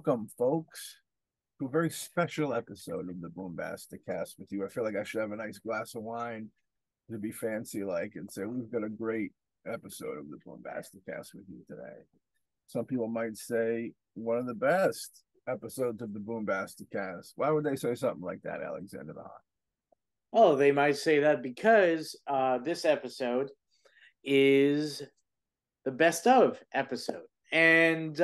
Welcome, folks, to a very special episode of the BoomBastiCAST with you. I feel like I should have a nice glass of wine to be fancy like and say we've got a great episode of the BoomBastiCAST with you today. Some people might say one of the best episodes of the BoomBastiCAST. Why would they say something like that, Alexander the Hawk? Oh, they might say that because this episode is the best of episode, and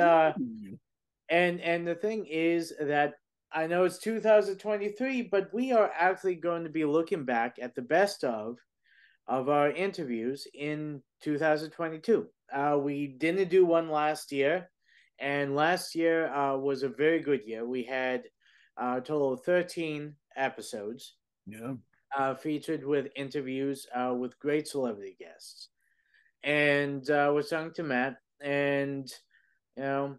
the thing is that I know it's 2023, but we are actually going to be looking back at the best of our interviews in 2022. We didn't do one last year, and last year was a very good year. We had a total of 13 episodes. Yeah. Featured with interviews with great celebrity guests. And we're talking to Matt, and you know,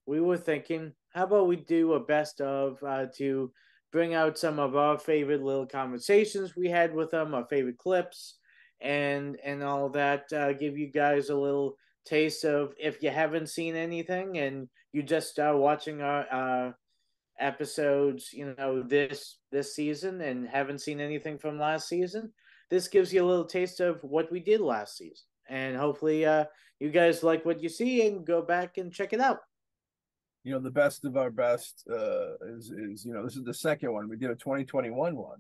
we were thinking, how about we do a best of to bring out some of our favorite little conversations we had with them, our favorite clips, and all that. Give you guys a little taste of if you haven't seen anything and you just start watching our episodes, this season and haven't seen anything from last season, this gives you a little taste of what we did last season. And hopefully you guys like what you see and go back and check it out. The best of our best is this is the second one. We did a 2021 one.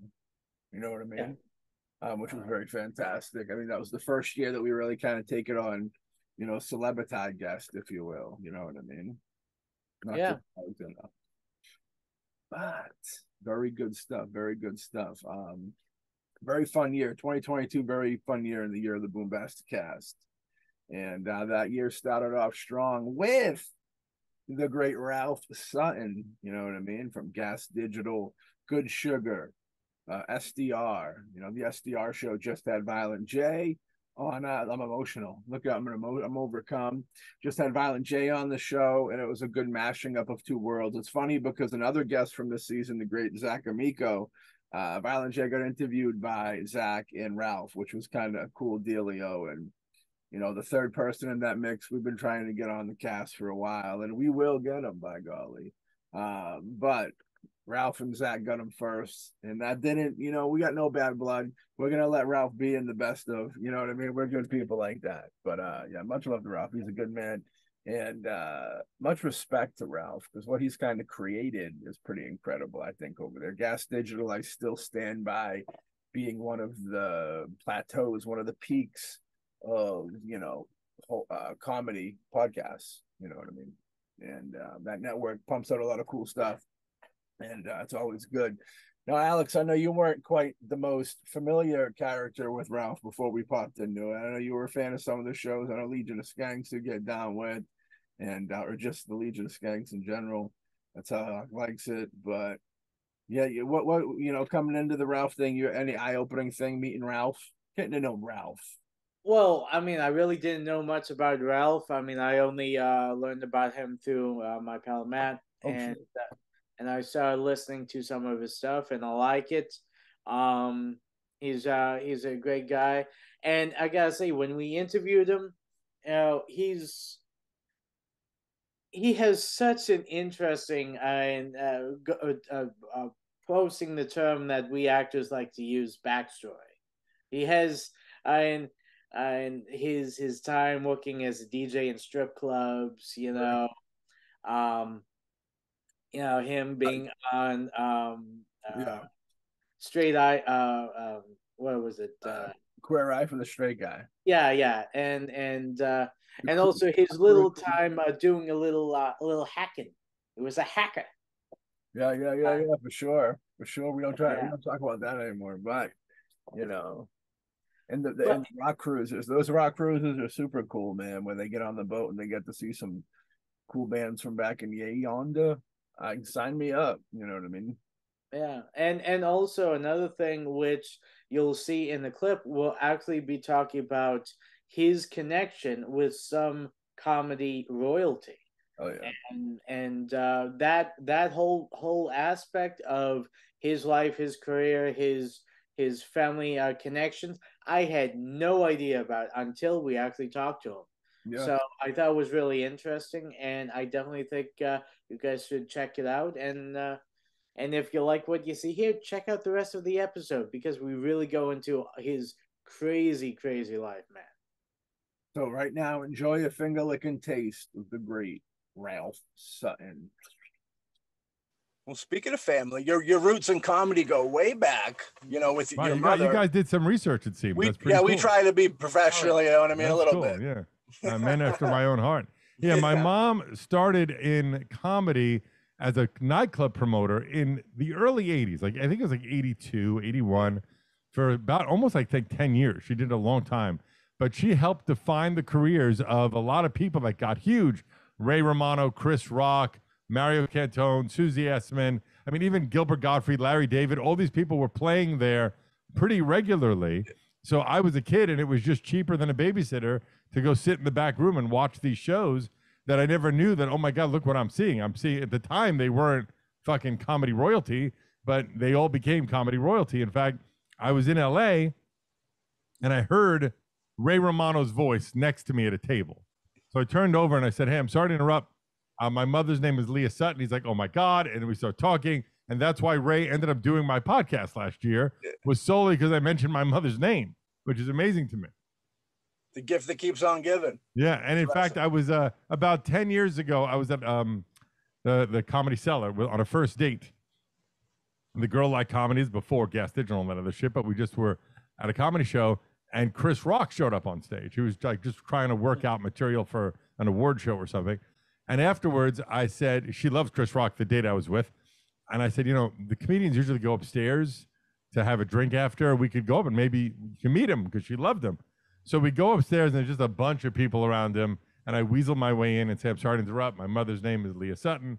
You know what I mean? Yeah. Which was very fantastic. I mean, that was the first year that we really kind of take it on, celebrity guest, if you will. You know what I mean? Not Yeah. But very good stuff. Very good stuff. Very fun year. 2022, very fun year in the year of the BoomBastiCAST. And that year started off strong with the great Ralph Sutton, you know what I mean? From Gas Digital, Good Sugar, SDR. The SDR show just had Violent J on. I'm emotional. Look, I'm overcome. Just had Violent J on the show, and it was a good mashing up of two worlds. It's funny because another guest from this season, the great Zach Amico, Violent J got interviewed by Zach and Ralph, which was kind of a cool dealio. And the third person in that mix, we've been trying to get on the cast for a while, and we will get him, by golly. But Ralph and Zach got him first, and that didn't, we got no bad blood. We're going to let Ralph be in the best of, you know what I mean? We're good people like that. But yeah, much love to Ralph. He's a good man. And much respect to Ralph, because what he's kind of created is pretty incredible, I think, over there. Gas Digital, I still stand by being one of the plateaus, one of the peaks of comedy podcasts, you know what I mean? And that network pumps out a lot of cool stuff, and it's always good. Now, Alex, I know you weren't quite the most familiar character with Ralph before we popped into it. I know you were a fan of some of the shows. I know Legion of Skanks to get down with, and or just the Legion of Skanks in general. That's how I likes it. But yeah, what coming into the Ralph thing, you any eye-opening thing meeting Ralph, getting to know Ralph? Well, I mean, I really didn't know much about Ralph. I mean, I only learned about him through my pal Matt, Oh, sure. and I started listening to some of his stuff, and I like it. Um, he's a great guy, and I gotta say, when we interviewed him, he has such an interesting and posting the term that we actors like to use, backstory. He has and his time working as a DJ in strip clubs, um, him being on Yeah. Straight Eye, what was it? Queer Eye for the Straight Guy. Yeah, and also his little time doing a little hacking. It was a hacker. Yeah, for sure. For sure. We Yeah, don't talk about that anymore. But you know, and but the rock cruises, those rock cruises are super cool, man. When they get on the boat and they get to see some cool bands from back in Yonda, sign me up. You know what I mean? yeah, and also another thing which you'll see in the clip, will actually be talking about his connection with some comedy royalty, Oh yeah. and that whole aspect of his life, his career, his family connections, I had no idea about until we actually talked to him. Yeah. So I thought it was really interesting, and I definitely think you guys should check it out. And if you like what you see here, check out the rest of the episode because we really go into his crazy, crazy life, man. So right now, enjoy a finger licking taste of the great Ralph Sutton. Well, speaking of family, your roots in comedy go way back. You know, with your mother. You guys did some research, it seems. That's pretty cool. We try to be professional. You know what I mean? That's a little cool, bit. Yeah, men after my own heart. Yeah, my mom started in comedy as a nightclub promoter in the early 80s. Like, I think it was like 82, 81, for about almost like 10 years. She did a long time. But she helped define the careers of a lot of people that got huge. Ray Romano, Chris Rock, Mario Cantone, Susie Essman. I mean, even Gilbert Gottfried, Larry David, all these people were playing there pretty regularly. So I was a kid, and it was just cheaper than a babysitter to go sit in the back room and watch these shows that I never knew that, oh my God, look what I'm seeing. I'm seeing, at the time, they weren't fucking comedy royalty, but they all became comedy royalty. In fact, I was in LA and I heard Ray Romano's voice next to me at a table. So I turned over and I said, hey, I'm sorry to interrupt. My mother's name is Leah Sutton. He's like, oh my God. And we start talking. And that's why Ray ended up doing my podcast last year, was solely because I mentioned my mother's name, which is amazing to me. The gift that keeps on giving. Yeah. And in fact, I was about 10 years ago, I was at the Comedy Cellar on a first date. The girl liked comedies before Gas Digital and that other shit, but we just were at a comedy show. And Chris Rock showed up on stage. He was like just trying to work out material for an award show or something. And afterwards, I said, she loves Chris Rock, the date I was with. And I said, you know, the comedians usually go upstairs to have a drink after. We could go up and maybe you can meet him because she loved him. So we go upstairs and there's just a bunch of people around him. And I weasel my way in and say, I'm sorry to interrupt. My mother's name is Leah Sutton.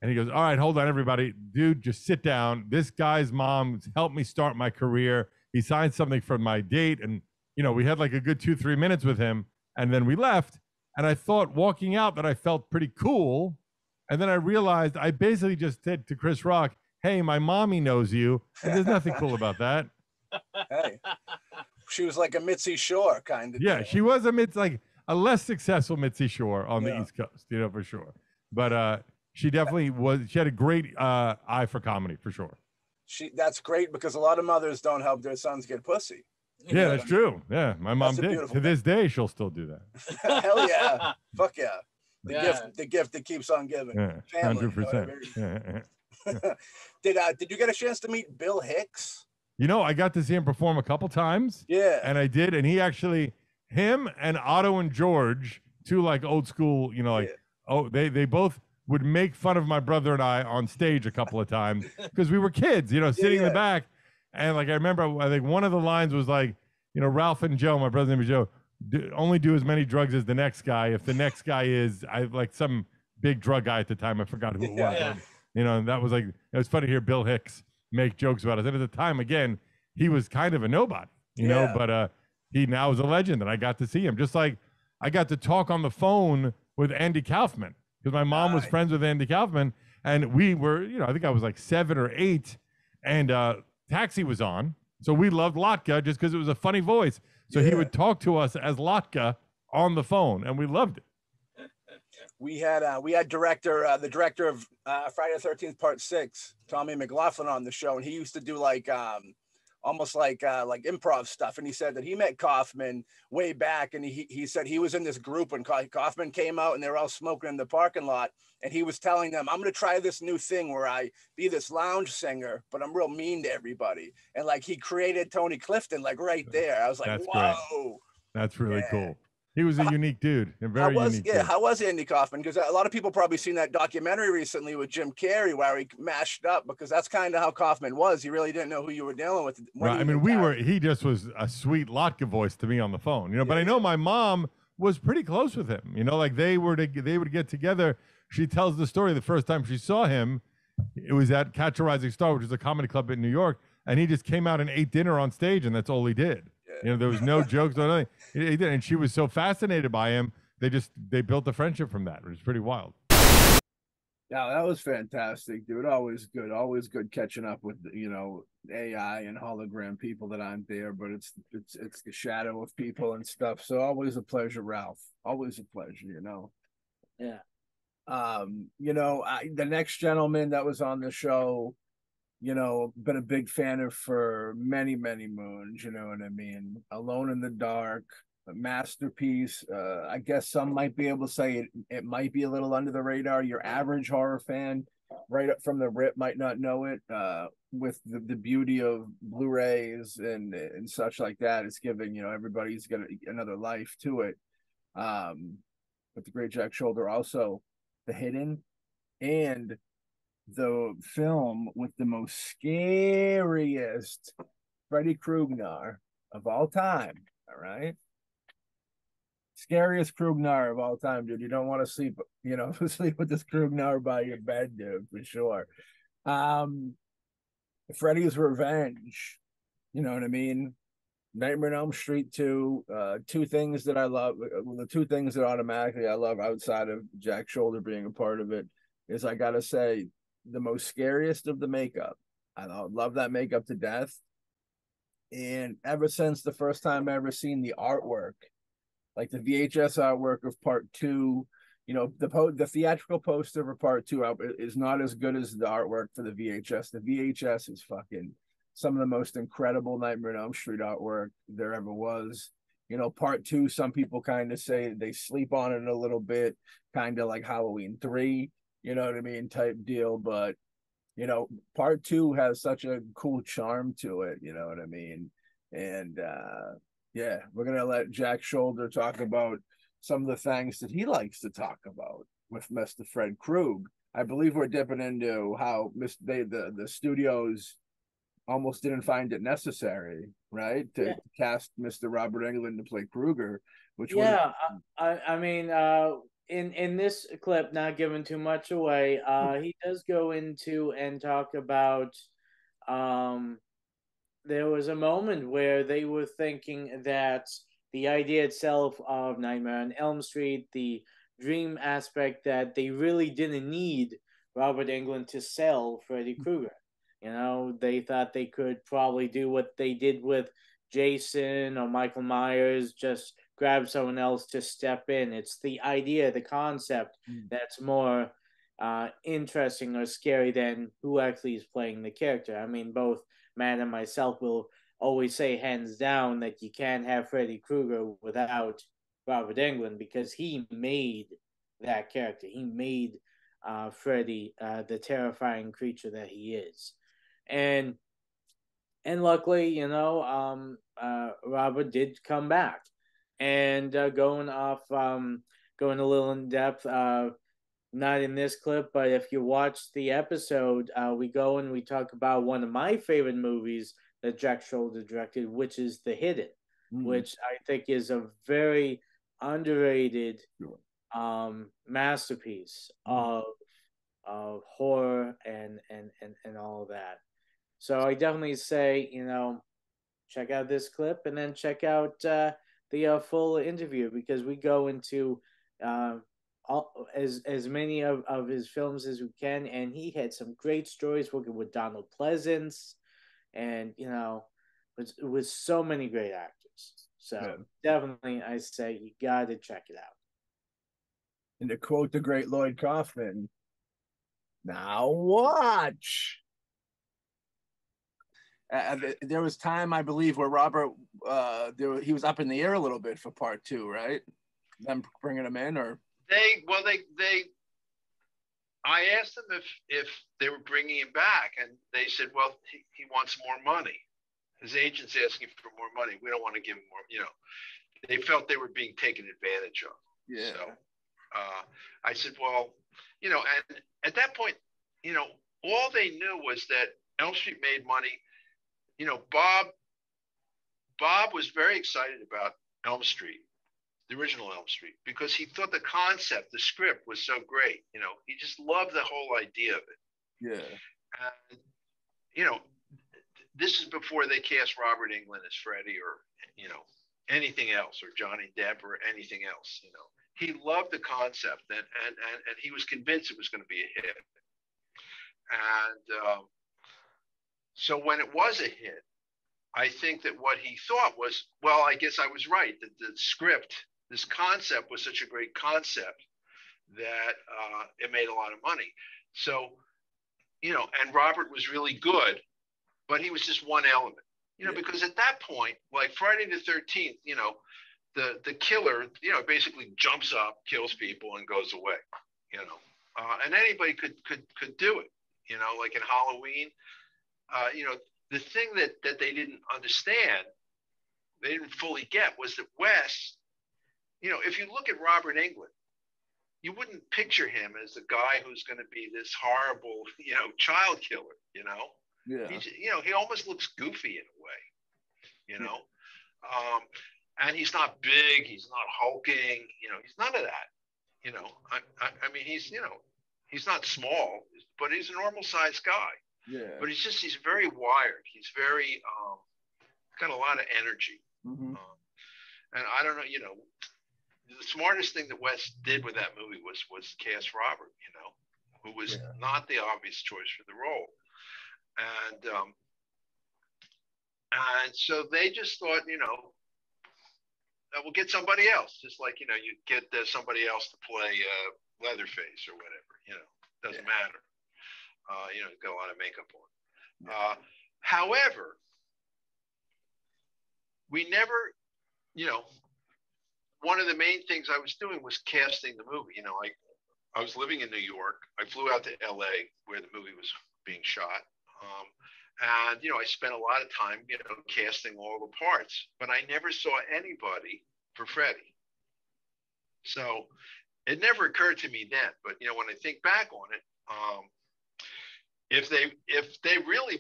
And he goes, all right, hold on, everybody. Dude, just sit down. This guy's mom helped me start my career. He signed something for my date. And, you know, we had like a good 2-3 minutes with him. And then we left. And I thought walking out that I felt pretty cool. And then I realized I basically just said to Chris Rock, hey, my mommy knows you. And there's nothing cool about that. Hey, she was like a Mitzi Shore kind of. Yeah, deal. she was like a less successful Mitzi Shore on the East Coast, you know, for sure. But she definitely was. She had a great eye for comedy, for sure. That's great because a lot of mothers don't help their sons get pussy. Yeah, that's true. Yeah, my mom did. To this day, she'll still do that. Hell yeah. Fuck yeah. The gift that keeps on giving. Yeah, Family, 100%. You know what I mean? Did you get a chance to meet Bill Hicks? You know, I got to see him perform a couple times. Yeah. And I did. And he actually, him and Otto and George, two like old school, you know, like, they both would make fun of my brother and I on stage a couple of times because we were kids, you know, sitting in the back. And like, I remember, I think one of the lines was like, you know, Ralph and Joe, my brother's name is Joe, only do as many drugs as the next guy. If the next guy is, I like some big drug guy at the time, I forgot who it was. Yeah. You know, and that was like, it was funny to hear Bill Hicks make jokes about it. And at the time, again, he was kind of a nobody, you know, but he now is a legend and I got to see him. Just like I got to talk on the phone with Andy Kaufman because my mom was friends with Andy Kaufman and we were, you know, I think I was like 7 or 8 and Taxi was on. So we loved Latka just because it was a funny voice. So he would talk to us as Latka on the phone and we loved it. We had the director of Friday the 13th Part 6, Tommy McLaughlin, on the show, and he used to do like almost like improv stuff. And he said that he met Kaufman way back, and he said he was in this group when Kaufman came out, and they were all smoking in the parking lot, and he was telling them, "I'm going to try this new thing where I be this lounge singer, but I'm real mean to everybody." And like he created Tony Clifton like right there. I was like, That's "Whoa, great. That's really cool." He was a unique dude, a very unique dude. How was Andy Kaufman? Because a lot of people probably seen that documentary recently with Jim Carrey where he mashed up, because that's kind of how Kaufman was. He really didn't know who you were dealing with. Right. I mean, he just was a sweet Latka voice to me on the phone, you know, but I know my mom was pretty close with him, you know, like they would get together. She tells the story the first time she saw him, it was at Catch a Rising Star, which is a comedy club in New York. And he just came out and ate dinner on stage and that's all he did. You know, there was no jokes or nothing. He did, and she was so fascinated by him. They built a friendship from that. It was pretty wild. Yeah, that was fantastic, dude. Always good catching up with, you know, AI and hologram people that aren't there, but it's the shadow of people and stuff. So always a pleasure, Ralph. Always a pleasure, you know. Yeah. The next gentleman that was on the show, been a big fan of for many, many moons, you know what I mean? Alone in the Dark, a masterpiece. I guess some might be able to say it might be a little under the radar. Your average horror fan, right up from the rip, might not know it. With the beauty of Blu-rays and such like that, it's giving, everybody's got another life to it. With the great Jack Shoulder, also The Hidden, and the film with the most scariest Freddy Krueger of all time. All right. Scariest Krueger of all time, dude. You don't want to sleep, sleep with this Krueger by your bed, dude, for sure. Freddy's Revenge. You know what I mean? Nightmare on Elm Street 2. Two things that I love. The two things that automatically I love outside of Jack Shoulder being a part of it is, I gotta say, the most scariest of the makeup. I love that makeup to death. And ever since the first time I ever seen the artwork, like the VHS artwork of part 2, the theatrical poster for part 2 is not as good as the artwork for the VHS. The VHS is fucking some of the most incredible Nightmare on Elm Street artwork there ever was. Part 2, some people kind of say they sleep on it a little bit, kind of like Halloween 3, you know what I mean, type deal. But part 2 has such a cool charm to it, you know what I mean. And yeah, we're gonna let Jack Shoulder talk about some of the things that he likes to talk about with Mr. Fred Krug. I believe we're dipping into how the studios almost didn't find it necessary, right, to cast Mr. Robert Englund to play Krueger, which I mean, in this clip, not giving too much away, he does go into and talk about there was a moment where they were thinking that the idea itself of Nightmare on Elm Street, the dream aspect, that they really didn't need Robert Englund to sell Freddy Krueger. They thought they could probably do what they did with Jason or Michael Myers, just grab someone else to step in. It's the idea, the concept that's more interesting or scary than who actually is playing the character. I mean, both Matt and myself will always say hands down that you can't have Freddy Krueger without Robert Englund, because he made that character. He made Freddy the terrifying creature that he is. And luckily, Robert did come back. And going a little in depth, not in this clip, but if you watch the episode, we go and we talk about one of my favorite movies that Jack Shoulder directed, which is The Hidden, which I think is a very underrated masterpiece of horror and all of that. So I definitely say, check out this clip and then check out the full interview, because we go into as many of his films as we can, and he had some great stories working with Donald Pleasance, and with so many great actors. So definitely, I say you got to check it out. And to quote the great Lloyd Kaufman, now watch. There was time, I believe, where Robert, he was up in the air a little bit for part 2, right? Them bringing him in, or I asked them if they were bringing him back, and they said, well, he wants more money. His agent's asking for more money. We don't want to give him more. They felt they were being taken advantage of. Yeah. So I said, well, and at that point, all they knew was that Elm Street made money. Bob was very excited about Elm Street, the original Elm Street, because he thought the concept, the script was so great. He just loved the whole idea of it. Yeah. And, this is before they cast Robert Englund as Freddy, or, anything else, or Johnny Depp, or anything else. He loved the concept, and he was convinced it was going to be a hit. And So when it was a hit, I think that what he thought was, well, I guess I was right. That the script, this concept was such a great concept that it made a lot of money. So, you know, and Robert was really good, but he was just one element, you know, because at that point, like Friday the 13th, you know, the killer, you know, basically jumps up, kills people, and goes away, you know, and anybody could do it, you know, like in Halloween, you know, the thing that they didn't understand, they didn't fully get, was that Wes, you know, if you look at Robert Englund, you wouldn't picture him as the guy who's going to be this horrible, you know, child killer, you know. Yeah. He's, you know, he almost looks goofy in a way, you know. And he's not big, he's not hulking, you know, he's none of that, you know. I mean, he's, you know, he's not small, but he's a normal sized guy. Yeah. But he's very wired. He's very got a lot of energy. Mm-hmm. And I don't know, you know, the smartest thing that Wes did with that movie was cast Robert, you know, who was not the obvious choice for the role. And so they just thought, you know, we'll get somebody else, just like, you know, you get somebody else to play Leatherface or whatever, you know, doesn't matter. You know, he's got a lot of makeup on. However, we never, you know, one of the main things I was doing was casting the movie. You know, I was living in New York. I flew out to LA where the movie was being shot. And, you know, I spent a lot of time, you know, casting all the parts, but I never saw anybody for Freddy. So it never occurred to me then. But, you know, when I think back on it, if they really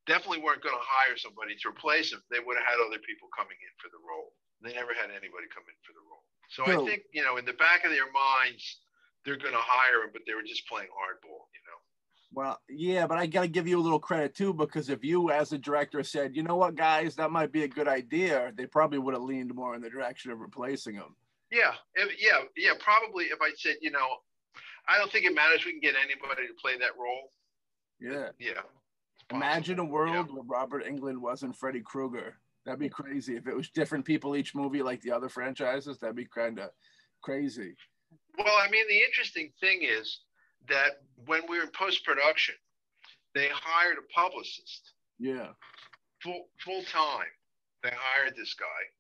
definitely weren't going to hire somebody to replace him, they would have had other people coming in for the role. They never had anybody come in for the role. So I think, you know, in the back of their minds, they're going to hire him, but they were just playing hardball, you know. Well, yeah, but I got to give you a little credit too, because if you as a director said, you know what, guys, that might be a good idea, they probably would have leaned more in the direction of replacing him. Yeah. Probably if I said, you know, I don't think it matters. We can get anybody to play that role. Yeah. Yeah. Imagine a world where Robert Englund wasn't Freddy Krueger. That'd be crazy. If it was different people each movie like the other franchises, that'd be kind of crazy. Well, I mean, the interesting thing is that when we were in post-production, they hired a publicist. Yeah. Full time. They hired this guy.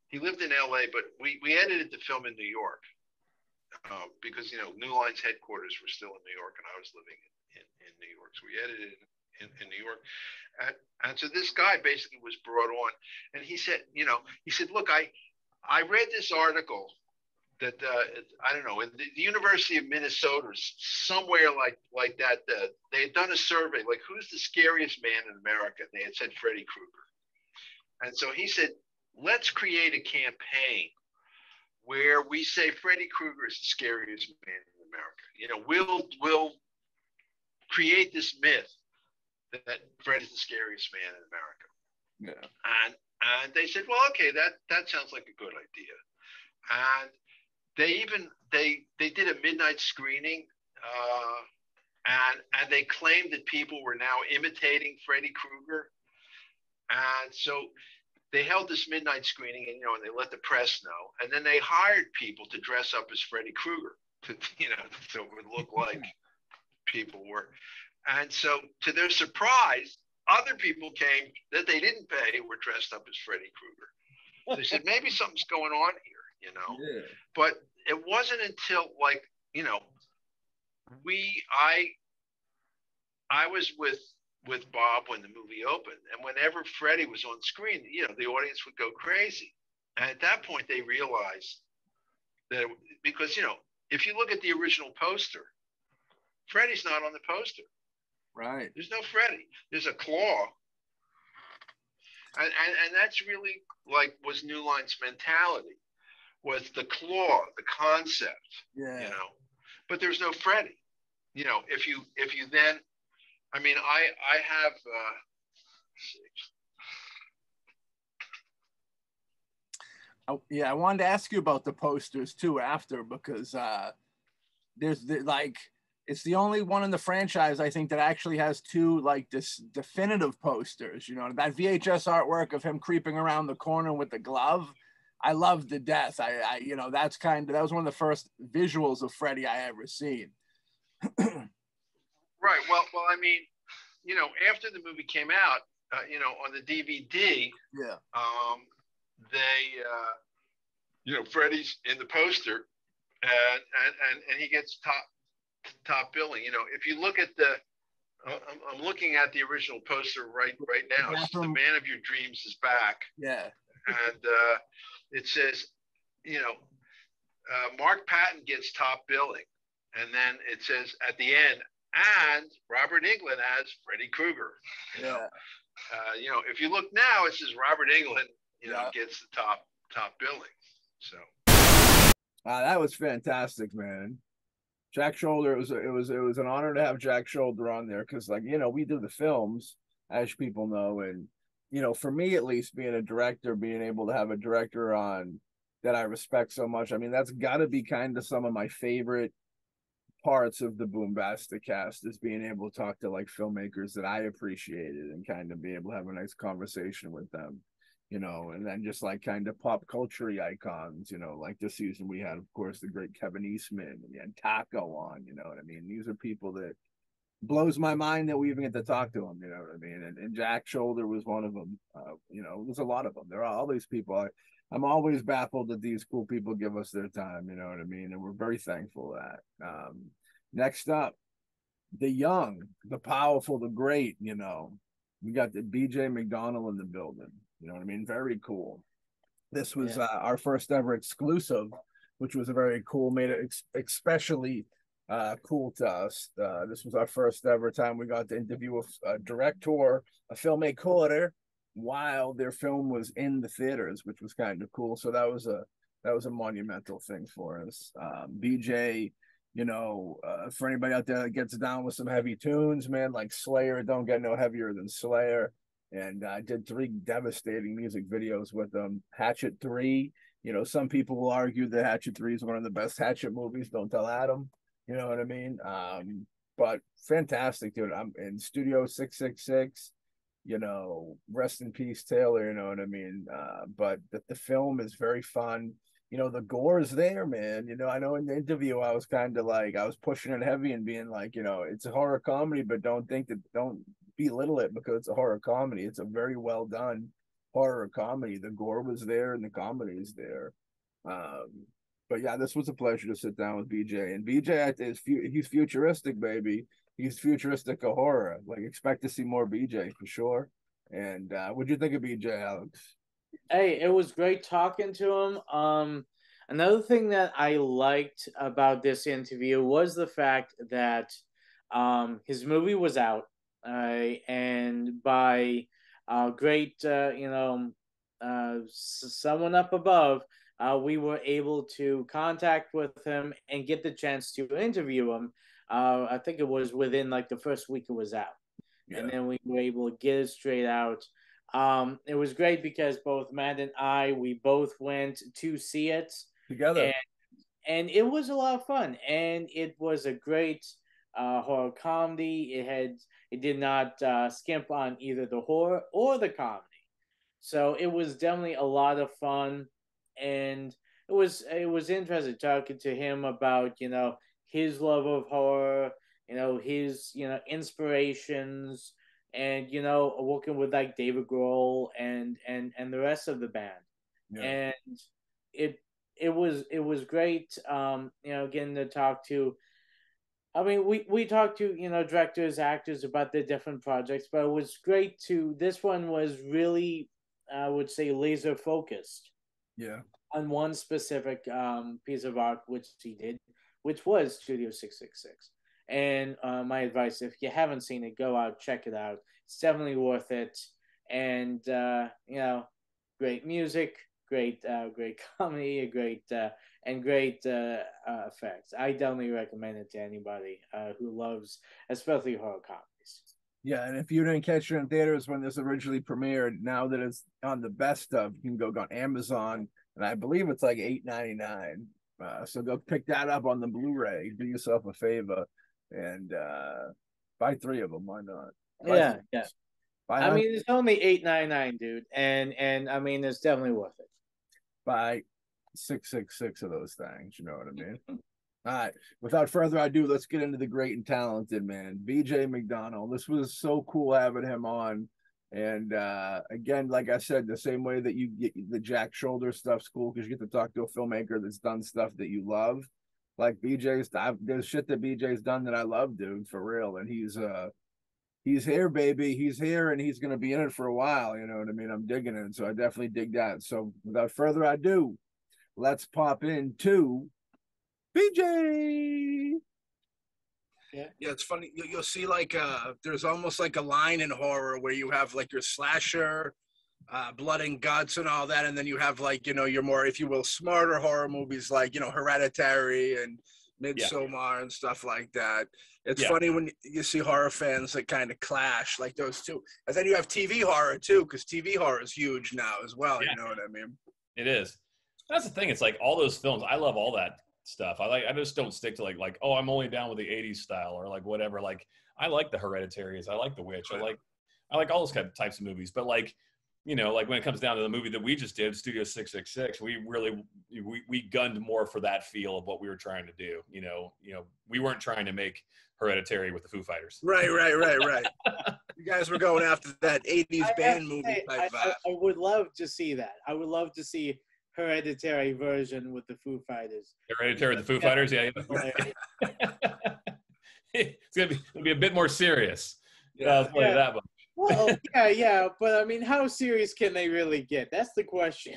He lived in LA, but we edited the film in New York because, you know, New Line's headquarters were still in New York, and I was living in New York. So we edited it in New York. And so this guy basically was brought on, and he said, you know, look, I read this article that I don't know, in the University of Minnesota, somewhere like that, they had done a survey, like, who's the scariest man in America? They had said Freddy Krueger. And so he said, let's create a campaign where we say Freddy Krueger is the scariest man in America. You know, we'll create this myth that Fred is the scariest man in America. Yeah. And they said, well, okay, that sounds like a good idea. And they did a midnight screening, and they claimed that people were now imitating Freddy Krueger. And so they held this midnight screening, and, you know, and they let the press know. And then they hired people to dress up as Freddy Krueger, you know, so it would look like people were. And so, to their surprise, other people came that they didn't pay, were dressed up as Freddy Krueger. So they said, maybe something's going on here, you know. Yeah. But it wasn't until, like, you know, I was with Bob when the movie opened, and whenever Freddy was on screen, you know, the audience would go crazy. And at that point, they realized that because, you know, if you look at the original poster, Freddy's not on the poster. Right. There's no Freddy. There's a claw. And that's really like was New Line's mentality, was the claw, the concept. Yeah. You know. But there's no Freddy. You know, if you then, I mean, I have yeah, I wanted to ask you about the posters too after, because there's like, It's the only one in the franchise, I think, that actually has two like this definitive posters. You know, that VHS artwork of him creeping around the corner with the glove, I loved to death. You know, that was one of the first visuals of Freddy I ever seen. Right. Well, I mean, you know, after the movie came out, you know, on the DVD, Yeah. They, you know, Freddy's in the poster, and he gets top billing. You know, if you look at the, I'm looking at the original poster right now. It's the Man of Your Dreams is back. Yeah. And it says, you know, Mark Patton gets top billing, and then it says at the end, and Robert Englund as Freddy Krueger. You know, if you look now, it says Robert Englund, you know, gets the top billing. So. That was fantastic, man. Jack Shoulder, it was an honor to have Jack Shoulder on there because, like, you know, we do the films, as people know, and you know, for me at least, being a director, being able to have a director on that I respect so much, I mean, that's got to be kind of some of my favorite parts of the BoomBastiCAST is being able to talk to like filmmakers that I appreciated and kind of be able to have a nice conversation with them, you know, and then just like kind of pop culture icons, you know, like this season we had, of course, the great Kevin Eastman and we had Taco on, you know what I mean? These are people that blows my mind that we even get to talk to them, you know what I mean? And Jack Shoulder was one of them. You know, there's a lot of them. There are all these people. I'm always baffled that these cool people give us their time, you know what I mean? And we're very thankful for that. Next up, the young, the powerful, the great, you know, we got the BJ McDonnell in the building, you know what I mean? Very cool. This was our first ever exclusive, which was a very cool, made it especially cool to us. This was our first ever time we got to interview a director, a filmmaker, while their film was in the theaters, which was kind of cool. So that was a monumental thing for us. BJ, you know, for anybody out there that gets down with some heavy tunes, man, like Slayer, don't get no heavier than Slayer. And I did 3 devastating music videos with them. Hatchet 3, you know, some people will argue that Hatchet 3 is one of the best Hatchet movies. Don't tell Adam, you know what I mean? But fantastic, dude. I'm in Studio 666, you know, rest in peace, Taylor, you know what I mean? But the film is very fun. You know, the gore is there, man. You know, I know in the interview I was kind of like, I was pushing it heavy and being like, you know, it's a horror comedy, but don't belittle it because it's a horror comedy. It's a very well done horror comedy. The gore was there and the comedy is there. But yeah, this was a pleasure to sit down with BJ. And BJ is he's futuristic, baby. He's futuristic of horror. Like, expect to see more BJ for sure. And what'd you think of BJ, Alex? Hey, it was great talking to him. Another thing that I liked about this interview was the fact that his movie was out, and by great, you know, someone up above, we were able to contact with him and get the chance to interview him. I think it was within like the first week it was out, and then we were able to get it straight out. It was great because both Matt and we both went to see it together, and it was a lot of fun, and it was a great horror comedy. It did not skimp on either the horror or the comedy, so it was definitely a lot of fun, and it was interesting talking to him about, you know, his love of horror, you know, his, you know, inspirations, and, you know, working with like David Grohl and the rest of the band. And it was great, you know, getting to talk to, I mean, we talked to, you know, directors, actors about their different projects, but it was great this one was really, I would say, laser focused on one specific piece of art, which he did, which was Studio 666. And my advice, if you haven't seen it, go out, check it out. It's definitely worth it. And you know, great music, great comedy, great effects. I definitely recommend it to anybody who loves, especially horror comedies. Yeah, and if you didn't catch it in theaters when this originally premiered, now that it's on the best of, you can go on Amazon, and I believe it's like $8.99. So go pick that up on the Blu-ray. Do yourself a favor. and buy 3 of them. Why not? Yeah, yeah. Buy I mean, it's only $8.99, dude, and I mean, it's definitely worth it. Buy 666 of those things. You know what I mean? All right. Without further ado, let's get into the great and talented man, BJ McDonald. This was so cool having him on. And again, like I said, the same way that you get the Jack Shoulder stuff's cool because you get to talk to a filmmaker that's done stuff that you love. Like BJ's, there's shit that BJ's done that I love, dude, for real. And he's here, baby. He's here, and he's gonna be in it for a while. You know what I mean? I'm digging it, so I definitely dig that. So without further ado, let's pop into BJ. Yeah, it's funny. You'll see like there's almost like a line in horror where you have like your slasher, blood and guts and all that, and then you have like your more, if you will, smarter horror movies like Hereditary and Midsommar and stuff like that. It's funny when you see horror fans that kind of clash like those two, and then you have TV horror too, because TV horror is huge now as well. You know what I mean? It is. That's the thing. It's like all those films. I love all that stuff. I just don't stick to like oh, I'm only down with the 80s style or like whatever. Like I like the Hereditaries. I like The Witch. I like all those kind of types of movies. But like like when it comes down to the movie that we just did, Studio 666, we gunned more for that feel of what we were trying to do. We weren't trying to make Hereditary with the Foo Fighters. Right. You guys were going after that 80s band movie type vibe. I would love to see that. I would love to see Hereditary version with the Foo Fighters. Hereditary with the Foo Fighters, yeah. It'll be a bit more serious. That much. Well, yeah, but I mean, how serious can they really get? That's the question.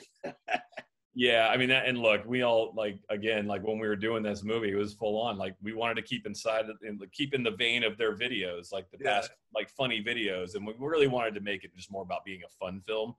Yeah, I mean, and look, we all like when we were doing this movie, it was full on. Like we wanted to keep keep in the vein of their videos, like the past, like funny videos, and we really wanted to make it just more about being a fun film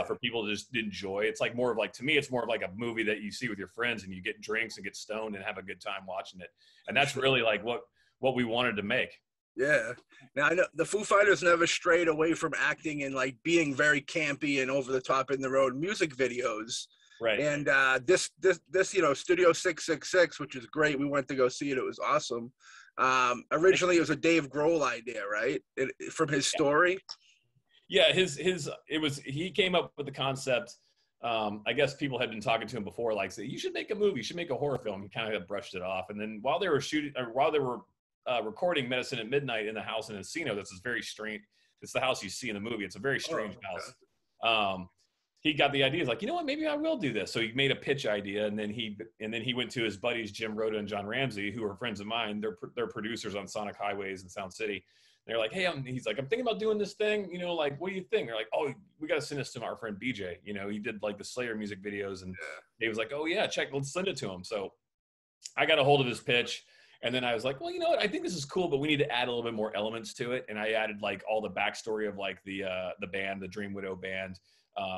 for people to just enjoy. It's like more of like, to me, it's more of like a movie that you see with your friends and you get drinks and get stoned and have a good time watching it, and that's really like what we wanted to make. Yeah. Now I know the Foo Fighters never strayed away from acting and like being very campy and over the top in their own music videos. Right. And this Studio 666, which is great. We went to go see it. It was awesome. Originally, it was a Dave Grohl idea, right? From his story. Yeah, he came up with the concept. I guess people had been talking to him before, like, say, you should make a movie, you should make a horror film. He kind of brushed it off. And then while they were recording Medicine at Midnight in the house in Encino, that's very strange. It's the house you see in the movie. It's a very strange house. He got the idea. He's like, you know what? Maybe I will do this. So he made a pitch idea, and then he went to his buddies Jim Rhoda and John Ramsey, who are friends of mine. They're producers on Sonic Highways and Sound City. They're like, hey, he's like, I'm thinking about doing this thing. Like, what do you think? They're like, oh, we got to send this to our friend BJ. He did like the Slayer music videos, and he was like, oh yeah, let's send it to him. So I got a hold of his pitch. And then I was like, well, you know what? I think this is cool, but we need to add a little bit more elements to it. And I added like all the backstory of like the band, the Dream Widow band.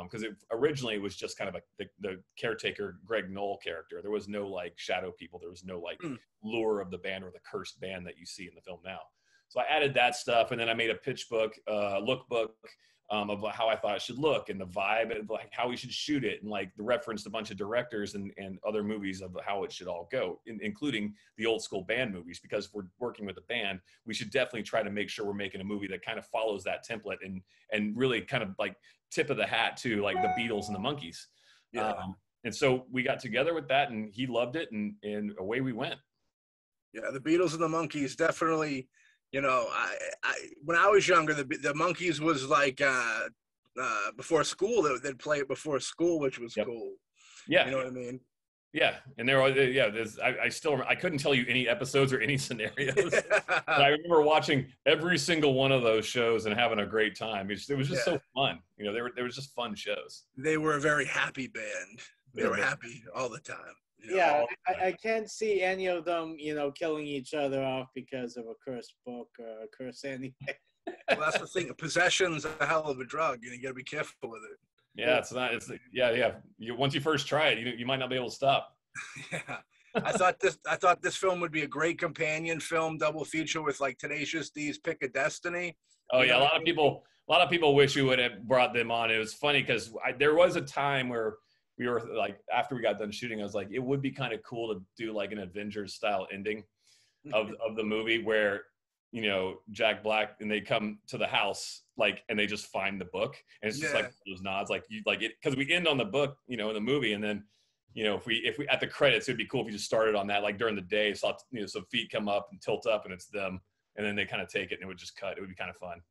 Because originally it was just kind of the caretaker Greg Knoll character. There was no like shadow people. There was no like lure of the band or the cursed band that you see in the film now. So I added that stuff, and then I made a pitch book, lookbook of how I thought it should look and the vibe and like how we should shoot it, and like referenced a bunch of directors and other movies of how it should all go, including the old school band movies. Because if we're working with a band, we should definitely try to make sure we're making a movie that kind of follows that template and really kind of like tip of the hat to like the Beatles and the Monkees. And so we got together with that, and he loved it, and away we went. Yeah, the Beatles and the Monkees definitely. I when I was younger, the Monkees was like before school. They'd play it before school, which was cool. Yeah, you know what I mean. Yeah, and there was I couldn't tell you any episodes or any scenarios. But I remember watching every single one of those shows and having a great time. It was just so fun. They were just fun shows. They were a very happy band. They were happy all the time. I can't see any of them, killing each other off because of a cursed book or a curse anything. Well, that's the thing. Possession's a hell of a drug. You got to be careful with it. Yeah, once you first try it, you might not be able to stop. Yeah, I thought this film would be a great companion film, double feature with like Tenacious D's Pick of Destiny. Oh yeah, a lot of people wish you would have brought them on. It was funny because there was a time where we were like, after we got done shooting, I was like, it would be kind of cool to do like an Avengers style ending. of the movie where, you know, Jack Black and they come to the house, like, and they just find the book, and it's just like those nods, like you like it, because we end on the book, you know, in the movie, and then, you know, if we at the credits, it'd be cool if you just started on that, like during the day, saw, you know, some feet come up and tilt up, and it's them, and then they kind of take it, and it would just cut. It would be kind of fun.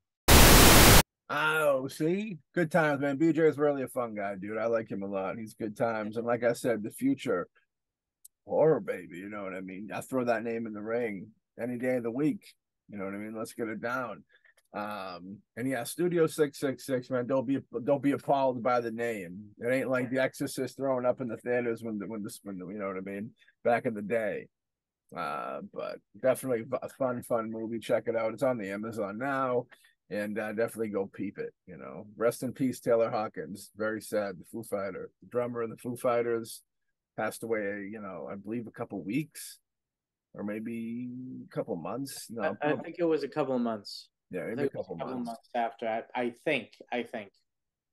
Oh, see, good times, man. BJ is really a fun guy, dude. I like him a lot. He's good times, and like I said, the future horror baby. You know what I mean? I throw that name in the ring any day of the week. You know what I mean? Let's get it down. And yeah, Studio 666, man. Don't be appalled by the name. It ain't like The Exorcist throwing up in the theaters when you know what I mean, back in the day. But definitely a fun movie. Check it out. It's on the Amazon now, and definitely go peep it. You know, rest in peace, Taylor Hawkins. Very sad. The Foo Fighter, the drummer in the Foo Fighters, passed away. You know, I believe a couple weeks, or maybe a couple months. No, I think it was a couple of months. Yeah, maybe a couple months after. I think.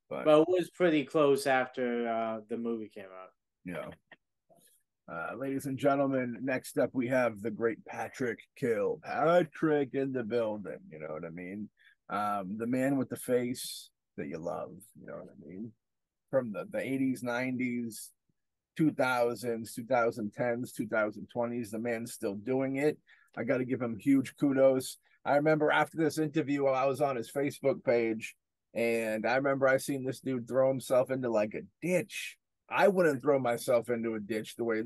But it was pretty close after the movie came out. Yeah. Ladies and gentlemen, next up we have the great Patrick Kilpatrick in the building. You know what I mean? The man with the face that you love. You know what I mean? From the 80s, 90s, 2000s, 2010s, 2020s, the man's still doing it. I got to give him huge kudos. I remember after this interview, I was on his Facebook page, and I remember I seen this dude throw himself into like a ditch. I wouldn't throw myself into a ditch the way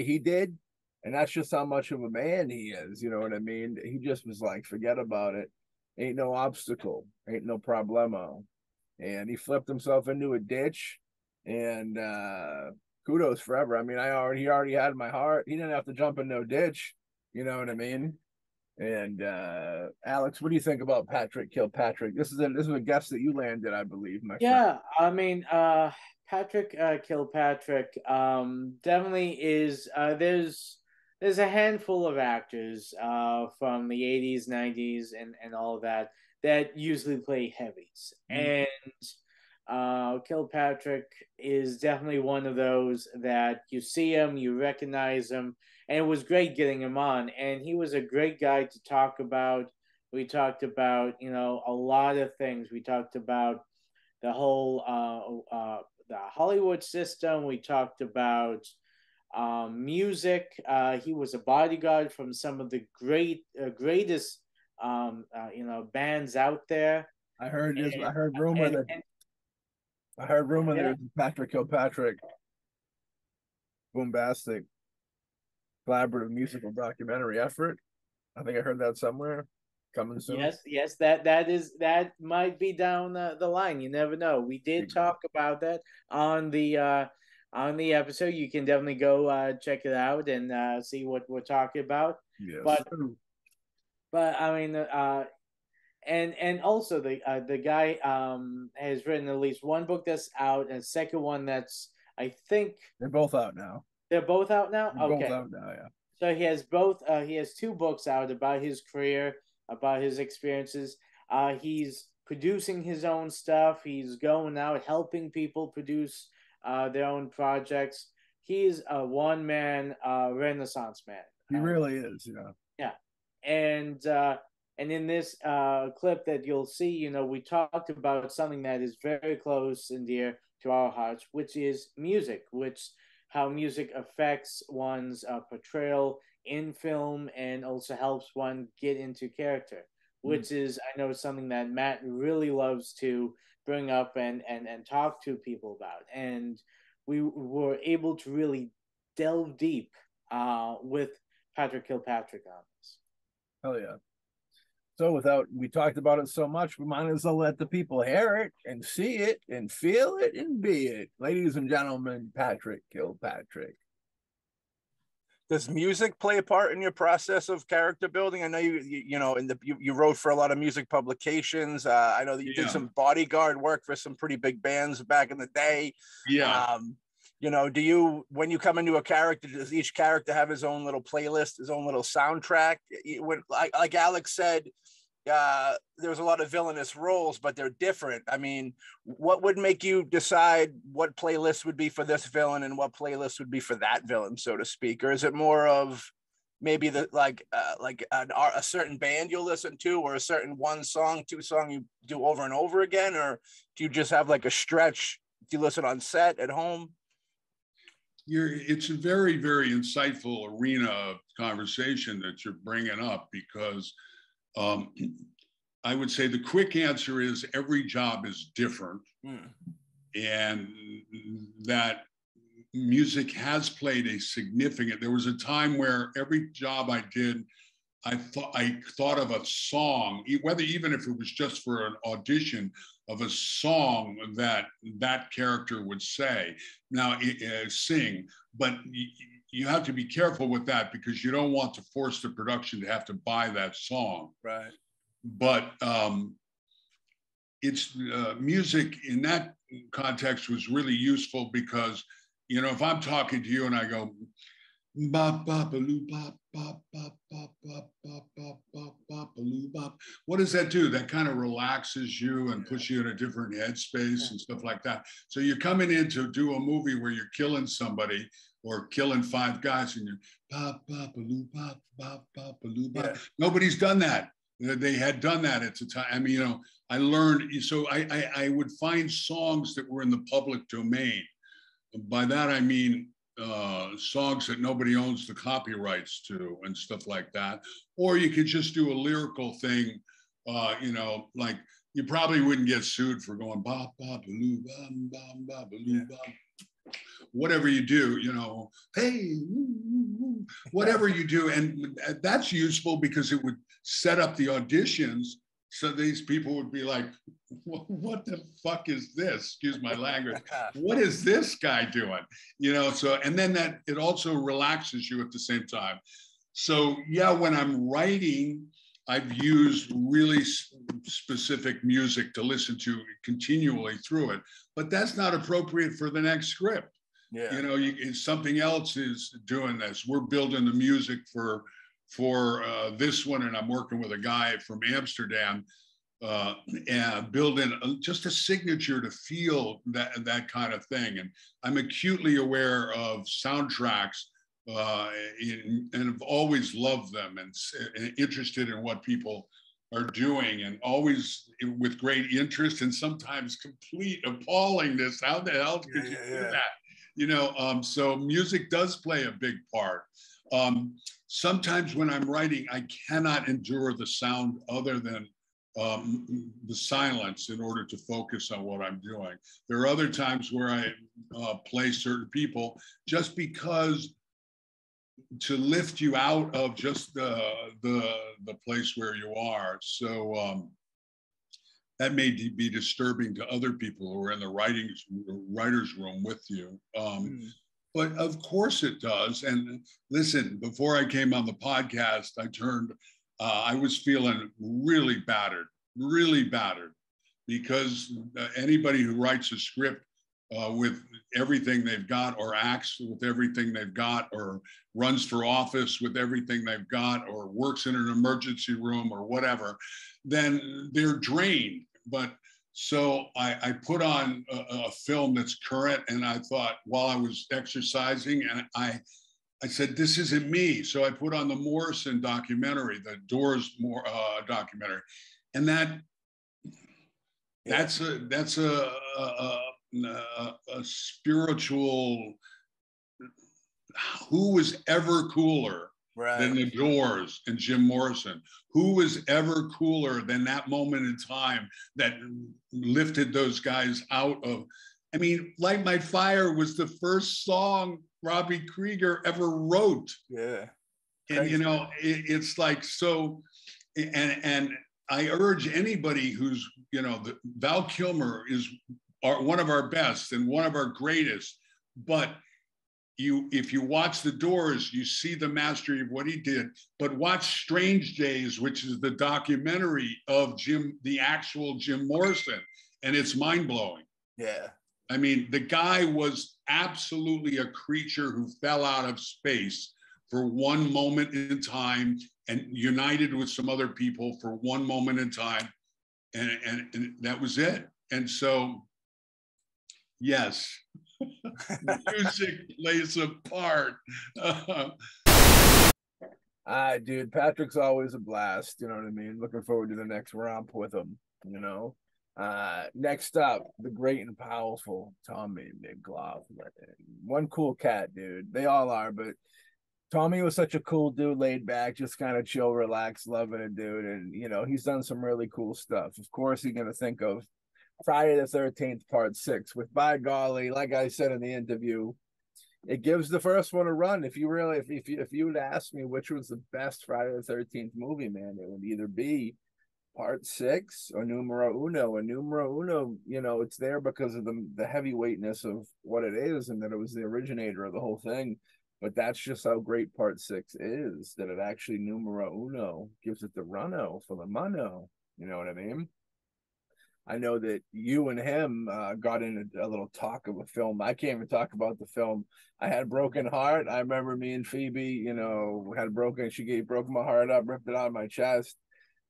he did. And that's just how much of a man he is. You know what I mean? He just was like, forget about it. Ain't no obstacle. Ain't no problemo. And he flipped himself into a ditch, and kudos forever. I mean, he already had my heart. He didn't have to jump in no ditch. You know what I mean? And Alex, what do you think about Patrick Kilpatrick? This is a guest that you landed, I believe, my friend. I mean, Patrick Kilpatrick definitely is. There's a handful of actors from the 80s, 90s, and all of that usually play heavies, and Kilpatrick is definitely one of those that you see him, you recognize him, and it was great getting him on. And he was a great guy to talk about. We talked about, you know, a lot of things. We talked about the whole the Hollywood system. We talked about music. He was a bodyguard from some of the greatest you know, bands out there. I heard rumor there's Patrick Kilpatrick BoomBastic collaborative musical documentary effort. I think I heard that somewhere. Coming soon. Yes, that might be down the line. You never know. We did talk about that on the episode. You can definitely go check it out and see what we're talking about. Yes. But I mean, and also the guy has written at least one book that's out, and a second one that's, I think they're both out now. They're both out now. They're both out now, yeah. So he has both. He has two books out about his career, about his experiences. He's producing his own stuff. He's going out helping people produce their own projects. He's a one-man Renaissance man. He really is, yeah. Yeah, and in this clip that you'll see, you know, we talked about something that is very close and dear to our hearts, which is music, how music affects one's portrayal in film and also helps one get into character, which is, I know, something that Matt really loves to bring up and talk to people about. And we were able to really delve deep with Patrick Kilpatrick on this. Hell yeah. So we talked about it so much, we might as well let the people hear it and see it and feel it and be it. Ladies and gentlemen, Patrick Kilpatrick. Does music play a part in your process of character building? I know you know, you wrote for a lot of music publications. I know that you did some bodyguard work for some pretty big bands back in the day. Yeah. You know, when you come into a character, does each character have his own little playlist, his own little soundtrack? Like Alex said, there's a lot of villainous roles, but they're different. I mean, what would make you decide what playlist would be for this villain and what playlist would be for that villain, so to speak? Or is it more of, maybe a certain band you'll listen to, or a certain one song, two song you do over and over again, or do you just have like a stretch? Do you listen on set at home? It's a very, very insightful arena of conversation that you're bringing up, because I would say the quick answer is every job is different, and that music has played a significant. There was a time where every job I did, I thought of a song, whether even if it was just for an audition, of a song that character would sing. But you have to be careful with that, because you don't want to force the production to have to buy that song. Right. But it's music in that context was really useful, because, you know, if I'm talking to you and I go, bop, bop, baloo, bop, bop, bop, bop, bop, bop, bop, bop, bop, baloo, bop. What does that do? That kind of relaxes you and puts you in a different headspace and stuff like that. So you're coming in to do a movie where you're killing somebody or killing 5 guys, and you're bop, bop, baloo, bop, bop, bop, baloo, bop. Nobody's done that. They had done that at the time. I mean, you know, I learned, so I would find songs that were in the public domain. By that, I mean, songs that nobody owns the copyrights to and stuff like that. Or you could just do a lyrical thing, you know, like you probably wouldn't get sued for going bop, bop, baloo, bam, bam, bam, baloo, bam. Whatever you do, you know, hey, whatever you do. And that's useful because it would set up the auditions. So these people would be like, what the fuck is this? Excuse my language. What is this guy doing? You know, so, and then that it also relaxes you at the same time. So yeah, when I'm writing, I've used really specific music to listen to continually through it, but that's not appropriate for the next script. Yeah. You know, something else is doing this. We're building the music for this one, and I'm working with a guy from Amsterdam, and building just a signature to feel that kind of thing. And I'm acutely aware of soundtracks, and have always loved them, and interested in what people are doing, and always with great interest, and sometimes complete appallingness. How the hell could you do that? You know, so music does play a big part. Sometimes when I'm writing, I cannot endure the sound other than the silence in order to focus on what I'm doing. There are other times where I play certain people just because to lift you out of just the place where you are. So that may be disturbing to other people who are in the writer's room with you. But of course it does. And listen, before I came on the podcast, I was feeling really battered, because anybody who writes a script with everything they've got, or acts with everything they've got, or runs for office with everything they've got, or works in an emergency room or whatever, then they're drained. But so I put on a film that's current, and I thought while I was exercising, and I said, this isn't me. So I put on the Morrison documentary, the Doors documentary, and that's a spiritual. Who was ever cooler than the Doors and Jim Morrison? Who was ever cooler than that moment in time that lifted those guys out of? I mean, Light My Fire was the first song Robbie Krieger ever wrote. Yeah. And, crazy. You know, it's like, so, and I urge anybody who's, you know, Val Kilmer is one of our best and one of our greatest, but if you watch The Doors, you see the mastery of what he did. But watch Strange Days, which is the documentary of the actual Jim Morrison, and it's mind-blowing. Yeah. I mean, the guy was absolutely a creature who fell out of space for one moment in time and united with some other people for one moment in time. And that was it. And so, yes, music plays a part. Dude, Patrick's always a blast. You know what I mean? Looking forward to the next romp with him. You know. Next up, the great and powerful Tommy McLaughlin. One cool cat, dude. They all are, but Tommy was such a cool dude, laid back, just kind of chill, relaxed, loving it, dude. And you know, he's done some really cool stuff. Of course, you're gonna think of Friday the 13th, Part 6, with by golly, like I said in the interview, it gives the first one a run. If you really, if you would ask me which was the best Friday the 13th movie, man, it would either be Part 6 or Numero Uno. And Numero Uno, you know, it's there because of the heavyweightness of what it is, and that it was the originator of the whole thing. But that's just how great Part 6 is, that it actually Numero Uno gives it the runo for the mono. You know what I mean? I know that you and him got in a little talk of a film. I can't even talk about the film. I had Broken Heart. I remember me and Phoebe, you know, had broken. Broke my heart up, ripped it out of my chest.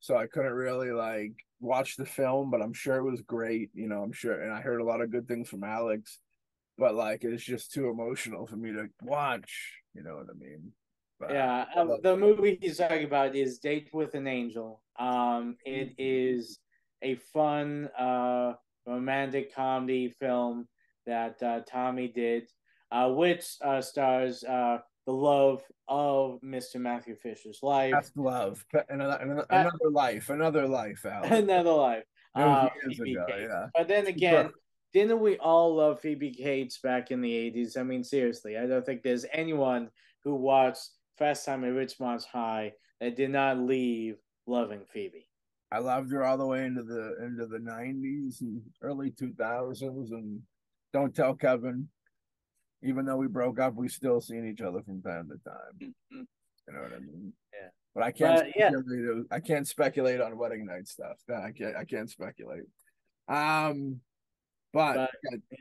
So I couldn't really like watch the film, but I'm sure it was great. You know, I'm sure, and I heard a lot of good things from Alex. But like, it's just too emotional for me to watch. You know what I mean? But Yeah, the movie he's talking about is Date with an Angel. It is a fun romantic comedy film that Tommy did, which stars the love of Mr. Matthew Fisher's life. Past love, another life, Alex. Another life. That was years Phoebe ago, Cates. yeah. But then again, didn't we all love Phoebe Cates back in the 80s? I mean, seriously, I don't think there's anyone who watched Fast Time at Richmond's High that did not leave loving Phoebe. I loved her all the way into the 90s and early 2000s. And don't tell Kevin, even though we broke up, we still seen each other from time to time. You know what I mean? Yeah. But I can't speculate. I can't speculate on wedding night stuff. I can't speculate. But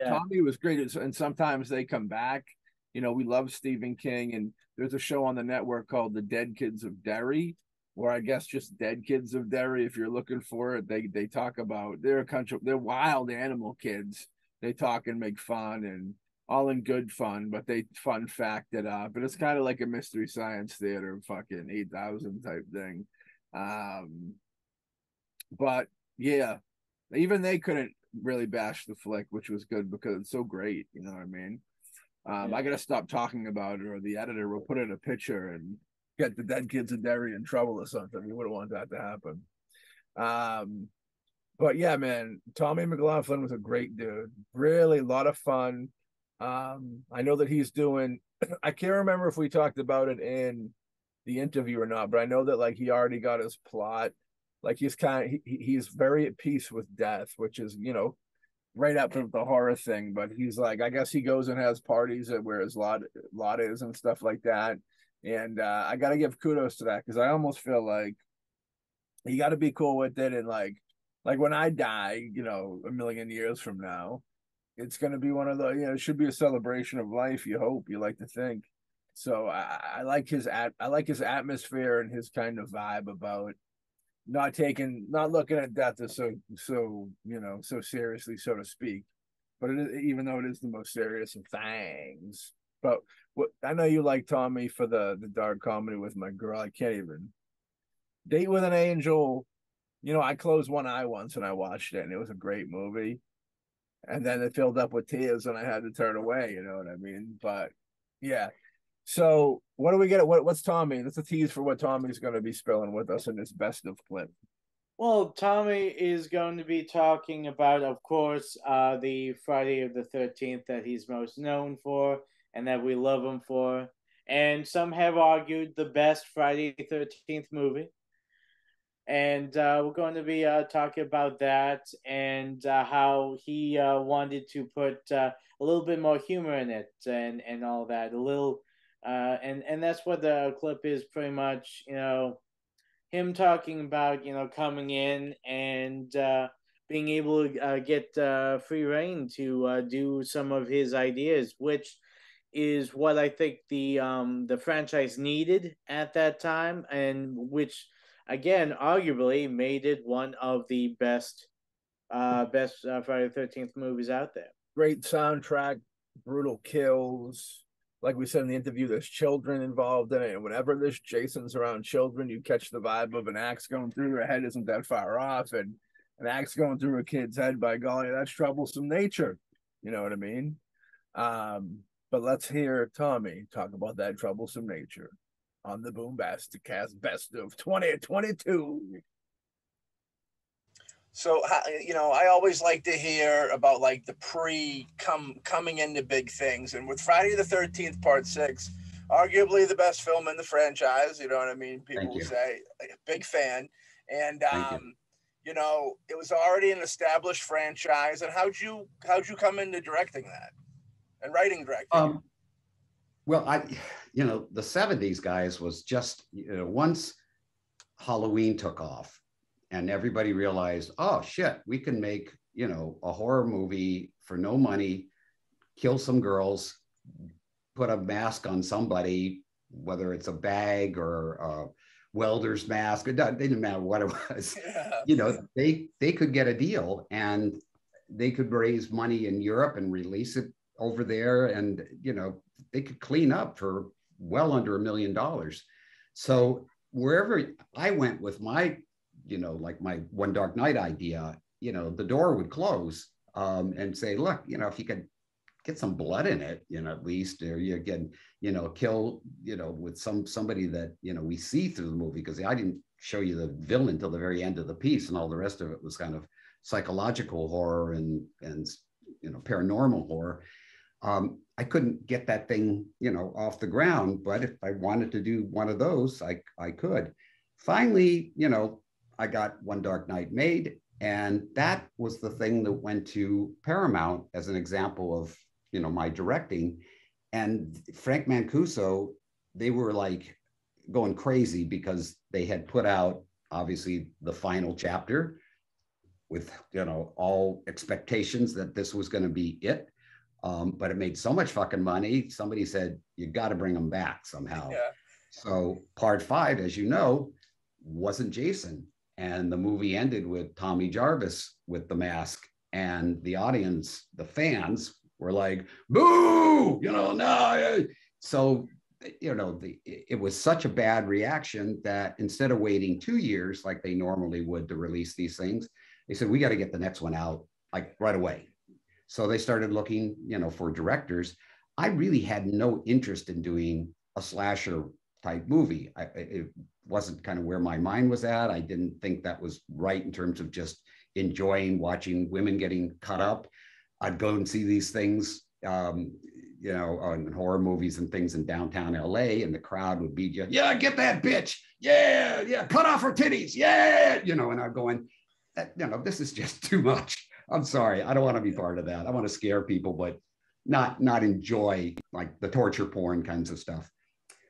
Tommy was great, and sometimes they come back. You know, we love Stephen King, and there's a show on the network called The Dead Kids of Derry, or I guess just Dead Kids of Derry. If you're looking for it, they talk about they're wild animal kids. They talk and make fun, and all in good fun, but they fun fact it up. But it's kind of like a Mystery Science Theater fucking 8,000 type thing. But yeah, even they couldn't really bash the flick, which was good because it's so great. You know what I mean? I gotta stop talking about it, or the editor will put in a picture and get the Dead Kids of Derry in trouble or something. We wouldn't want that to happen. But yeah, man, Tommy McLaughlin was a great dude. Really, a lot of fun. I know that he's doing. I can't remember if we talked about it in the interview or not, but I know that like he already got his plot. Like he's very at peace with death, which is, you know, right up to the horror thing. But he's like, I guess he goes and has parties at where his lot is and stuff like that. And I got to give kudos to that, because I almost feel like you got to be cool with it. And like when I die, you know, a million years from now, it's going to be one of the, you know, it should be a celebration of life. You hope, you like to think. So I like his atmosphere and his kind of vibe about not looking at death as so you know, so seriously, so to speak. But even though it is the most serious of things. But I know you like Tommy for the dark comedy with My Girl. I can't even. Date with an Angel. You know, I closed one eye once and I watched it, and it was a great movie. And then it filled up with tears, and I had to turn away. You know what I mean? But yeah. So what do we get? What's Tommy? That's a tease for what Tommy's going to be spilling with us in this best of clip. Well, Tommy is going to be talking about, of course, the Friday of the 13th that he's most known for and that we love him for. And some have argued the best Friday the 13th movie. And we're going to be talking about that and how he wanted to put a little bit more humor in it and all that. A little, and that's what the clip is pretty much, you know, him talking about, you know, coming in and being able to get free reign to do some of his ideas, which is what I think the franchise needed at that time, and which again arguably made it one of the best Friday the 13th movies out there. Great soundtrack, brutal kills. like we said in the interview, there's children involved in it, and whenever there's Jason's around children, you catch the vibe of an axe going through their head isn't that far off, and an axe going through a kid's head, by golly, that's troublesome nature. You know what I mean? But let's hear Tommy talk about that troublesome nature on the BoomBastiCAST Best of 2022. So, you know, I always like to hear about like the coming into big things. And with Friday the 13th, Part 6, arguably the best film in the franchise, you know what I mean? People say, like, a big fan. And, you know, it was already an established franchise. And how'd you come into directing that and writing directing? Well, you know, the 70s, guys, was just, you know, once Halloween took off, and everybody realized, oh shit, we can make, you know, a horror movie for no money, kill some girls, put a mask on somebody, whether it's a bag or a welder's mask, it didn't matter what it was. Yeah. You know, they could get a deal and they could raise money in Europe and release it over there. And, you know, they could clean up for well under $1 million. So wherever I went with my, you know, like my One Dark Night idea, you know, the door would close and say, look, you know, if you could get some blood in it, you know, at least, or you can, you know, kill, you know, with somebody that, you know, we see through the movie, because I didn't show you the villain till the very end of the piece, and all the rest of it was kind of psychological horror and you know, paranormal horror. I couldn't get that thing, you know, off the ground, but if I wanted to do one of those, I could. Finally, you know, I got One Dark Night made, and that was the thing that went to Paramount as an example of, you know, my directing. And Frank Mancuso, they were like going crazy because they had put out, obviously, the final chapter with, you know, all expectations that this was going to be it. But it made so much fucking money. Somebody said, you got to bring them back somehow. Yeah. So Part 5, as you know, wasn't Jason. And the movie ended with Tommy Jarvis with the mask, and the audience, the fans, were like, boo, you know, no. So, you know, it was such a bad reaction that instead of waiting 2 years like they normally would to release these things, they said, we got to get the next one out like right away. So they started looking, you know, for directors. I really had no interest in doing a slasher type movie. It wasn't kind of where my mind was at. I didn't think that was right in terms of just enjoying watching women getting cut up. I'd go and see these things, you know, on horror movies and things in downtown LA, and the crowd would be just, yeah, get that bitch. Yeah, yeah, cut off her titties. Yeah, you know, and I'm going, you know, this is just too much. I'm sorry. I don't want to be part of that. I want to scare people, but not enjoy like the torture porn kinds of stuff.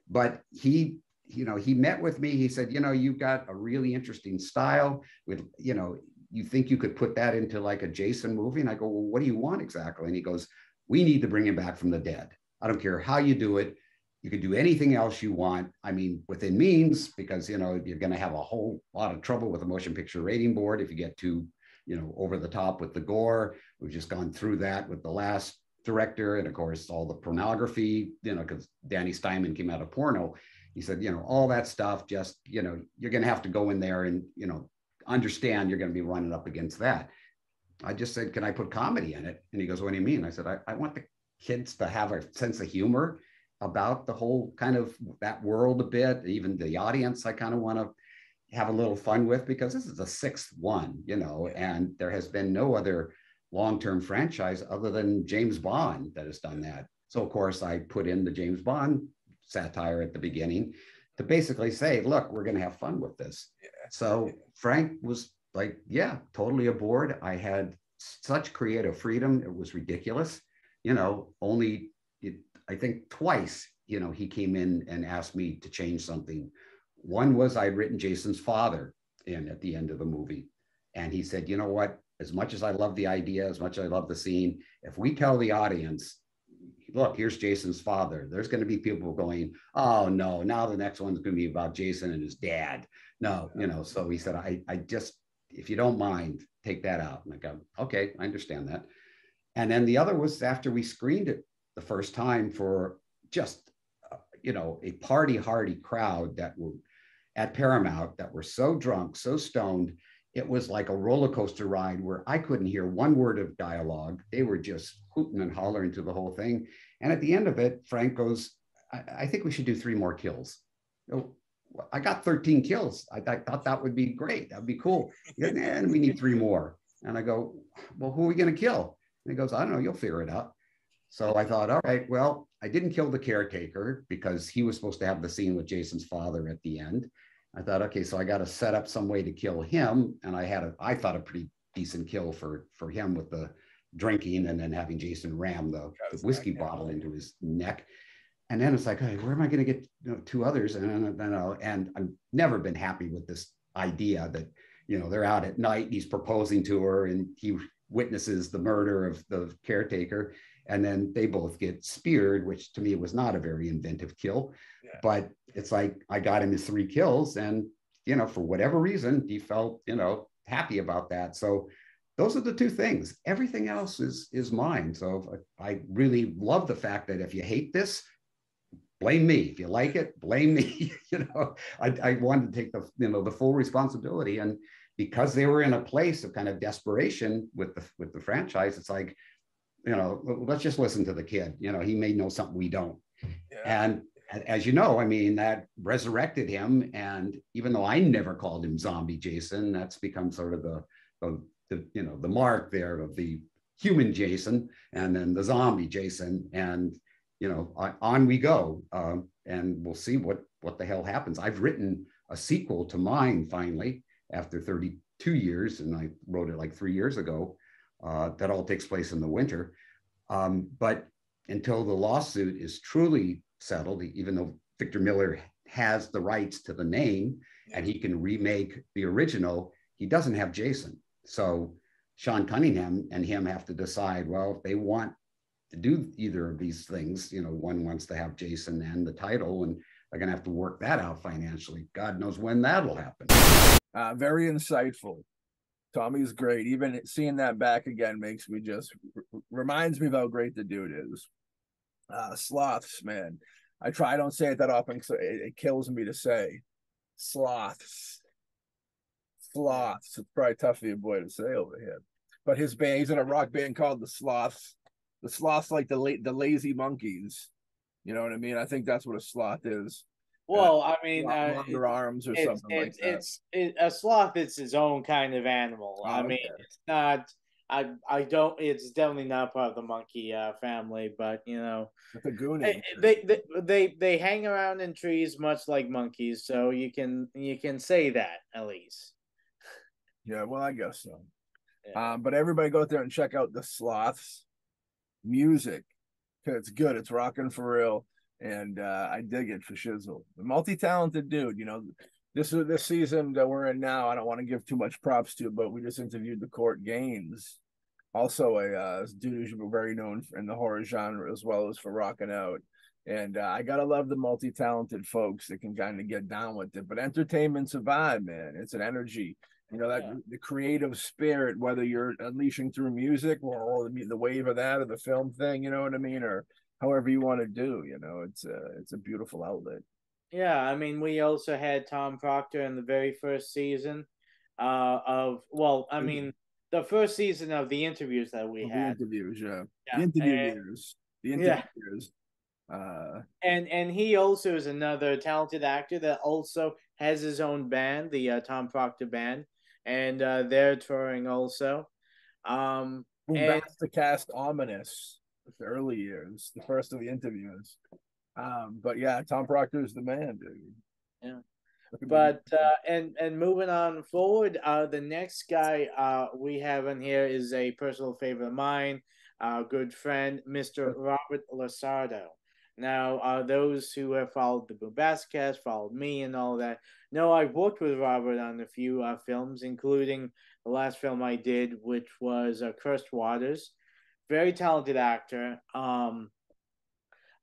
But he, you know, he met with me. He said, you know, you've got a really interesting style with, you know, you think you could put that into like a Jason movie? And I go, well, what do you want exactly? And he goes, we need to bring him back from the dead. I don't care how you do it. You could do anything else you want. I mean, within means, because, you know, you're going to have a whole lot of trouble with the motion picture rating board if you get too, you know, over the top with the gore. We've just gone through that with the last director. And of course, all the pornography, you know, because Danny Steinman came out of porno. He said, you know, all that stuff, just, you know, you're going to have to go in there and, you know, understand you're going to be running up against that. I just said, can I put comedy in it? And he goes, what do you mean? I said, I want the kids to have a sense of humor about the whole kind of that world a bit. Even the audience, I kind of want to have a little fun with, because this is the 6th one, you know, and there has been no other long-term franchise other than James Bond that has done that. So of course I put in the James Bond satire at the beginning to basically say, look, we're going to have fun with this. Yeah. So Frank was like, yeah, totally aboard. I had such creative freedom. It was ridiculous. You know, I think twice, you know, he came in and asked me to change something. One was I'd written Jason's father in at the end of the movie. And he said, you know what, as much as I love the idea, as much as I love the scene, if we tell the audience, look, here's Jason's father, there's going to be people going, oh no, now the next one's going to be about Jason and his dad. No, you know, so he said, I just, if you don't mind, take that out. And I go, okay, I understand that. And then the other was after we screened it the first time for just, a party hardy crowd that were at Paramount that were so drunk, so stoned. It was like a roller coaster ride where I couldn't hear one word of dialogue. They were just hooting and hollering through the whole thing. And at the end of it, Frank goes, I think we should do 3 more kills. I got 13 kills. I thought that would be great. That'd be cool. And we need 3 more. And I go, well, who are we going to kill? And he goes, I don't know. You'll figure it out. So I thought, all right, well, I didn't kill the caretaker because he was supposed to have the scene with Jason's father at the end. I thought, okay, so I got to set up some way to kill him. And I thought a pretty decent kill for him with the drinking and then having Jason ram the whiskey bottle into his neck. And then it's like, hey, where am I going to get 2 others? And I've never been happy with this idea that, they're out at night and he's proposing to her and he witnesses the murder of the caretaker. And then they both get speared, which to me was not a very inventive kill. Yeah. But it's like, I got him his 3 kills. And, for whatever reason, he felt, happy about that. So those are the 2 things. Everything else is mine. So I really love the fact that if you hate this, blame me. If you like it, blame me. I wanted to take the full responsibility. And because they were in a place of kind of desperation with the franchise, it's like, let's just listen to the kid. He may know something we don't. Yeah. And as you know, I mean, that resurrected him. And even though I never called him Zombie Jason, that's become sort of the mark there of the human Jason and then the zombie Jason. And on we go, and we'll see what the hell happens. I've written a sequel to mine finally after 32 years, and I wrote it like 3 years ago. That all takes place in the winter, but until the lawsuit is truly settled, even though Victor Miller has the rights to the name and he can remake the original, he doesn't have Jason. So Sean Cunningham and him have to decide, well, if they want to do either of these things, one wants to have Jason and the title, and they're going to have to work that out financially. God knows when that'll happen. Very insightful. Tommy's great. Even seeing that back again makes me reminds me of how great the dude is. Sloths, man. I don't say it that often because it kills me to say. Sloths. It's probably tough for your boy to say over here. But his band, he's in a rock band called the Sloths. The Sloths like the lazy monkeys. You know what I mean? I think that's what a sloth is. Well, I mean, longer arms or something like that. A sloth is his own kind of animal. I mean, it's not. I don't. It's definitely not part of the monkey family, but the Goonies. They hang around in trees much like monkeys, so you can say that at least. Yeah, well, I guess so. Yeah. But everybody go out there and check out the Sloths music. It's good. It's rocking for real. And I dig it for shizzle. The multi-talented dude, this season that we're in now, I don't want to give too much props to, but we just interviewed the Court Gaines, also a dude who's very known in the horror genre as well as for rocking out. And I gotta love the multi-talented folks that can kind of get down with it. But entertainment's a vibe, man. It's an energy. The creative spirit, whether you're unleashing through music or the wave of that or the film thing, you know what I mean, or however you want to do, it's a beautiful outlet. Yeah, I mean, we also had Tom Proctor in the very first season the first season of the interviews that we had. The interviews, yeah. The interviewers. And he also is another talented actor that also has his own band, the Tom Proctor Band, and they're touring also. BoomBastiCAST Ominous. The early years, the first of the interviews. But yeah, Tom Proctor is the man, dude. Yeah. But and moving on forward, the next guy we have in here is a personal favorite of mine, good friend, Mr. Robert Lasardo. Now, those who have followed the BoomBastiCAST, followed me and all that, know I've worked with Robert on a few films, including the last film I did, which was Cursed Waters. Very talented actor.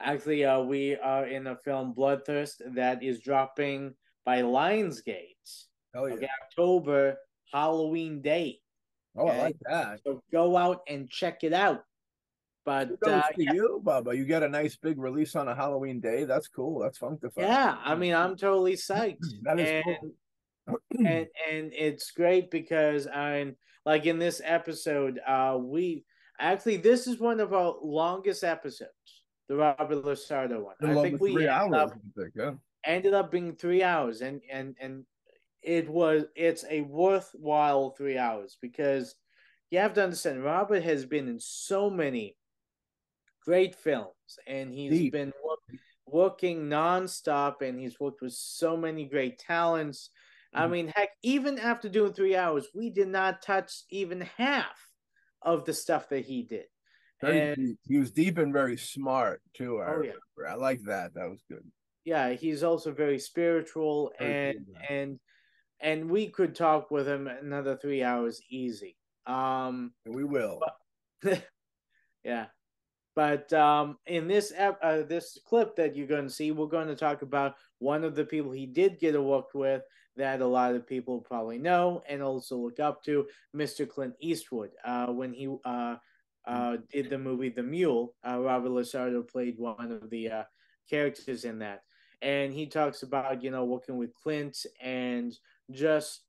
Actually, we are in a film, Bloodthirst, that is dropping by Lionsgate. Oh, yeah. Okay, October, Halloween date. Oh, okay? I like that. So go out and check it out. But Kudos to you, Bubba. You got a nice big release on a Halloween day. That's cool. That's funkified. yeah, I mean, I'm totally psyched. That is and cool. and it's great because I'm like in this episode, we actually this is one of our longest episodes, the Robert Lusardo one. I Little think over we 3 hours, I think, yeah. ended up being 3 hours, and it's a worthwhile 3 hours because you have to understand Robert has been in so many great films, and he's Deep. been working nonstop, and he's worked with so many great talents. I mean, heck, even after doing 3 hours, we did not touch even half of the stuff that he did. Very And deep. He was deep and very smart too. I oh yeah, remember. I like that. That was good. yeah, he's also very spiritual, Very cool guy. and we could talk with him another 3 hours easy. And we will. Yeah. But in this this clip that you're going to see, we're going to talk about one of the people he did get to work with that a lot of people probably know and also look up to, Mr. Clint Eastwood. When he did the movie The Mule, Robert Lusardo played one of the characters in that. And he talks about, working with Clint and just,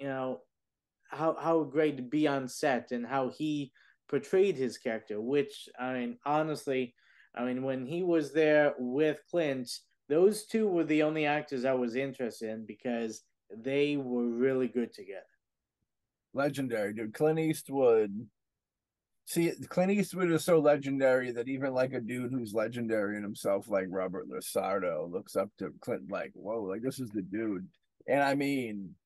how great to be on set and how he portrayed his character, which, I mean, honestly, I mean, when he was there with Clint, those two were the only actors I was interested in because they were really good together. Legendary, dude. Clint Eastwood. See, Clint Eastwood is so legendary that even like a dude who's legendary in himself, like Robert Lusardo, looks up to Clint like, whoa, like this is the dude. And I mean,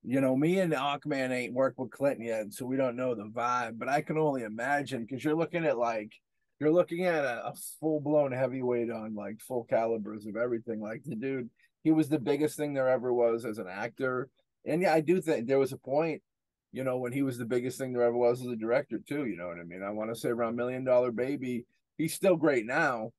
me and Aquaman ain't worked with Clinton yet, so we don't know the vibe. But I can only imagine because you're looking at a full blown heavyweight on like full calibers of everything. Like the dude, he was the biggest thing there ever was as an actor. And yeah, I do think there was a point, when he was the biggest thing there ever was as a director too. You know what I mean? I want to say around $1 Million Baby. He's still great now.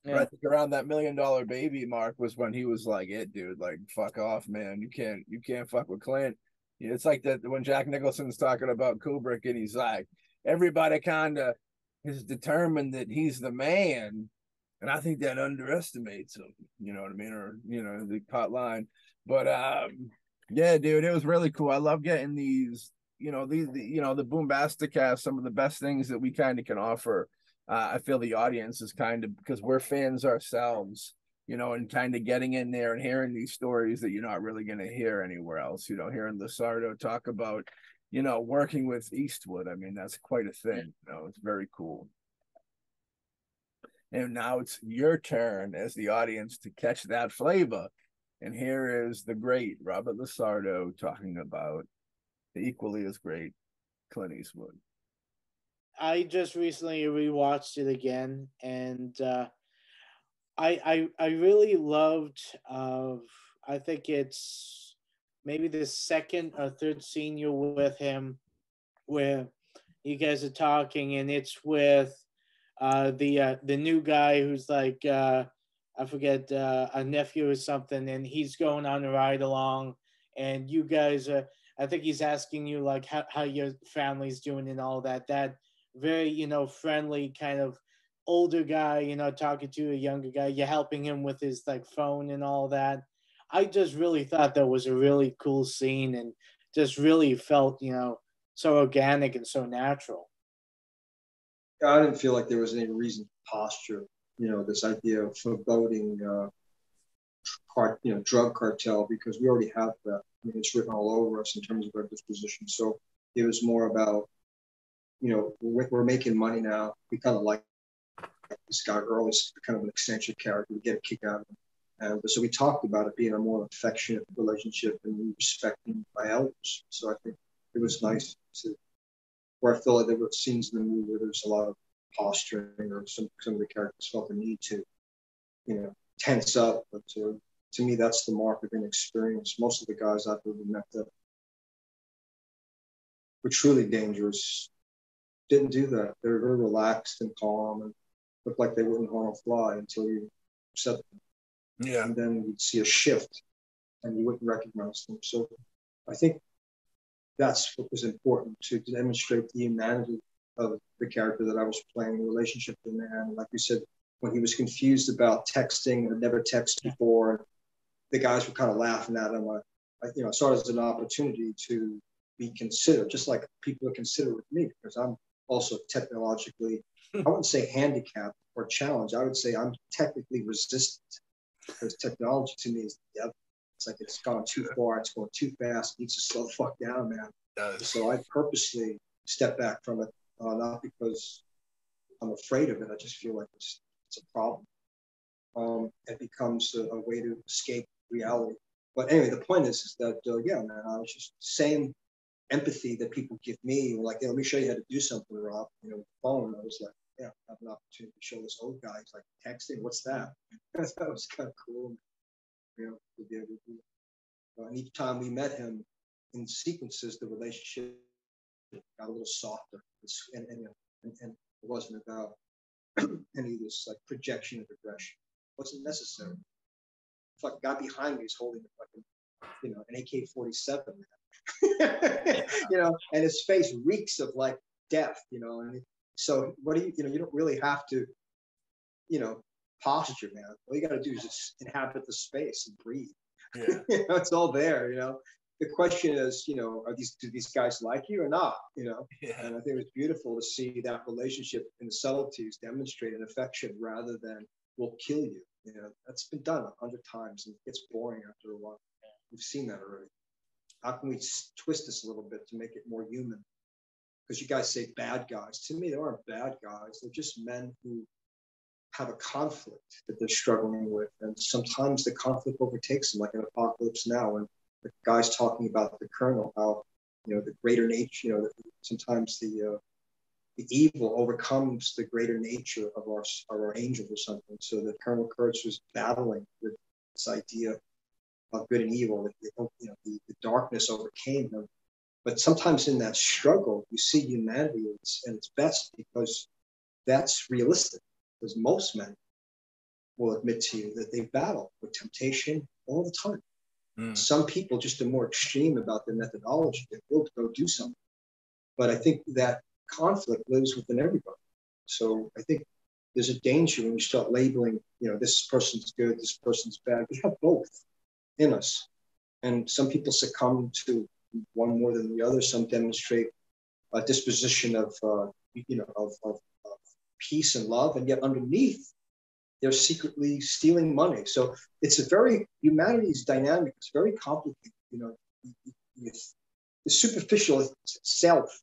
Yeah. But I think around that $1 Million Baby mark was when he was like, it, dude, like fuck off, man. You can't fuck with Clint. It's like that when Jack Nicholson's talking about Kubrick and he's like, everybody kind of is determined that he's the man. And I think that underestimates him, you know what I mean? Or, the pot line. But yeah, dude, it was really cool. I love getting these, the BoomBastiCAST, some of the best things that we kind of can offer. I feel the audience is kind of, because we're fans ourselves, and kind of getting in there and hearing these stories that you're not really going to hear anywhere else. Hearing Lusardo talk about, working with Eastwood. I mean, that's quite a thing. It's very cool. And now it's your turn as the audience to catch that flavor. And here is the great Robert Lusardo talking about the equally as great Clint Eastwood. I just recently rewatched it again, and I really loved. I think it's maybe the second or third scene you're with him, where you guys are talking, and it's with the new guy who's like I forget a nephew or something, and he's going on a ride along, and you guys are. I think he's asking you like how your family's doing and all that. That very friendly kind of older guy, talking to a younger guy. You're helping him with his like phone and all that. I just really thought that was a really cool scene and just really felt so organic and so natural. I didn't feel like there was any reason to posture, this idea of foreboding, drug cartel, because we already have that. I mean, it's written all over us in terms of our disposition. So it was more about, we're making money now. We kind of like this guy Earl is kind of an eccentric character. We get a kick out of him. So we talked about it being a more affectionate relationship and respecting my elders. So I think it was nice to, where I feel like there were scenes in the movie where there's a lot of posturing or some of the characters felt the need to, tense up. But to me, that's the mark of inexperience. Most of the guys I've ever met that were truly dangerous didn't do that. They were very relaxed and calm and looked like they wouldn't harm a fly until you upset them. Yeah. And then you'd see a shift and you wouldn't recognize them. So I think that's what was important, to demonstrate the humanity of the character that I was playing, the relationship with the man. Like you said, when he was confused about texting and had never texted before, the guys were kind of laughing at him. I saw it as an opportunity to be considered, just like people are considered with me, because I'm also technologically, I wouldn't say handicapped or challenged. I would say I'm technically resistant, because technology to me is the devil. It's like it's gone too far, it's going too fast, it needs to slow the fuck down, man. So I purposely step back from it, not because I'm afraid of it. I just feel like it's a problem. It becomes a way to escape reality. But anyway, the point is that, yeah, man, I was just same empathy that people give me. Like, let me show you how to do something, Rob. The phone. I was like, yeah, I have an opportunity to show this old guy. He's like, texting, what's that? That was kind of cool, to be able to do it. And each time we met him in sequences, the relationship got a little softer. And it wasn't about any of this like projection of aggression. It wasn't necessary. The fucking guy behind me is holding a fucking, an AK-47, and his face reeks of like death, and so what do you don't really have to, posture, man. All you got to do is just inhabit the space and breathe. Yeah. It's all there, The question is, do these guys like you or not, Yeah. And I think it was beautiful to see that relationship in the subtleties demonstrate an affection rather than we'll kill you. That's been done 100 times and it gets boring after a while. We've seen that already. How can we twist this a little bit to make it more human? Because you guys say bad guys. To me, they aren't bad guys. They're just men who have a conflict that they're struggling with. And sometimes the conflict overtakes them, like in Apocalypse Now. And the guy's talking about the Colonel, how, the greater nature, sometimes the evil overcomes the greater nature of our angel or something. So that Colonel Kurtz was battling with this idea of good and evil. The darkness overcame him. But sometimes in that struggle, you see humanity at its best, because that's realistic. Because most men will admit to you that they battle with temptation all the time. Some people just are more extreme about their methodology. They will go do something. But I think that conflict lives within everybody. So I think there's a danger when you start labeling, this person's good, this person's bad. We have both in us. And some people succumb to one more than the other. Some demonstrate a disposition of peace and love, and yet underneath, they're secretly stealing money. So it's humanity's dynamic. It's very complicated. The superficial self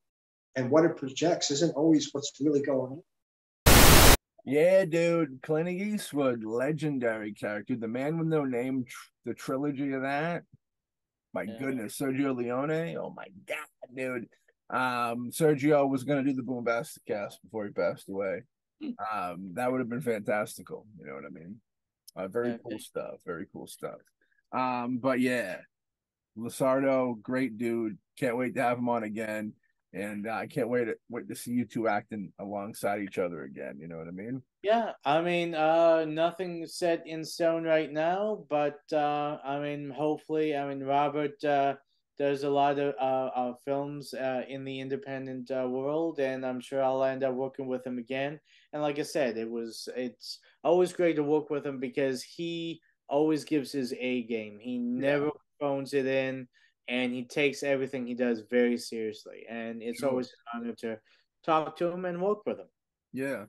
and what it projects isn't always what's really going on. Yeah, dude. Clint Eastwood, legendary character. The Man with No Name, the trilogy of that. My goodness. Sergio Leone. Oh, my God, dude. Sergio was going to do the BoomBastiCAST before he passed away. That would have been fantastical. You know what I mean? Very cool stuff. Very cool stuff. But yeah, Lizardo, great dude. Can't wait to have him on again. And I can't wait to see you two acting alongside each other again. You know what I mean? Yeah, I mean, nothing set in stone right now, but hopefully, Robert does a lot of films in the independent world, and I'm sure I'll end up working with him again. And like I said, it's always great to work with him because he always gives his A game. He never phones it in, and he takes everything he does very seriously. And it's always an honor to talk to him and work with him. Yeah.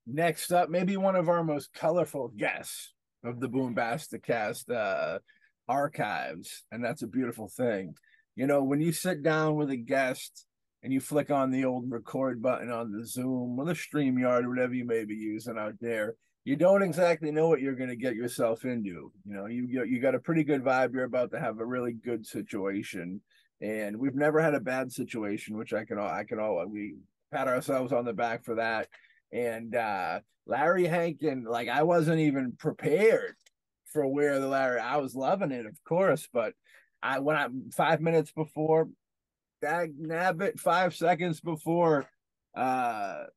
Next up, maybe one of our most colorful guests of the BoomBastiCAST archives, and that's a beautiful thing. When you sit down with a guest and you flick on the old record button on the Zoom or the StreamYard or whatever you may be using out there, you don't exactly know what you're going to get yourself into. You got a pretty good vibe. You're about to have a really good situation, and we've never had a bad situation, which we pat ourselves on the back for that. And Larry Hankin, like, I wasn't even prepared for where the Larry, I was loving it, of course, but when I 5 minutes before that nabbit, 5 seconds before it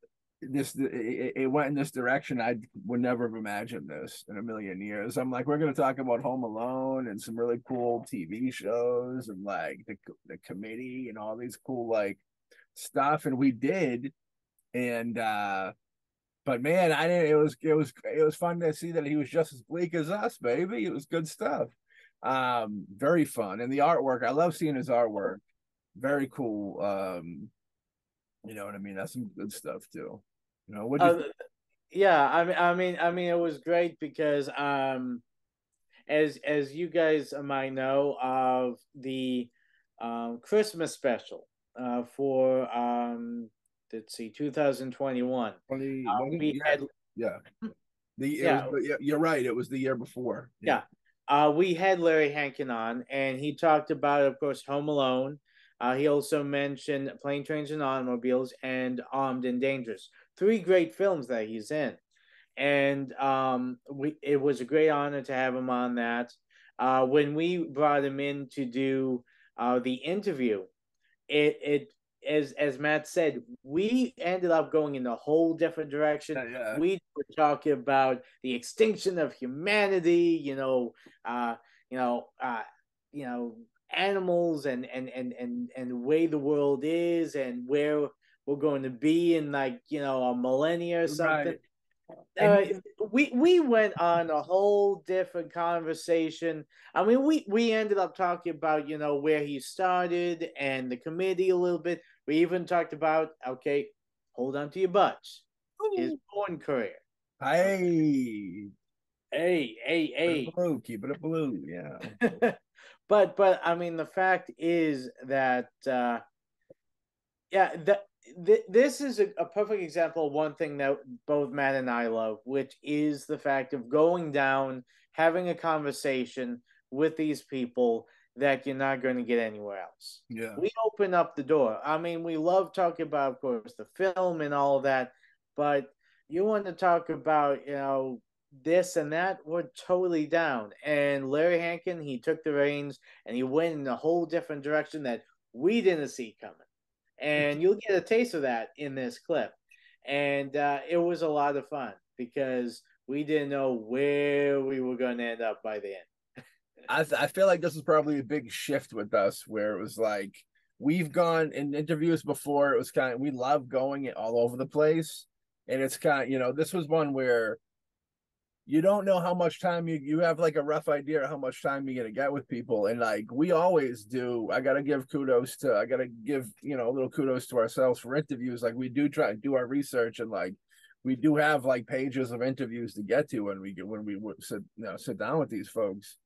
went in this direction, I would never have imagined this in a million years. I'm like, we're going to talk about Home Alone and some really cool TV shows and like the committee and all these cool like stuff, and we did. And but man, I didn't. It was fun to see that he was just as bleak as us, baby. It was good stuff. Very fun, and the artwork. I love seeing his artwork. Very cool. You know what I mean? That's some good stuff too. You know what? Yeah, I mean, it was great because as you guys might know, of the Christmas special for let's see, 2021. 20, We yeah, had yeah. yeah You're right. It was the year before. yeah. We had Larry Hankin on, and he talked about, of course, Home Alone. He also mentioned Plane, Trains, and Automobiles and Armed and Dangerous. Three great films that he's in. And it was a great honor to have him on that. When we brought him in to do the interview, it as Matt said, we ended up going in a whole different direction. Yeah. We were talking about the extinction of humanity, animals and the way the world is and where we're going to be in, like, a millennia or something. Right. We went on a whole different conversation. I mean, we ended up talking about, where he started and the committee a little bit. We even talked about, okay, hold on to your butts, his porn career. Hey, Hey. keep it a blue, yeah. But I mean, the fact is that this is a perfect example of one thing that both Matt and I love, which is the fact of going down, having a conversation with these people that you're not going to get anywhere else. Yeah. We open up the door. I mean, we love talking about, of course, the film and all of that, but you want to talk about, this and that, we're totally down. And Larry Hankin, he took the reins and he went in a whole different direction that we didn't see coming. And you'll get a taste of that in this clip. And it was a lot of fun because we didn't know where we were going to end up by the end. I feel like this is probably a big shift with us, where it was like we've gone in interviews before. It was kind of, we love going all over the place, and it's kind of, this was one where you don't know how much time you have, like a rough idea of how much time you're gonna get with people, and like we always do. I gotta give a little kudos to ourselves for interviews. Like we do try to do our research, and like we do have like pages of interviews to get to when we sit down with these folks.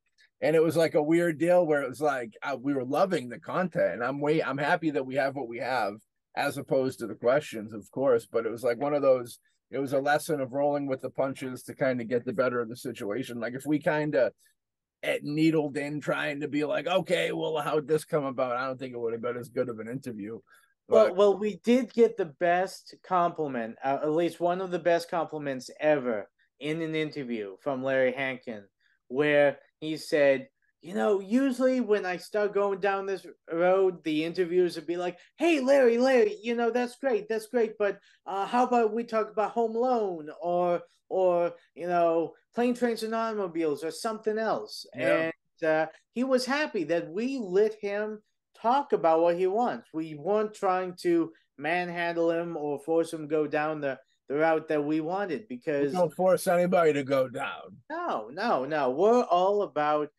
And it was like a weird deal where it was like we were loving the content, and I'm happy that we have what we have as opposed to the questions, of course. But it was like one of those. It was a lesson of rolling with the punches to kind of get the better of the situation. Like if we kind of needled in trying to be like, okay, well, how'd this come about? I don't think it would have been as good of an interview. But Well, we did get the best compliment, at least one of the best compliments ever in an interview from Larry Hankin, where he said, usually when I start going down this road, the interviewers would be like, hey, Larry, that's great, but how about we talk about Home Alone or Plane, Trains, and Automobiles or something else? Yeah. And he was happy that we let him talk about what he wants. We weren't trying to manhandle him or force him to go down the route that we wanted, because we don't force anybody to go down. No. We're all about,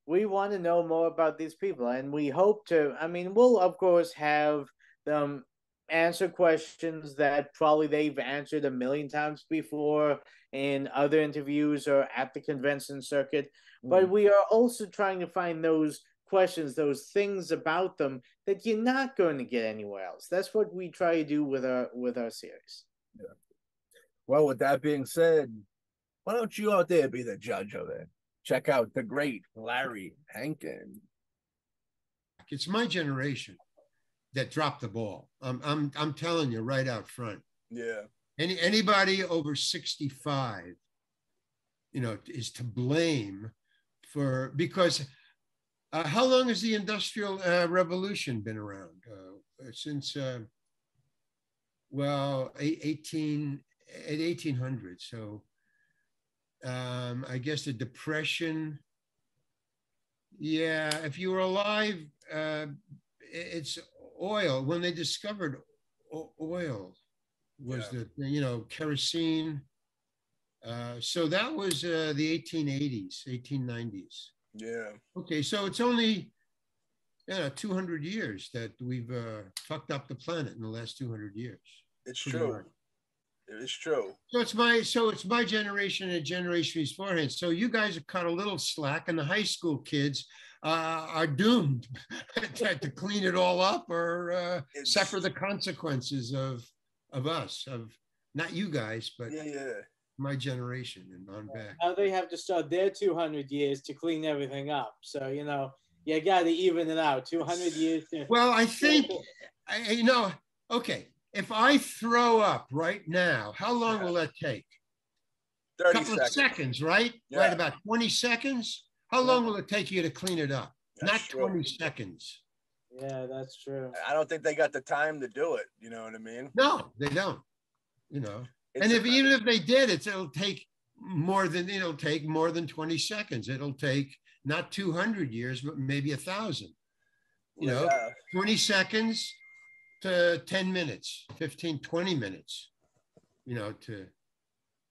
we want to know more about these people, and we hope to. I mean, we'll of course have them answer questions that probably they've answered a million times before in other interviews or at the convention circuit. But we are also trying to find those questions, those things about them that you're not going to get anywhere else. That's what we try to do with our series. Yeah. Well, with that being said, why don't you out there be the judge of it? Check out the great Larry Hankin. It's my generation that dropped the ball. I'm telling you right out front. Yeah. Anybody over 65, is to blame because how long has the Industrial Revolution been around? Since 1800. So I guess the Depression. Yeah, if you were alive, it's oil. When they discovered oil was the kerosene. So that was the 1880s, 1890s. Yeah. Okay, so it's only 200 years that we've fucked up the planet in the last 200 years. It's true. It's true. So it's my generation and a generation beforehand. So you guys have cut a little slack, and the high school kids are doomed to clean it all up or suffer the consequences of us, of not you guys, but my generation and on back. Now they have to start their 200 years to clean everything up. So, you got to even it out. 200 years. Well, I think, okay, if I throw up right now, how long will that take? 30 couple of seconds, right? Yeah. Right, about 20 seconds. How long will it take you to clean it up? That's Not true. 20 seconds. Yeah, that's true. I don't think they got the time to do it. You know what I mean? No, they don't. And even if they did, it'll take more than 20 seconds. It'll take not 200 years, but maybe 1,000. 20 seconds to 10 minutes, 15, 20 minutes, to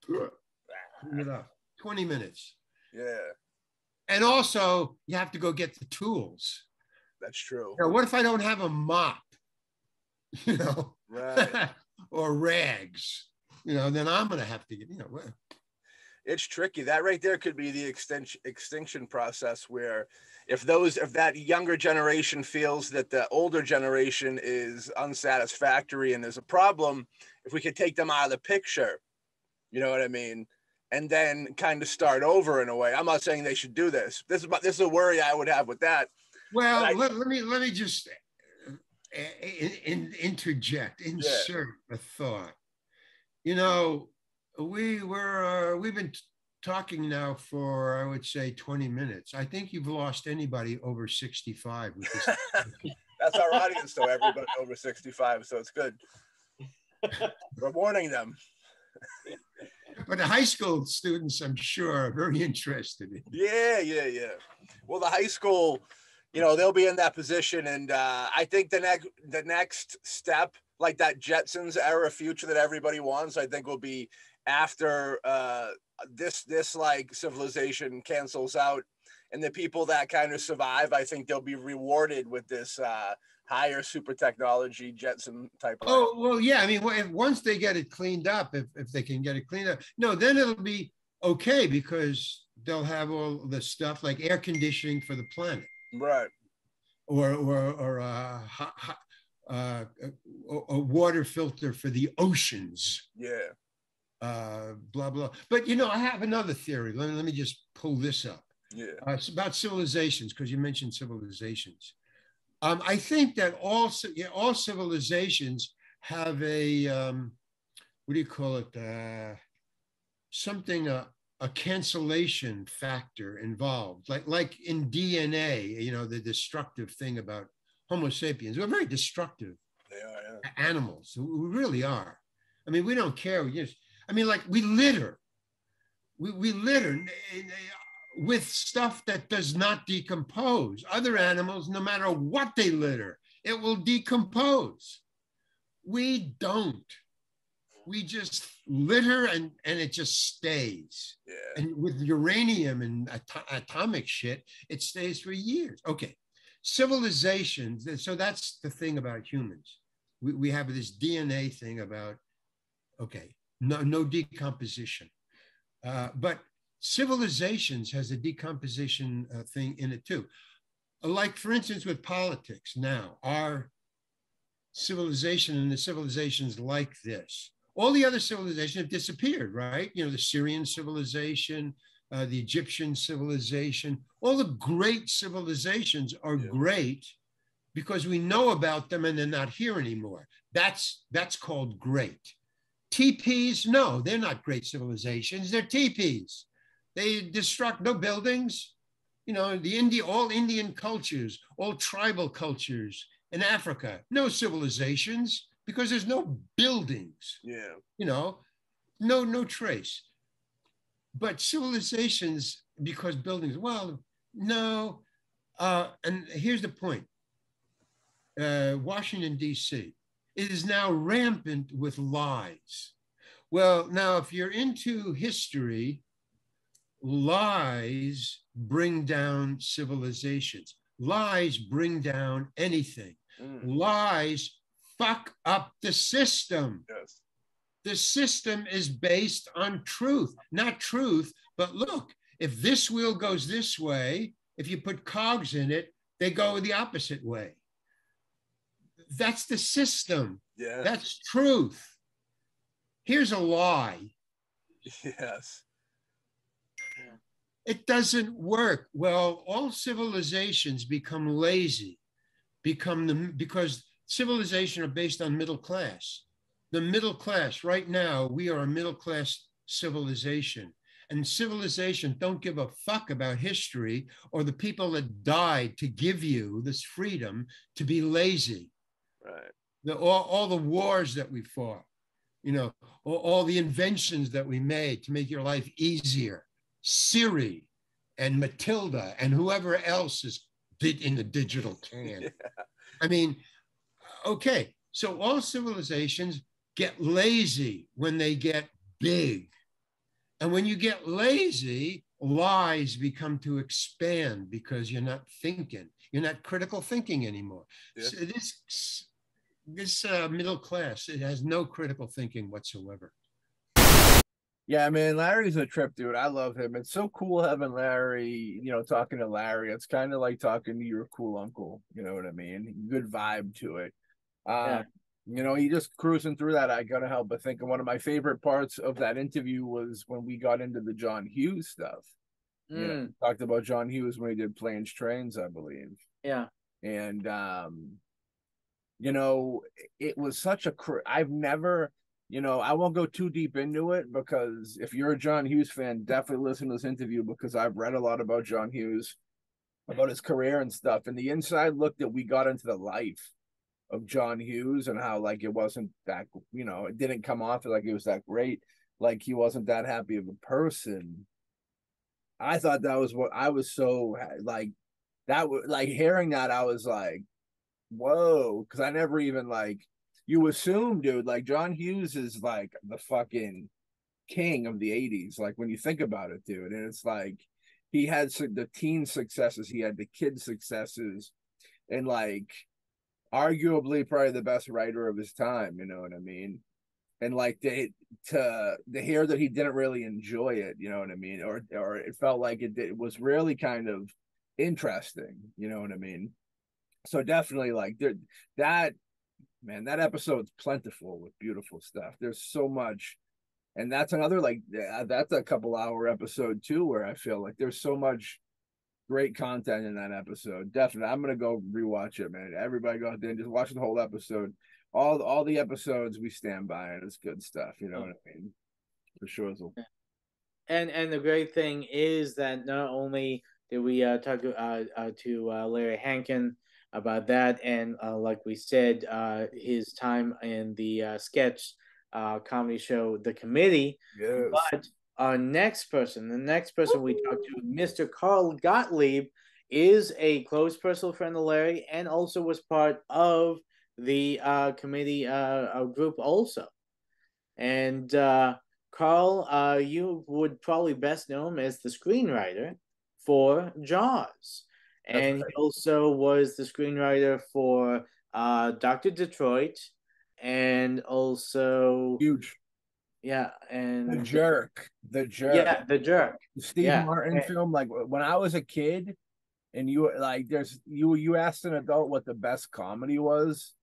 clean it up. 20 minutes. Yeah. And also, you have to go get the tools. That's true. What if I don't have a mop? Right. Or rags? Then I'm going to have to get, It's tricky. That right there could be the extinction process, where if that younger generation feels that the older generation is unsatisfactory and there's a problem, if we could take them out of the picture, you know what I mean? And then kind of start over in a way. I'm not saying they should do this. This is a worry I would have with that. Well, let me just insert a thought. We've been talking now for, I would say, 20 minutes. I think you've lost anybody over 65 with this. That's our audience, though, everybody over 65, so it's good. We're warning them. But the high school students, I'm sure, are very interested in. Yeah. Well, the high school, they'll be in that position, and I think the next step, like that Jetsons era future that everybody wants, I think will be after this like civilization cancels out, and the people that kind of survive, I think they'll be rewarded with this higher super technology Jetson type of. Oh, well, yeah. I mean, once they get it cleaned up, if they can get it cleaned up, then it'll be okay, because they'll have all the stuff like air conditioning for the planet. Right. Or a water filter for the oceans. Yeah. Blah, blah. But, I have another theory. Let me just pull this up. Yeah. It's about civilizations, because you mentioned civilizations. I think that all civilizations have a, what do you call it? A cancellation factor involved, like in DNA, the destructive thing about Homo sapiens. We're very destructive. They are, yeah. Animals. We really are. I mean, we don't care. We litter. We litter with stuff that does not decompose. Other animals, no matter what they litter, it will decompose. We don't. We just litter and it just stays. Yeah. And with uranium and atomic shit, it stays for years. Okay. Civilizations. So that's the thing about humans. We have this DNA thing about, no decomposition. But civilizations has a decomposition thing in it too. Like, for instance, with politics now, our civilization and the civilizations like this, all the other civilizations have disappeared, right? The Syrian civilization, the Egyptian civilization, all the great civilizations are great because we know about them and they're not here anymore. That's called great. Teepees, no, they're not great civilizations. They're teepees. They destruct no buildings. All Indian cultures, all tribal cultures in Africa, no civilizations because there's no buildings. Yeah. No trace. But civilizations, because buildings, well, no. And here's the point. Washington, D.C. It is now rampant with lies. Well, now, if you're into history, lies bring down civilizations. Lies bring down anything. Lies fuck up the system. Yes. The system is based on truth, not truth, but look, if this wheel goes this way, if you put cogs in it, they go the opposite way. That's the system. Yeah. That's truth. Here's a lie. Yes. It doesn't work. Well, all civilizations become lazy, because civilization are based on middle class. The middle class, right now, we are a middle class civilization. And civilization don't give a fuck about history or the people that died to give you this freedom to be lazy. Right. All the wars that we fought, you know, all the inventions that we made to make your life easier. Siri and Matilda and whoever else is in the digital can. Yeah. I mean, okay, so all civilizations get lazy when they get big. And when you get lazy, lies become to expand because you're not thinking. You're not critical thinking anymore. Yeah. So this middle class, it has no critical thinking whatsoever. Yeah, man, Larry's a trip, dude. I love him. It's so cool having Larry, you know, talking to Larry. It's kind of like talking to your cool uncle. You know what I mean? Good vibe to it. Yeah. You know, he just cruising through that. I gotta help but think. And one of my favorite parts of that interview was when we got into the John Hughes stuff. You know, talked about John Hughes when he did Planes, Trains, I believe. Yeah. And you know, it was such a I've never, you know, I won't go too deep into it because if you're a John Hughes fan, definitely listen to this interview because I've read a lot about John Hughes, about his career and stuff. And the inside look that we got into the life of John Hughes and how, like, it wasn't that, you know, it didn't come off like it was that great. Like, he wasn't that happy of a person. I thought that was what I was so, like, that was like hearing that, I was like, whoa, because I never even, like, you assume, dude, like John Hughes is like the fucking king of the 80s, like when you think about it, dude. And it's like he had the teen successes, he had the kid successes, and like arguably probably the best writer of his time, you know what I mean? And like to hear that he didn't really enjoy it, you know what I mean? Or it felt like it was really kind of interesting, you know what I mean? So definitely, like, that, man, that episode's plentiful with beautiful stuff. There's so much. And that's another, like, that's a couple hour episode too, where I feel like there's so much great content in that episode. Definitely. I'm going to go rewatch it, man. Everybody go out there and just watch the whole episode. All the episodes we stand by, and it's good stuff. You know what I mean? For sure. And the great thing is that not only did we talk to Larry Hankin about that, and like we said, his time in the sketch comedy show The Committee, yes. But the next person we talked to, Mr. Carl Gottlieb, is a close personal friend of Larry and also was part of the committee group also. And Carl, you would probably best know him as the screenwriter for Jaws. And right. He also was the screenwriter for Dr. Detroit, and also huge. Yeah, and The Jerk. Yeah, The Jerk. The Steve Martin film. Like when I was a kid, and you like, you asked an adult what the best comedy was,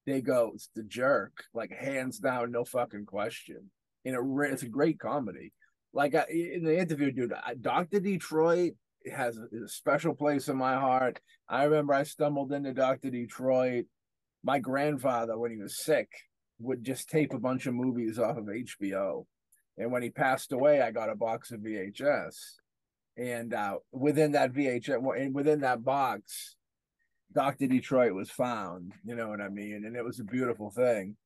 they go, it's The Jerk, like hands down, no fucking question. It's a great comedy. Like in the interview, dude, Dr. Detroit has a special place in my heart. I remember I stumbled into Dr. Detroit. My grandfather, when he was sick, would just tape a bunch of movies off of HBO. And when he passed away, I got a box of VHS. And within that VHS, within that box, Dr. Detroit was found, you know what I mean? And it was a beautiful thing.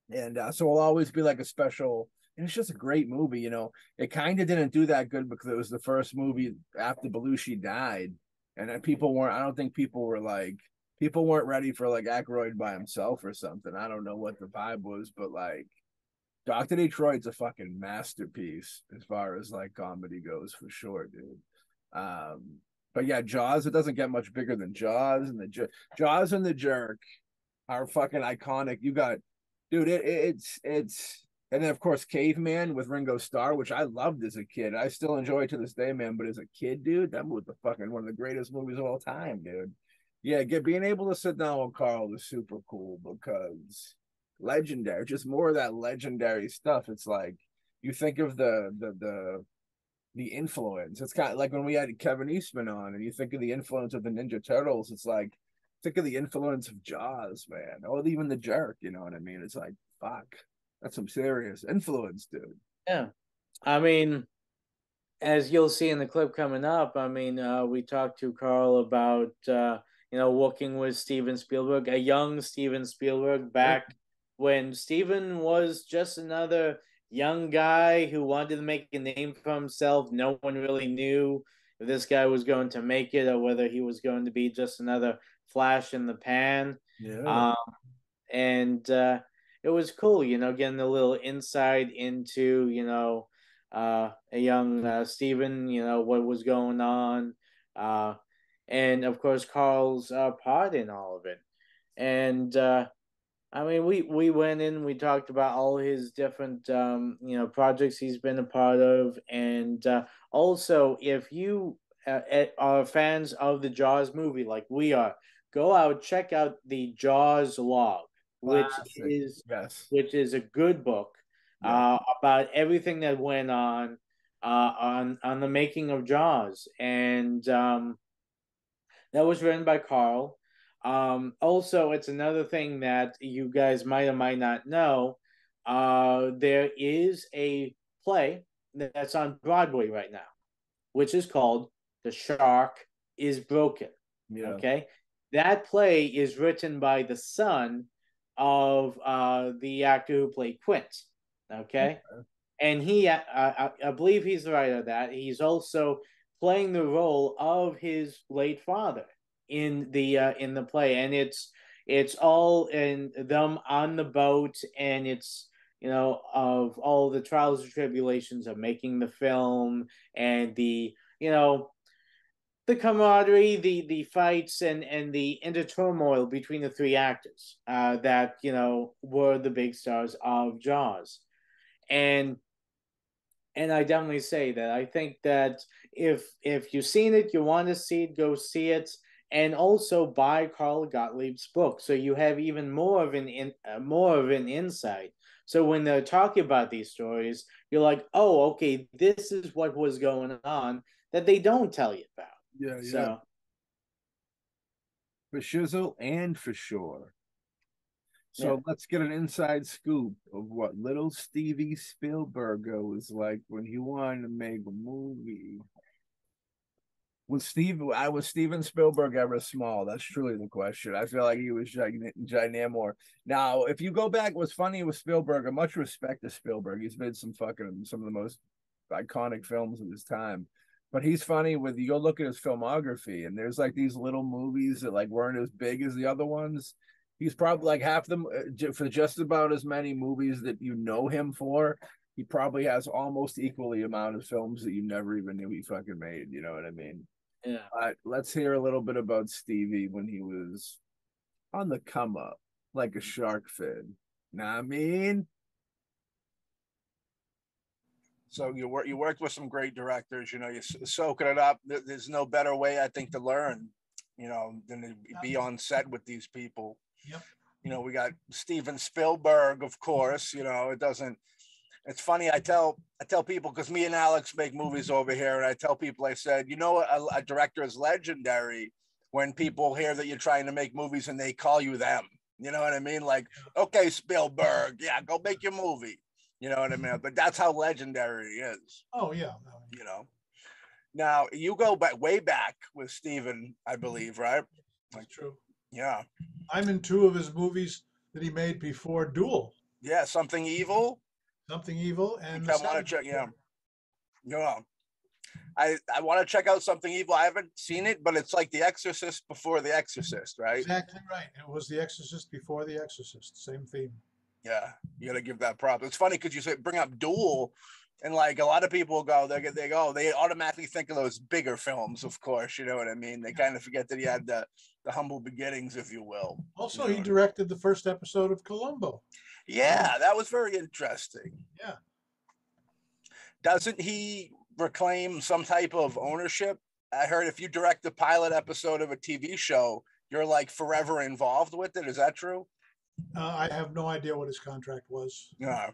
And so it'll always be like a special, and it's just a great movie, you know. It kind of didn't do that good because it was the first movie after Belushi died. And then I don't think people were like, people weren't ready for like Aykroyd by himself or something. I don't know what the vibe was, but like Dr. Detroit's a fucking masterpiece as far as like comedy goes for sure, dude. But yeah, Jaws, it doesn't get much bigger than Jaws, and the Jaws and the Jerk are fucking iconic. You got, dude, it's and then of course Caveman with Ringo Starr, which I loved as a kid. I still enjoy it to this day, man. But as a kid, dude, that was the fucking one of the greatest movies of all time, dude. Yeah, being able to sit down with Carl was super cool because legendary, just more of that legendary stuff. It's like you think of the influence. It's kind of like when we had Kevin Eastman on, and you think of the influence of the Ninja Turtles. It's like think of the influence of Jaws, man, or even the Jerk. You know what I mean? It's like fuck, that's some serious influence, dude. Yeah, I mean, as you'll see in the clip coming up, I mean, we talked to Carl about working with Steven Spielberg, a young Steven Spielberg, back when Steven was just another young guy who wanted to make a name for himself. No one really knew if this guy was going to make it or whether he was going to be just another flash in the pan. Yeah. And it was cool, getting a little insight into, a young Steven, what was going on. And of course, Carl's part in all of it. And I mean, we went in, we talked about all his different, projects he's been a part of. And also, if you are fans of the Jaws movie, like we are, go out, check out the Jaws log, which is a good book about everything that went on the making of Jaws. And that was written by Carl. Also, it's another thing that you guys might or might not know. There is a play that's on Broadway right now, which is called The Shark is Broken. Yeah. Okay. That play is written by the son of the actor who played Quint. Okay. And he, I believe he's the writer of that. He's also playing the role of his late father in the play, and it's all in them on the boat, and it's of all the trials and tribulations of making the film, and the camaraderie, the fights, and the inner turmoil between the three actors that were the big stars of Jaws. And I definitely say that I think that if you've seen it, you want to see it, go see it, and also buy Carl Gottlieb's book, so you have even more of an insight. So when they're talking about these stories, you're like, oh, okay, this is what was going on that they don't tell you about. Yeah, yeah. So for shizzle and for sure. So let's get an inside scoop of what little Stevie Spielberg was like when he wanted to make a movie. Was Steven Spielberg ever small? That's truly the question. I feel like he was ginormous. Now, if you go back, what's funny with Spielberg, and much respect to Spielberg, he's made some of the most iconic films of his time. But he's funny with, you go look at his filmography, and there's like these little movies that like weren't as big as the other ones. He's probably like half them for just about as many movies that you know him for. He probably has almost equally amount of films that you never even knew he fucking made. You know what I mean? Yeah. Let's hear a little bit about Stevie when he was on the come up, like a shark fin. Know what I mean? So you worked with some great directors. You're soaking it up. There's no better way, I think, to learn, than to be on set with these people. Yep. We got Steven Spielberg, of course. It's funny. I tell people, because me and Alex make movies over here, and I tell people, I said, a director is legendary when people hear that you're trying to make movies and they call you them. You know what I mean? Like, okay, Spielberg, yeah, go make your movie. You know what I mean? But that's how legendary he is. Oh yeah. Now you go way back with Steven, I believe, right? That's true. Yeah. I'm in 2 of his movies that he made before Duel. Yeah, Something Evil. Something Evil and I want to check. Yeah. I want to check out Something Evil. I haven't seen it, but it's like The Exorcist before The Exorcist, right? Exactly right. It was The Exorcist before The Exorcist. Same theme. Yeah, you got to give that prop. It's funny because you say bring up Duel, and like a lot of people go, they automatically think of those bigger films. Of course, you know what I mean. They kind of forget that he had the humble beginnings, if you will. Also, you know? he directed the first episode of Columbo. Yeah, that was very interesting. Yeah. Doesn't he reclaim some type of ownership? I heard if you direct the pilot episode of a TV show, you're like forever involved with it. Is that true? I have no idea what his contract was. No.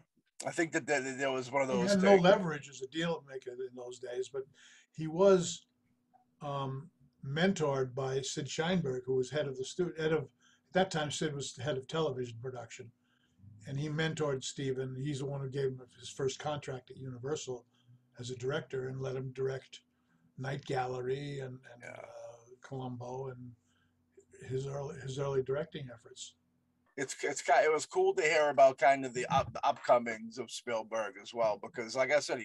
I think that there was one of He those had things. no leverage as a deal maker in those days, but he was mentored by Sid Sheinberg, who was head of the at that time. Sid was head of television production, and he mentored Steven. He's the one who gave him his first contract at Universal as a director and let him direct Night Gallery and Columbo and his early directing efforts. It was cool to hear about kind of the upcomings of Spielberg as well, because like I said,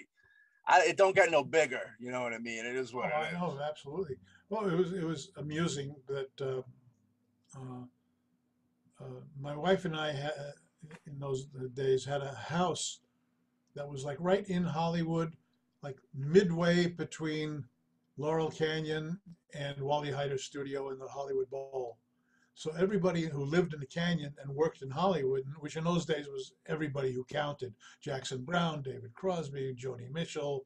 it don't get no bigger. You know what I mean? It is what it is. I know, absolutely. Well, it was amusing that my wife and I in those days had a house that was like right in Hollywood, like midway between Laurel Canyon and Wally Heider's studio in the Hollywood Bowl. So everybody who lived in the canyon and worked in Hollywood, which in those days was everybody who counted, Jackson Browne, David Crosby, Joni Mitchell,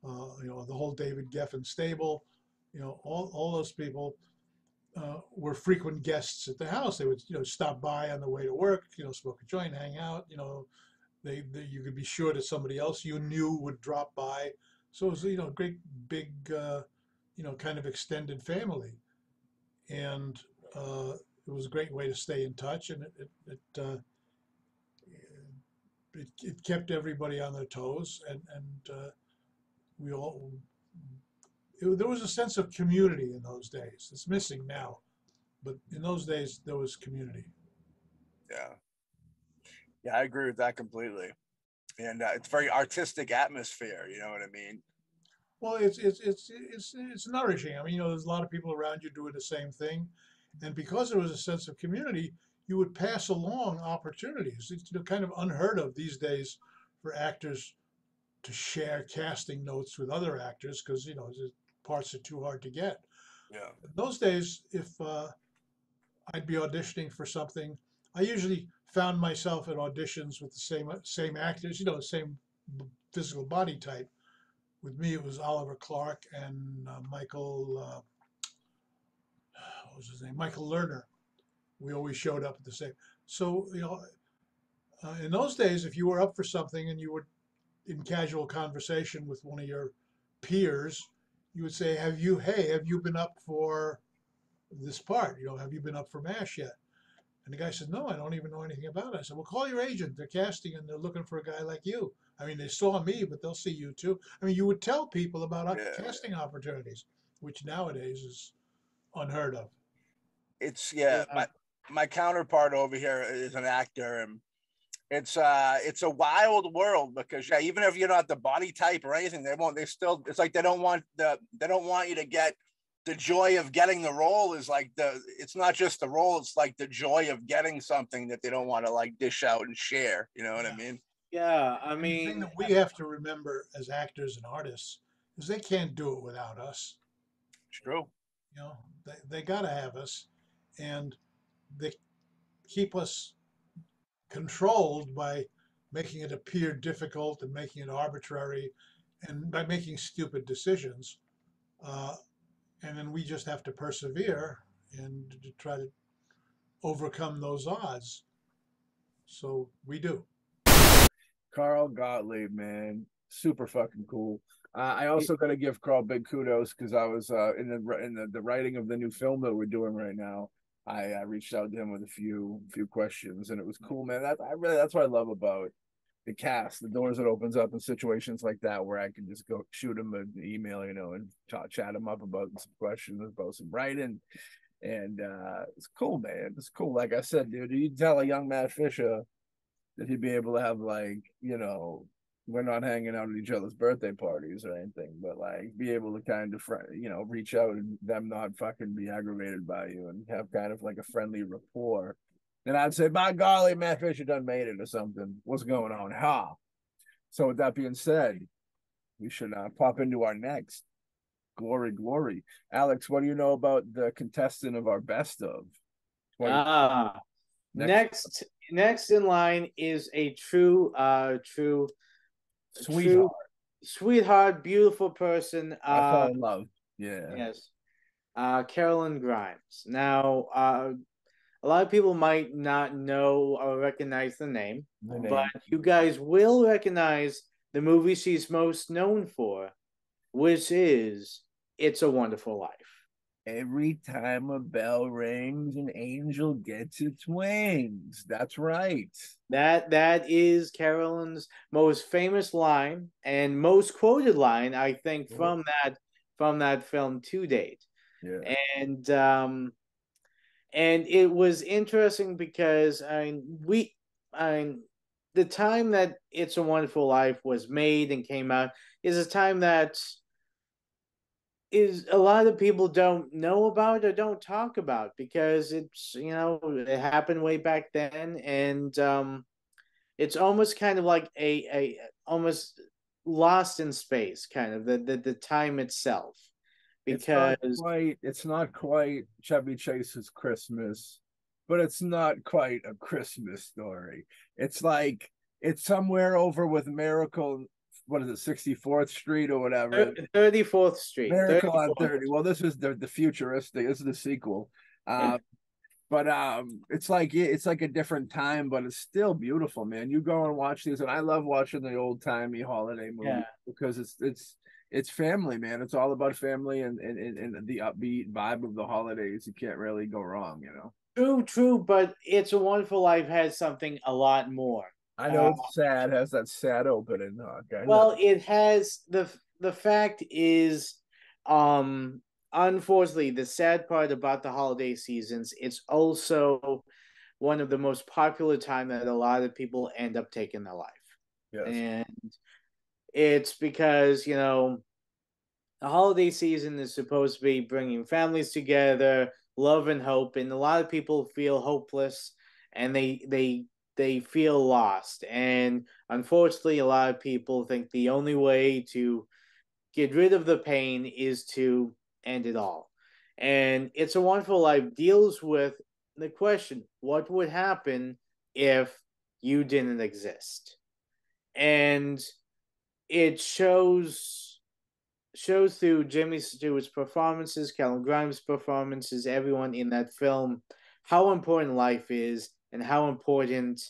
the whole David Geffen stable, all those people were frequent guests at the house. They would, stop by on the way to work, smoke a joint, hang out, you could be sure that somebody else you knew would drop by. So it was, a great big, kind of extended family. And it was a great way to stay in touch, and it kept everybody on their toes, and we all there was a sense of community in those days. It's missing now, but in those days there was community. Yeah, I agree with that completely, and it's very artistic atmosphere. You know what I mean? Well, it's nourishing. I mean, there's a lot of people around you doing the same thing, and because there was a sense of community, you would pass along opportunities. It's kind of unheard of these days for actors to share casting notes with other actors because the parts are too hard to get. Yeah. In those days, if I'd be auditioning for something, I usually found myself at auditions with the same actors, the same physical body type. With me, it was Oliver Clark and Michael, what was his name? Michael Lerner. We always showed up at the same. So, in those days, if you were up for something and you were in casual conversation with one of your peers, you would say, have you been up for this part? Have you been up for MASH yet? And the guy said, no, I don't even know anything about it. I said, well, call your agent. They're casting and they're looking for a guy like you. I mean, they saw me, but they'll see you too. I mean, you would tell people about casting opportunities, which nowadays is unheard of. It's my counterpart over here is an actor, and it's a wild world because even if you're not the body type or anything, it's like they don't want you to get the joy of getting the role. Is like it's not just the role, it's like the joy of getting something that they don't want to like dish out and share. You know what I mean? Yeah, I mean, the thing that we have to remember as actors and artists is they can't do it without us. It's true. They got to have us, and they keep us controlled by making it appear difficult and making it arbitrary, and by making stupid decisions. And then we just have to persevere and to try to overcome those odds. So we do. Carl Gottlieb, man, super fucking cool. I also got to give Carl big kudos because I was in the writing of the new film that we're doing right now. I reached out to him with a few questions, and it was cool, man. That's what I love about the cast, the doors it opens up in situations like that where I can just go shoot him an email, and chat him up about some questions, about some writing, and it's cool, man. It's cool. Like I said, dude, you tell a young Matt Fisher that he'd be able to have we're not hanging out at each other's birthday parties or anything, but like be able to kind of reach out and them not fucking be aggravated by you and have kind of like a friendly rapport. And I'd say, by golly, Matt Fisher done made it or something. What's going on? Ha. So with that being said, we should pop into our next glory. Alex, what do you know about the contestant of our best of? Next in line is a true sweetheart, beautiful person. I fell in love. Yeah. Yes. Carolyn Grimes. Now, a lot of people might not know or recognize the name, but you guys will recognize the movie she's most known for, which is It's a Wonderful Life. Every time a bell rings, an angel gets its wings. That's right. That is Carolyn's most famous line and most quoted line, I think, from that film to date. Yeah. And it was interesting because the time that It's a Wonderful Life was made and came out is a time that is a lot of people don't know about or don't talk about because it's it happened way back then, and it's almost kind of like a almost lost in space, kind of the time itself, because it's not quite Chevy Chase's Christmas, but it's not quite a Christmas story. It's like it's somewhere over with Miracle. What is it, 64th Street or whatever? 34th Street. Miracle on 30. Well, this is the futuristic. This is the sequel. But it's like a different time, but it's still beautiful, man. You go and watch these, and I love watching the old timey holiday movies because it's family, man. It's all about family and the upbeat vibe of the holidays. You can't really go wrong, True, but It's a Wonderful Life has something a lot more. I know it's sad, has that sad opening. Well, it has the fact is, unfortunately, the sad part about the holiday seasons, it's also one of the most popular time that a lot of people end up taking their life. Yes. And it's because, the holiday season is supposed to be bringing families together, love and hope, and a lot of people feel hopeless and they feel lost. And unfortunately, a lot of people think the only way to get rid of the pain is to end it all. And It's a Wonderful Life deals with the question, what would happen if you didn't exist? And it shows through Jimmy Stewart's performances, Carolyn Grimes' performances, everyone in that film, how important life is and how important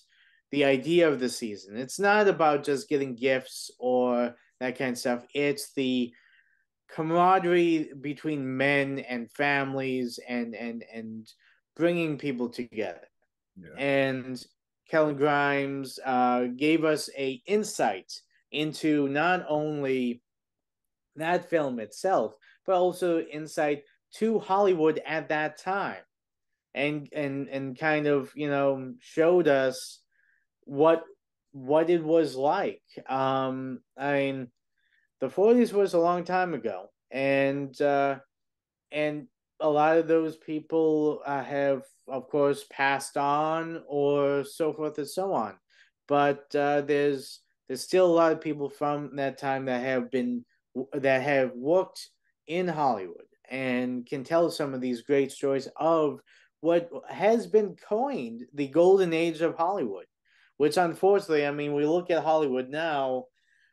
the idea of the season. It's not about just getting gifts or that kind of stuff. It's the camaraderie between men and families and bringing people together. Yeah. And Carolyn Grimes gave us a insight into not only that film itself, but also insight to Hollywood at that time, and kind of showed us what it was like. I mean, the 40s was a long time ago, and a lot of those people have, of course, passed on or so forth and so on. But there's still a lot of people from that time that have worked in Hollywood and can tell some of these great stories of what has been coined the golden age of Hollywood, which unfortunately, I mean, we look at Hollywood now,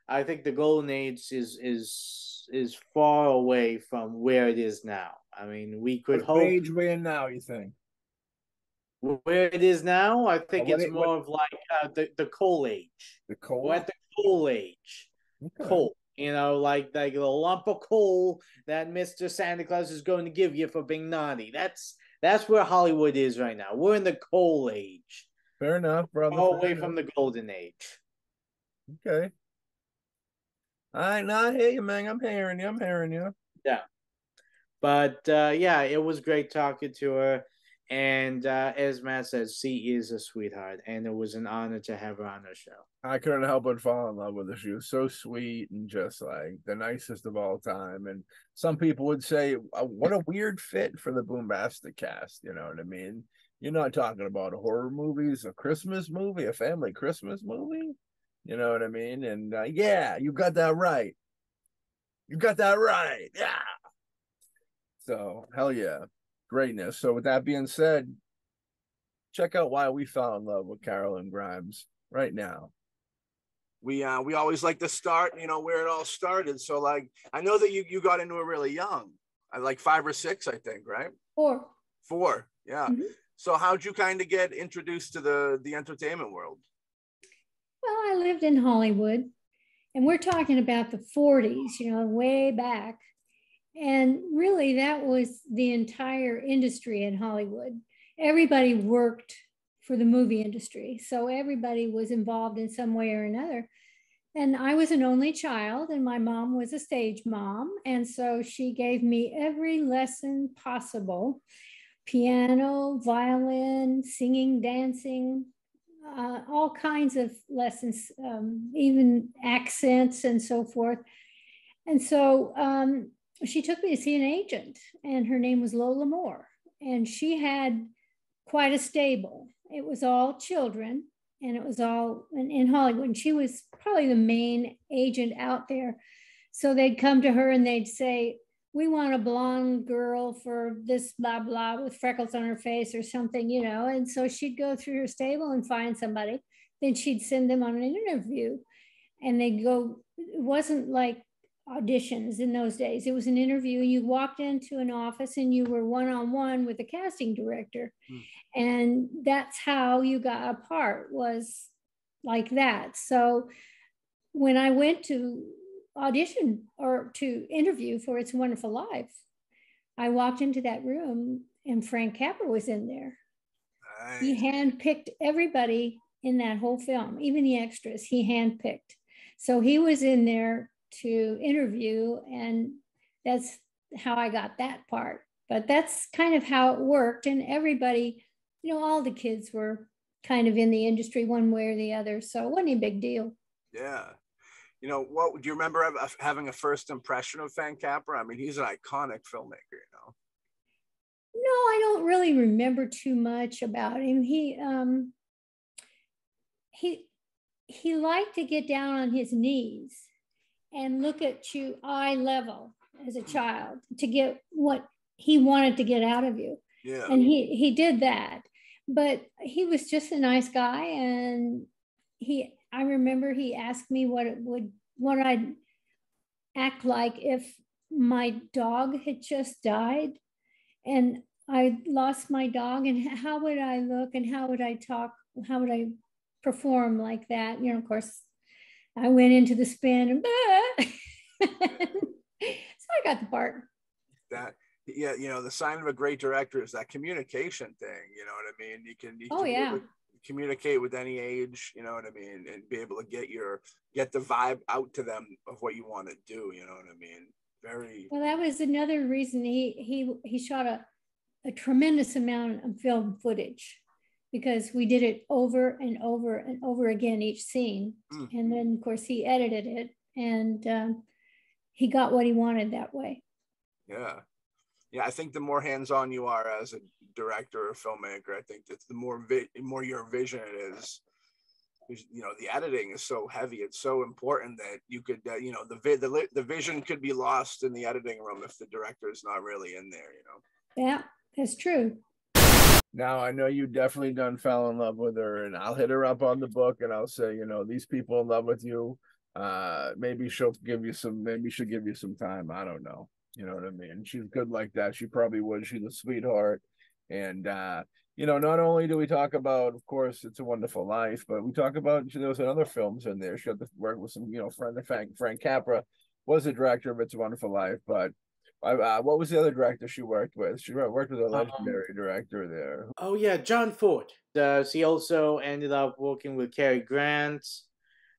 I think the golden age is far away from where it is now. I mean, we could hope. What age we're in now, you think? Where it is now, I think it's more of like the coal age. The coal? We're at the coal age. Okay. Coal. Like the lump of coal that Mr. Santa Claus is going to give you for being naughty. That's where Hollywood is right now. We're in the coal age. Fair enough, brother. All away from the golden age. Okay. All right, now I hear you, man. I'm hearing you. Yeah. But yeah, it was great talking to her. And as Matt says, she is a sweetheart, and it was an honor to have her on the show. I couldn't help but fall in love with her. She was so sweet and just like the nicest of all time. And some people would say, what a weird fit for the BoomBastiCAST. You know what I mean? You're not talking about horror movies, a Christmas movie, a family Christmas movie. You know what I mean? And yeah, you got that right. You got that right. Yeah. So, hell yeah. Greatness. So, with that being said, check out why we fell in love with Carolyn Grimes right now. We always like to start, you know, where it all started. So, like, I know that you got into it really young, like 5 or 6, I think, right? 4. 4, yeah. Mm-hmm. So, how'd you kind of get introduced to the entertainment world? Well, I lived in Hollywood, and we're talking about the 40s, you know, way back. And really, that was the entire industry in Hollywood. Everybody worked for the movie industry. So everybody was involved in some way or another. And I was an only child, and my mom was a stage mom. And so she gave me every lesson possible: piano, violin, singing, dancing, all kinds of lessons, even accents and so forth. And so she took me to see an agent, and her name was Lola Moore. And she had quite a stable. It was all children, and it was all in Hollywood. And she was probably the main agent out there. So they'd come to her and they'd say, we want a blonde girl for this blah, blah, with freckles on her face or something, you know. And so she'd go through her stable and find somebody. Then she'd send them on an interview, and they'd go. It wasn't like auditions in those days. It was an interview. You walked into an office and you were one-on-one with the casting director. And that's how you got a part, was like that. So when I went to audition or to interview for It's a Wonderful Life, I walked into that room and Frank Capra was in there. Nice. He handpicked everybody in that whole film, even the extras, he handpicked. So he was in there to interview, and that's how I got that part. But that's kind of how it worked. And everybody, you know, all the kids were kind of in the industry one way or the other. So it wasn't a big deal. Yeah. You know, what do you remember having a first impression of Frank Capra? I mean, he's an iconic filmmaker, you know. No, I don't really remember too much about him. He liked to get down on his knees and look at you eye level as a child to get what he wanted to get out of you. Yeah. And he did that. But he was just a nice guy, and I remember he asked me what I'd act like if my dog had just died and I lost my dog, and how would I look and how would I talk, how would I perform like that? You know, of course, I went into the spin and so I got the part. That, yeah, you know, the sign of a great director is that communication thing. You know what I mean? You can yeah, communicate with any age. You know what I mean, and be able to get the vibe out to them of what you want to do. You know what I mean? Very well. That was another reason he shot a tremendous amount of film footage, because we did it over and over and over again each scene. And then of course he edited it, and he got what he wanted that way. Yeah, I think the more hands-on you are as a director or filmmaker, I think that's the more your vision it is. You know, the editing is so heavy; it's so important that you could, you know, the vision could be lost in the editing room if the director is not really in there. You know. Yeah, that's true. Now, I know you definitely fell in love with her, and I'll hit her up on the book and I'll say, you know, these people in love with you. Maybe she'll give you some time. I don't know. You know what I mean? She's good like that. She probably would. She's a sweetheart. And, you know, not only do we talk about, of course, It's a Wonderful Life, but we talk about, there was other films in there. She had to work with some, you know, Frank Capra was the director of It's a Wonderful Life, but what was the other director she worked with? She worked with a legendary director there. Oh yeah, John Ford. She also ended up working with Cary Grant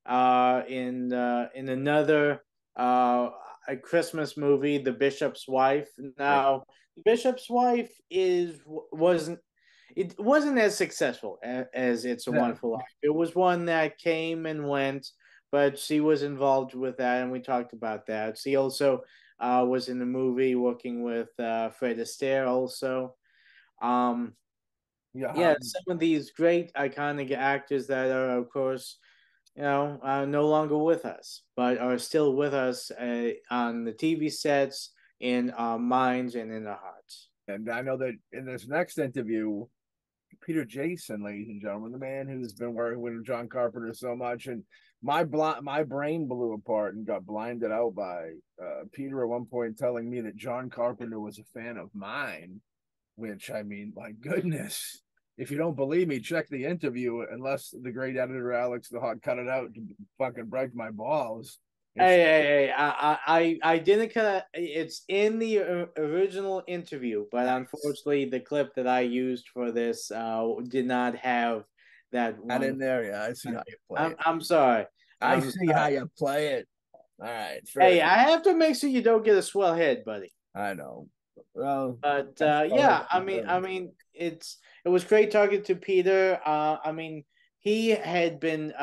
in another a Christmas movie, The Bishop's Wife. Now, The Bishop's Wife was it wasn't as successful as It's a Wonderful Life. It was one that came and went, but she was involved with that, and we talked about that. She also was in the movie working with Fred Astaire also. Yeah, some of these great iconic actors that are, of course, no longer with us, but are still with us on the TV sets, in our minds, and in our hearts. And I know that in this next interview, Peter Jason, ladies and gentlemen, the man who's been working with John Carpenter so much, and my brain blew apart and got blinded out by Peter at one point telling me that John Carpenter was a fan of mine, which, I mean, my goodness. If you don't believe me, check the interview, unless the great editor Alex the Hawk cut it out to fucking break my balls. Hey, I didn't cut. It's in the original interview, but unfortunately, the clip that I used for this did not have that one. Not in there, yeah. I see how you play it. I'm sorry. I see how you play it. All right. Hey, I have to make sure you don't get a swell head, buddy. I know. Well, but yeah, I mean, it was great talking to Peter. I mean, he had been,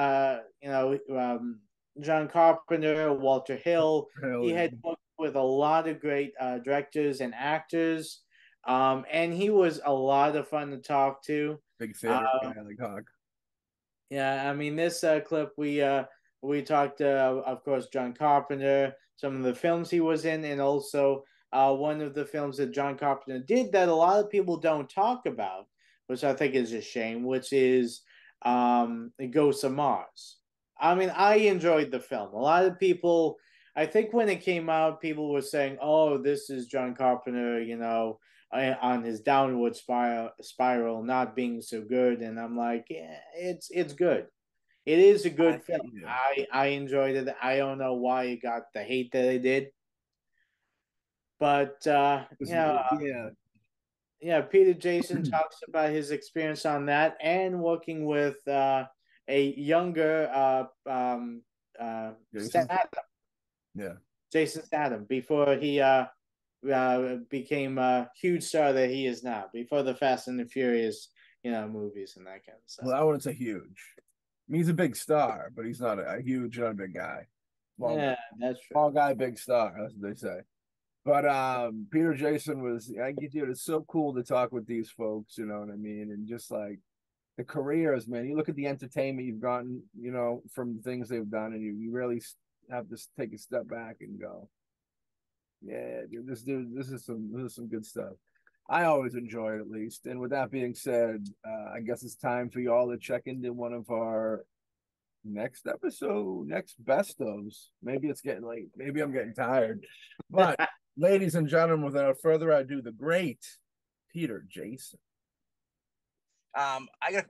John Carpenter, Walter Hill. He had worked with a lot of great directors and actors, and he was a lot of fun to talk to. Big favorite guy, like Hawk. Yeah, I mean, this clip we talked, of course, John Carpenter, some of the films he was in, and also one of the films that John Carpenter did that a lot of people don't talk about, which I think is a shame, which is Ghosts of Mars. I mean, I enjoyed the film. A lot of people, I think when it came out, people were saying, oh, this is John Carpenter, on his downward spiral, not being so good. And I'm like, yeah, it's good. It is a good film. Yeah. I enjoyed it. I don't know why it got the hate that it did. But Peter Jason talks about his experience on that and working with a younger Statham. Yeah, Jason Statham, before he became a huge star that he is now. Before the Fast and the Furious, movies and that kind of stuff. Well, I wouldn't say huge. I mean, he's a big star, but he's not a huge, not a big guy. Small guy. That's true. Small guy, big star. That's what they say. But Peter Jason it's so cool to talk with these folks, you know what I mean? And just like the careers, man, you look at the entertainment you've gotten, from things they've done, and you really have to take a step back and go, yeah, dude, this is some good stuff. I always enjoy it, at least. And with that being said, I guess it's time for you all to check into one of our next best ofs. Maybe it's getting late. Maybe I'm getting tired. But ladies and gentlemen, without further ado, the great Peter Jason.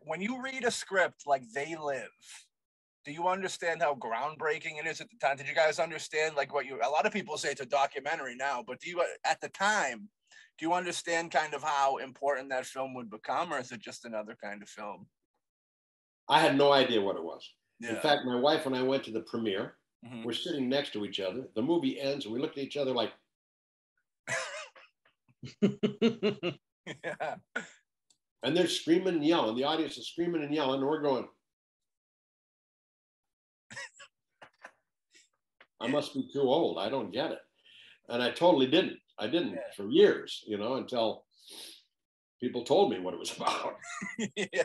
When you read a script like They Live, do you understand how groundbreaking it is at the time? Did you guys understand a lot of people say it's a documentary now, but at the time, do you understand kind of how important that film would become, or is it just another kind of film? I had no idea what it was. Yeah. In fact, my wife and I went to the premiere. Mm-hmm. We're sitting next to each other. The movie ends, and we looked at each other like, yeah. And they're screaming and yelling. The audience is screaming and yelling, and we're going, I must be too old. I don't get it. And I totally didn't. I didn't for years, until people told me what it was about. Yeah.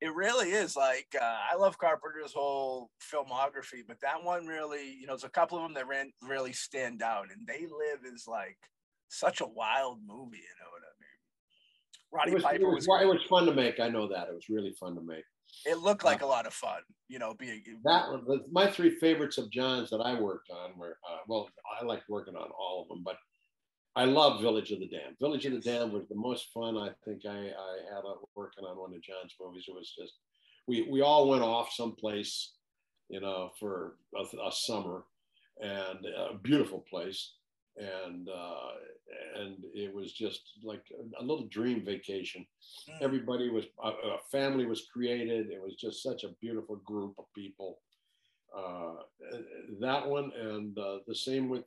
It really is I love Carpenter's whole filmography, but that one really, there's a couple of them that really stand out, and They Live is such a wild movie, you know what I mean? It was fun to make. I know that. It was really fun to make. It looked like a lot of fun, my three favorites of John's that I worked on were, I liked working on all of them, but I love Village of the Damned. Village of the Damned was the most fun I think I had working on one of John's movies. It was just, we all went off someplace, for a summer, and a beautiful place. And it was just like a little dream vacation. Everybody was, a family was created. It was just such a beautiful group of people. That one, and the same with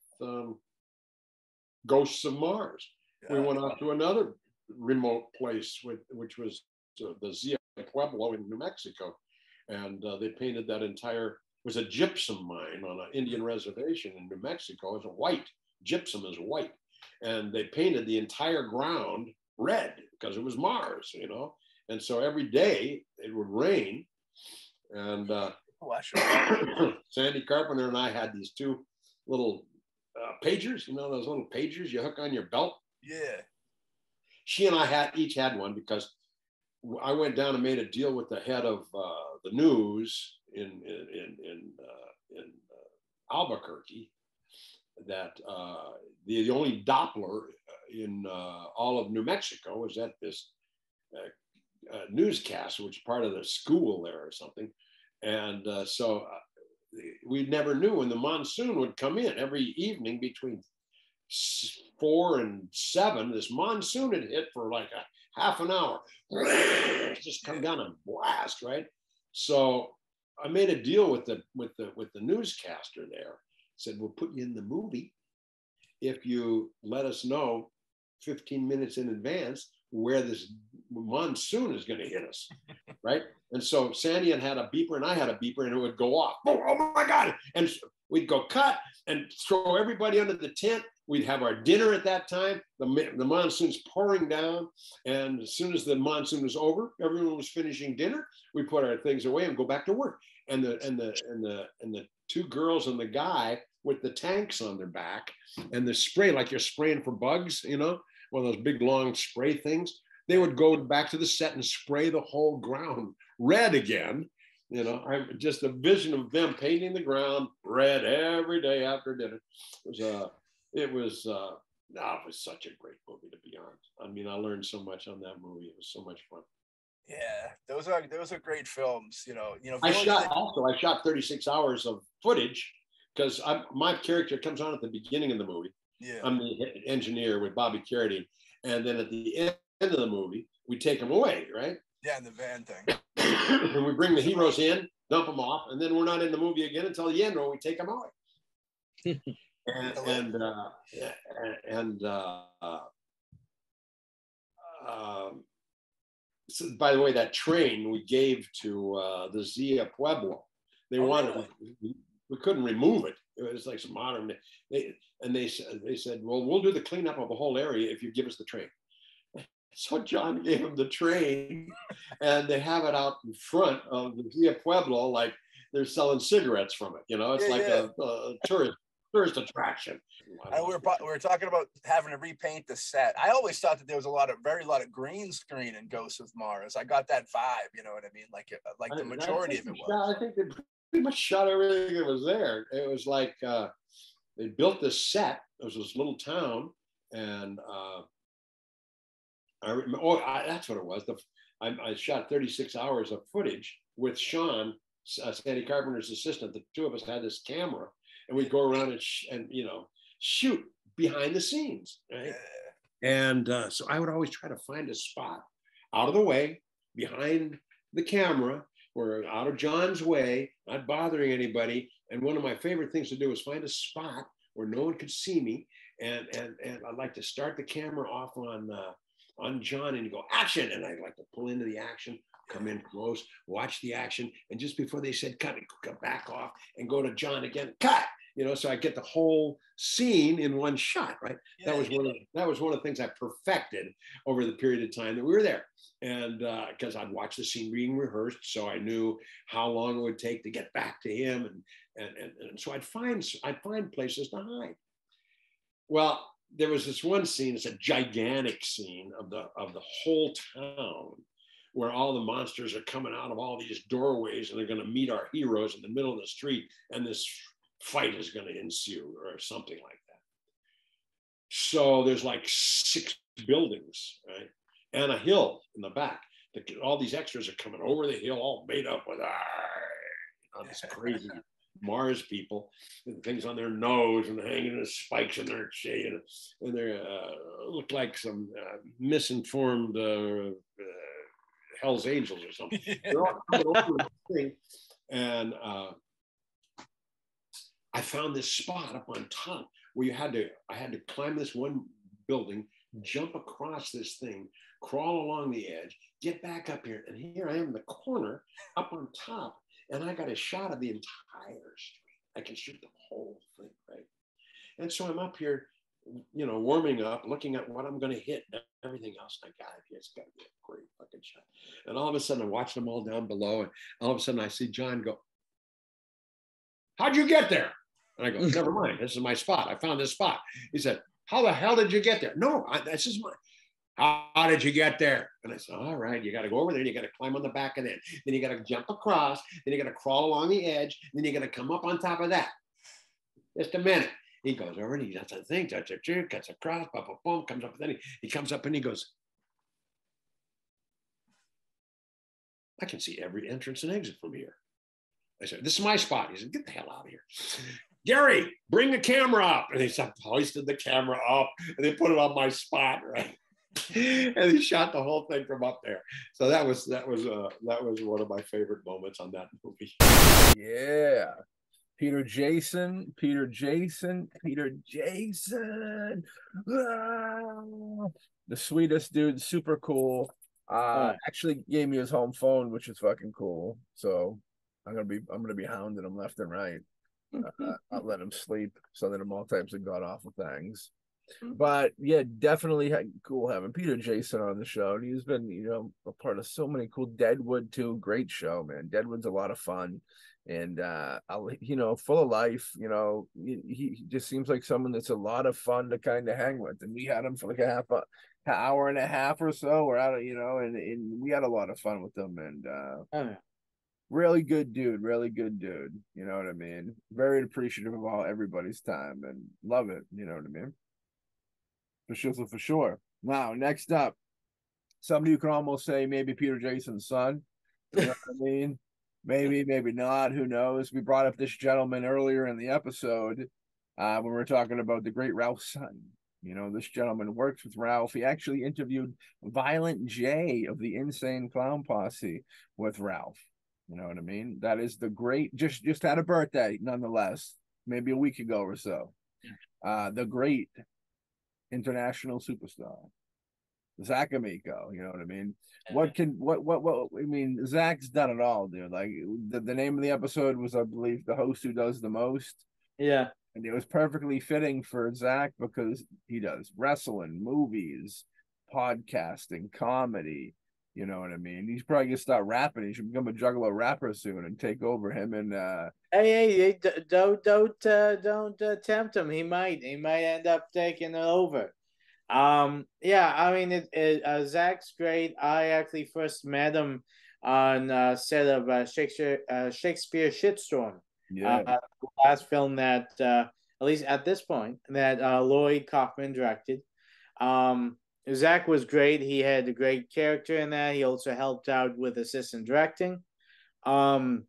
Ghosts of Mars. We went off to another remote place, which was the Zia Pueblo in New Mexico. And they painted that entire, was a gypsum mine on an Indian reservation in New Mexico. It's a white, gypsum is white. And they painted the entire ground red because it was Mars, you know? And so every day it would rain. And Sandy Carpenter and I had these two little pagers, you know, those little pagers you hook on your belt. Yeah. She and I each had one because I went down and made a deal with the head of the news in Albuquerque that the only Doppler in all of New Mexico was at this newscast, which is part of the school there or something. And so we never knew when the monsoon would come in. Every evening between 4 and 7, this monsoon had hit for like a half an hour. Just come down and blast, right? So I made a deal with the newscaster there. Said, we'll put you in the movie if you let us know 15 minutes in advance where this monsoon is going to hit us, right? And so Sandy had a beeper and I had a beeper, and it would go off. Oh my God. And we'd go cut and throw everybody under the tent. We'd have our dinner at that time. The monsoon's pouring down. And as soon as the monsoon was over, everyone was finishing dinner. We put our things away and go back to work. And the two girls and the guy with the tanks on their back and the spray, like you're spraying for bugs, you know, one of those big long spray things. They would go back to the set and spray the whole ground red again. You know, I'm just a vision of them painting the ground red every day after dinner. It was such a great movie, to be honest. I mean, I learned so much on that movie. It was so much fun. Yeah, those are great films. You know. I shot 36 hours of footage because my character comes on at the beginning of the movie. Yeah. I'm the engineer with Bobby Carradine, and then at the end of the movie, we take them away, right? Yeah, in the van thing. And we bring the heroes in, dump them off, and then we're not in the movie again until the end when we take them away. So, by the way, that train we gave to the Zia Pueblo, they wanted, we couldn't remove it. It was like some modern, they said, well, we'll do the cleanup of the whole area if you give us the train. So John gave them the train, and they have it out in front of the Zia Pueblo, like they're selling cigarettes from it. You know, it's a tourist attraction. And we were talking about having to repaint the set. I always thought that there was a lot of green screen in Ghosts of Mars. I got that vibe, you know what I mean? Like the majority of it was. I think they pretty much shot everything that was there. It was like they built this set. It was this little town, and I remember. That's what it was. I shot 36 hours of footage with Sean, Sandy Carpenter's assistant. The two of us had this camera, and we'd go around and shoot behind the scenes, right? Yeah. And so I would always try to find a spot out of the way, behind the camera, or out of John's way, not bothering anybody. And one of my favorite things to do was find a spot where no one could see me, and I'd like to start the camera off on John and go action, and I'd like to pull into the action, come in close, watch the action, and just before they said cut, back off and go to John again, cut. You know, so I get the whole scene in one shot, right? Yeah, that was one of the things I perfected over the period of time that we were there, and because I'd watch the scene being rehearsed, so I knew how long it would take to get back to him, and so I'd find places to hide. Well, there was this one scene. It's a gigantic scene of the whole town, where all the monsters are coming out of all these doorways, and they're going to meet our heroes in the middle of the street, and this fight is going to ensue or something like that. So there's like 6 buildings, right? And a hill in the back. All these extras are coming over the hill, all made up with these crazy Mars people, and things on their nose and hanging in spikes in their shade, and they look like some misinformed Hell's Angels or something. They're all coming over the thing, and I found this spot up on top where I had to climb this one building, jump across this thing, crawl along the edge, get back up here. And here I am in the corner up on top. And I got a shot of the entire street. I can shoot the whole thing, right? And so I'm up here, you know, warming up, looking at what I'm going to hit and everything else. And I got it here. It's got to be a great fucking shot. And all of a sudden, I'm watching them all down below. And all of a sudden, I see John go, "How'd you get there?" And I go, "Never mind. This is my spot. I found this spot." He said, "How the hell did you get there?" "No, this is my." "How did you get there?" And I said, "All right, you got to go over there. You got to climb on the back of it. Then you got to jump across. Then you got to crawl along the edge. Then you got to come up on top of that." "Just a minute." He goes over and he does the thing, cuts across, boom, boom, boom, comes up. Then he comes up and he goes, "I can see every entrance and exit from here." I said, "This is my spot." He said, "Get the hell out of here. Gary, bring the camera up." And he hoisted the camera up and they put it on my spot, right? And he shot the whole thing from up there. So that was one of my favorite moments on that movie. Yeah. Peter Jason. Ah, the sweetest dude, super cool. Actually gave me his home phone, which is fucking cool. So I'm gonna be hounding him left and right. I'll let him sleep, so that I'm all types of god awful things. But yeah, definitely cool having Peter Jason on the show. And he's been, you know, a part of so many cool. Deadwood too, great show, man. Deadwood's a lot of fun, and you know, full of life. You know, he just seems like someone that's a lot of fun to kind of hang with. And we had him for like an hour and a half or so. We're out of, you know, and we had a lot of fun with him. And really good dude. You know what I mean? Very appreciative of everybody's time and love it. You know what I mean? For sure. Now, next up, somebody who can almost say maybe Peter Jason's son. You know what I mean? Maybe not. Who knows? We brought up this gentleman earlier in the episode when we were talking about the great Ralph's son. You know, this gentleman works with Ralph. He actually interviewed Violent J of the Insane Clown Posse with Ralph. You know what I mean? That is the great, just had a birthday, nonetheless, maybe a week ago or so. The great international superstar, Zach Amico. You know what I mean? What I mean, Zach's done it all, dude. Like the name of the episode was, I believe, The Host Who Does the Most. Yeah. And it was perfectly fitting for Zach because he does wrestling, movies, podcasting, comedy. You know what I mean? He's probably gonna start rapping. He should become a Juggalo rapper soon and take over him. And hey, don't tempt him. He might end up taking it over. Yeah, I mean, Zach's great. I actually first met him on set of Shakespeare Shitstorm. Yeah, the last film that at least at this point that Lloyd Kaufman directed. Zach was great. He had a great character in that. He also helped out with assistant directing. Very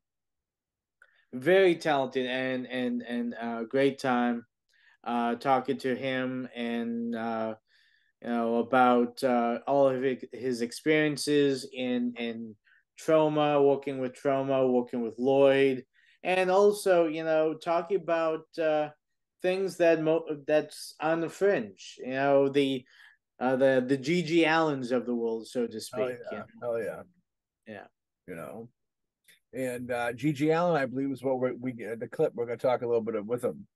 talented and great time talking to him and you know, about all of his experiences in trauma, working with Lloyd, and also, you know, talking about things that's on the fringe. You know, the G.G. Allens of the world, so to speak. oh yeah, You know? hell yeah, Yeah. you know. And G.G. Allen, I believe, is what we get the clip. We're gonna talk a little bit with him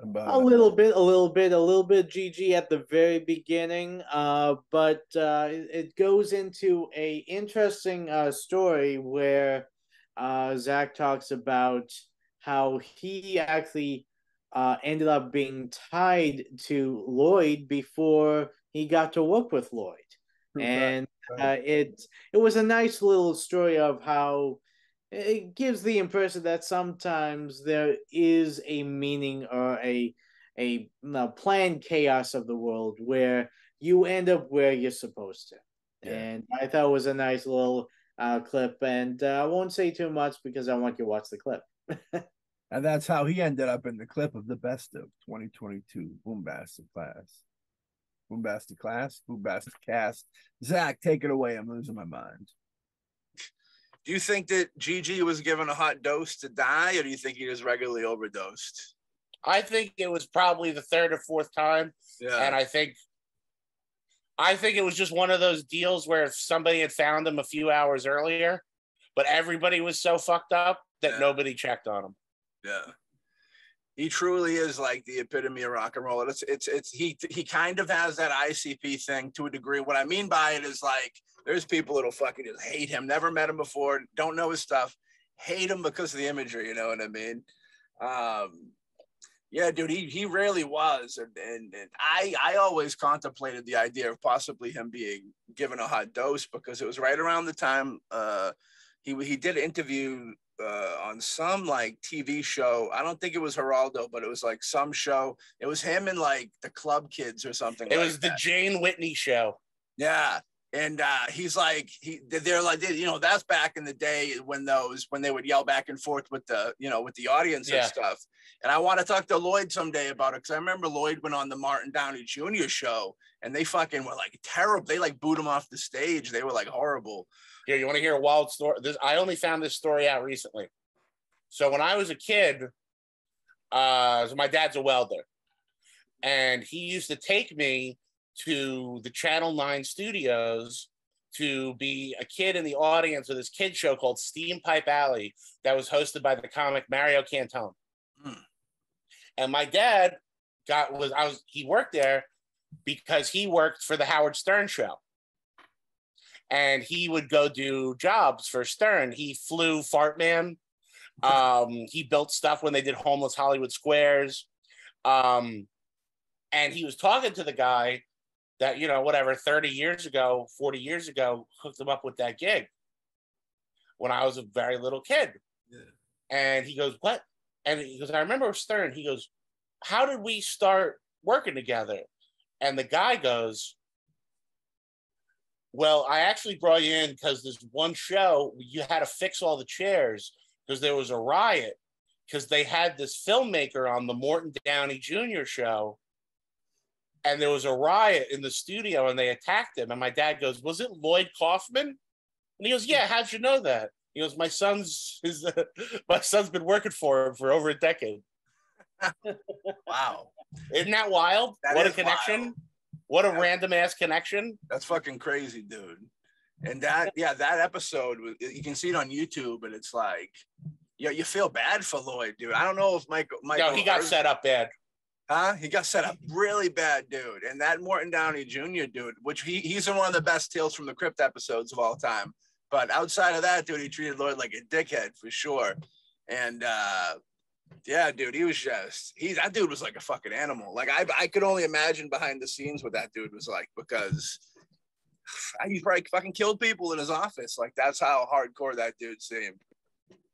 about A little bit GG at the very beginning, but it goes into a interesting story where Zach talks about how he actually ended up being tied to Lloyd before he got to work with Lloyd, and it was a nice little story of how it gives the impression that sometimes there is a meaning or a planned chaos of the world where you end up where you're supposed to. Yeah. And I thought it was a nice little clip, and I won't say too much because I want you to watch the clip. And that's how he ended up in the clip of the best of 2022 BoomBastiCAST. Zach, take it away. I'm losing my mind. Do you think that Gigi was given a hot dose to die, or do you think he was regularly overdosed? I think it was probably the third or fourth time. Yeah. And I think I think it was just one of those deals where if somebody had found him a few hours earlier, but everybody was so fucked up that nobody checked on him. Yeah. He truly is like the epitome of rock and roll. He kind of has that ICP thing to a degree. What I mean by it is like, there's people that'll fucking just hate him, never met him before, don't know his stuff, hate him because of the imagery, you know what I mean? Yeah, dude, he really was. And I always contemplated the idea of possibly him being given a hot dose, because it was right around the time he did an interview on some like TV show. I don't think it was Geraldo, but it was like some show. It was him and like the Club Kids or something. It was the Jane Whitney show. Yeah. And he's like, they're like, you know, that's back in the day when they would yell back and forth with the, you know, with the audience and stuff. And I want to talk to Lloyd someday about it, because I remember Lloyd went on the Martin Downey Jr. show and they fucking were like terrible. They like booed him off the stage. They were like horrible. Here, you want to hear a wild story? I only found this story out recently. So when I was a kid, so my dad's a welder, and he used to take me to the Channel 9 studios to be a kid in the audience of this kid show called Steam Pipe Alley that was hosted by the comic Mario Cantone. And my dad he worked there because he worked for the Howard Stern show. And he would go do jobs for Stern. He flew Fartman. He built stuff when they did Homeless Hollywood Squares. And he was talking to the guy that, you know, whatever, 30 years ago, 40 years ago, hooked him up with that gig when I was a very little kid. Yeah. And he goes, what? And he goes, I remember Stern. He goes, how did we start working together? And the guy goes, well, I actually brought you in because there's one show you had to fix all the chairs because there was a riot because they had this filmmaker on the Morton Downey Jr. show, and there was a riot in the studio and they attacked him. And my dad goes, was it Lloyd Kaufman? And he goes, yeah, how'd you know that? He goes, my son's been working for him for over a decade. Wow. Isn't that wild? What a connection. Wild. What a random ass connection. That's fucking crazy, dude. And that episode, you can see it on YouTube, and it's like, yeah, you feel bad for Lloyd, dude. I don't know if Michael. No, he got set up bad. Huh? He got set up really bad, dude. And that Morton Downey Jr. dude, which he's in one of the best Tales from the Crypt episodes of all time. But outside of that, dude, he treated Lloyd like a dickhead for sure. And yeah, dude, that dude was like a fucking animal. Like I could only imagine behind the scenes what that dude was like, because he probably fucking killed people in his office. Like that's how hardcore that dude seemed.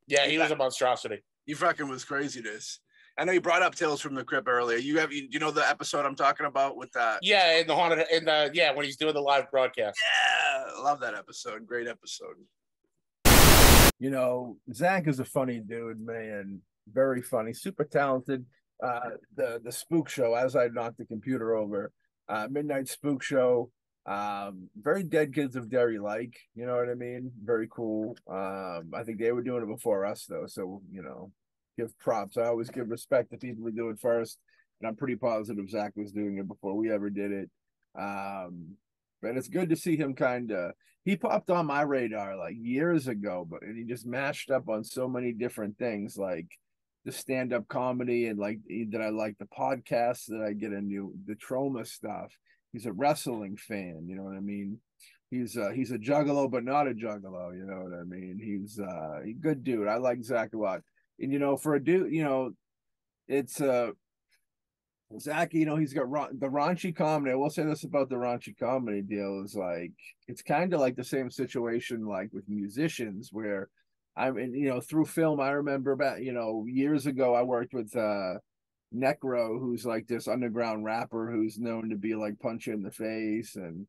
Yeah, he was a monstrosity. He fucking was craziness. I know you brought up Tales from the Crypt earlier. You know the episode I'm talking about with that? Yeah, in the haunted, when he's doing the live broadcast. Yeah, I love that episode. Great episode. You know, Zach is a funny dude, man. Very funny, super talented. The Spook Show, as I knocked the computer over, Midnight Spook Show. Very Dead Kids of Derry like, you know what I mean? Very cool. I think they were doing it before us though, so you know, give props. I always give respect to people who do it first, and I'm pretty positive Zach was doing it before we ever did it. But it's good to see him he popped on my radar like years ago, but he just mashed up on so many different things, like the stand-up comedy and like that I like the podcasts that I get into, the trauma stuff. He's a wrestling fan, you know what I mean? He's a juggalo, but not a juggalo, you know what I mean? He's a good dude. I like Zach a lot. And you know, for a dude, you know, it's Zach, you know, he's got the raunchy comedy. I will say this about the raunchy comedy deal is like, it's kind of like the same situation like with musicians where you know, through film, I remember about, you know, years ago, I worked with Necro, who's like this underground rapper who's known to be like punch you in the face, and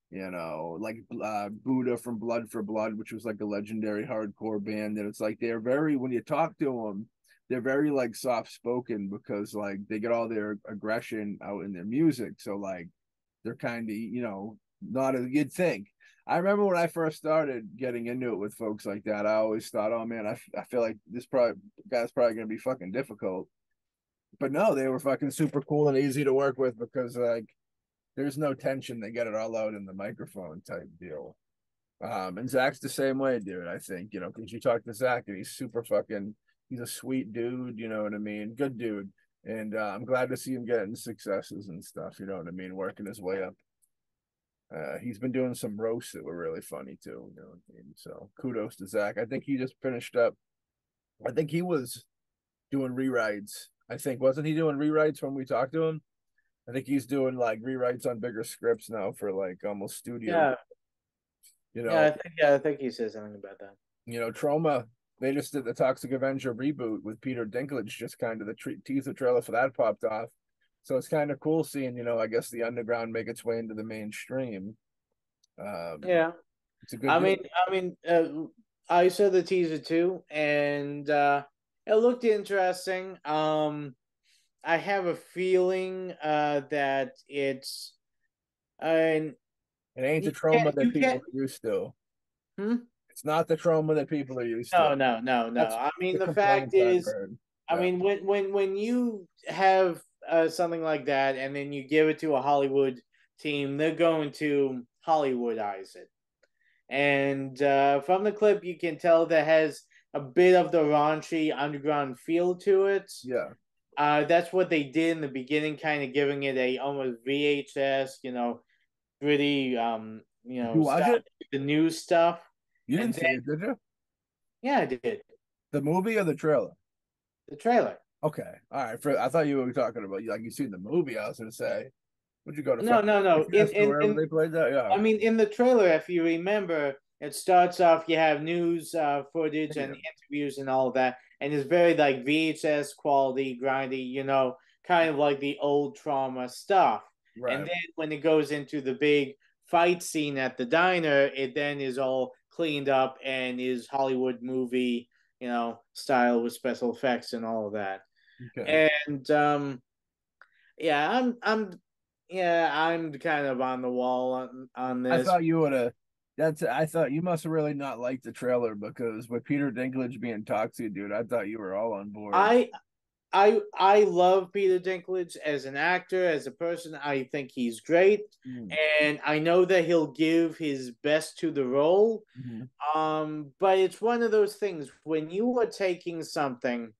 you know, like Buddha from Blood for Blood, which was like a legendary hardcore band. And it's like they're very, when you talk to them, they're very like soft spoken because like they get all their aggression out in their music. So like they're kind of, you know, not as you'd think. I remember when I first started getting into it with folks like that, I always thought, oh man, I feel like this guy's probably going to be fucking difficult. But no, they were fucking super cool and easy to work with because like there's no tension. They get it all out in the microphone type deal. And Zach's the same way, dude. I think, you know, because you talk to Zach and he's super fucking, he's a sweet dude, you know what I mean? Good dude. And I'm glad to see him getting successes and stuff, you know what I mean? Working his way up. He's been doing some roasts that were really funny too, you know what I mean? So kudos to Zach. I think he just finished up. I think he was doing rewrites. I think, wasn't he doing rewrites when we talked to him? I think he's doing like rewrites on bigger scripts now for like almost studio. Yeah. You know, I think he said something about that. You know, Trauma, they just did the Toxic Avenger reboot with Peter Dinklage, just kind of the teaser trailer for that popped off. So it's kind of cool seeing, you know, I guess the underground make its way into the mainstream. Yeah. It's a good I saw the teaser too, and it looked interesting. I have a feeling that it's it ain't the trauma that people are used to. It's not the trauma that people are used to. No. That's I mean, the fact complaints I've is, heard. I mean, when you have something like that, and then you give it to a Hollywood team, they're going to Hollywoodize it. And from the clip, you can tell that has a bit of the raunchy underground feel to it. Yeah. That's what they did in the beginning, kind of giving it a almost VHS, you know, pretty, you know, You watch stuff, it? the new stuff. You didn't see it, did you? Yeah, I did. The movie or the trailer? The trailer. Okay. All right. I thought you were talking about like you seen the movie. I was gonna say, would you go to No. wherever they played that? Yeah. I mean, in the trailer, if you remember, it starts off, you have news footage and interviews and all of that, and it's very like VHS quality, grindy, you know, kind of like the old Trauma stuff. Right. And then when it goes into the big fight scene at the diner, it then is all cleaned up and is Hollywood movie, you know, style with special effects and all of that. Okay. And I'm kind of on the wall on this. I thought you would have. I thought you must have really not liked the trailer because with Peter Dinklage being toxic, dude, I thought you were all on board. I love Peter Dinklage as an actor, as a person. I think he's great, and I know that he'll give his best to the role. But it's one of those things when you are taking something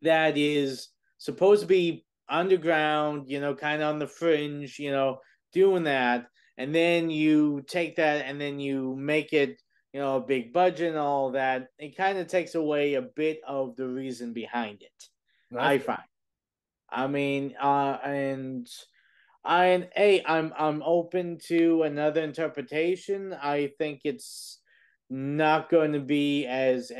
that is supposed to be underground, you know, kind of on the fringe, you know, doing that, and then you take that and then you make it, you know, a big budget and all that, it kind of takes away a bit of the reason behind it. I find. I mean, I'm open to another interpretation. I think it's not going to be as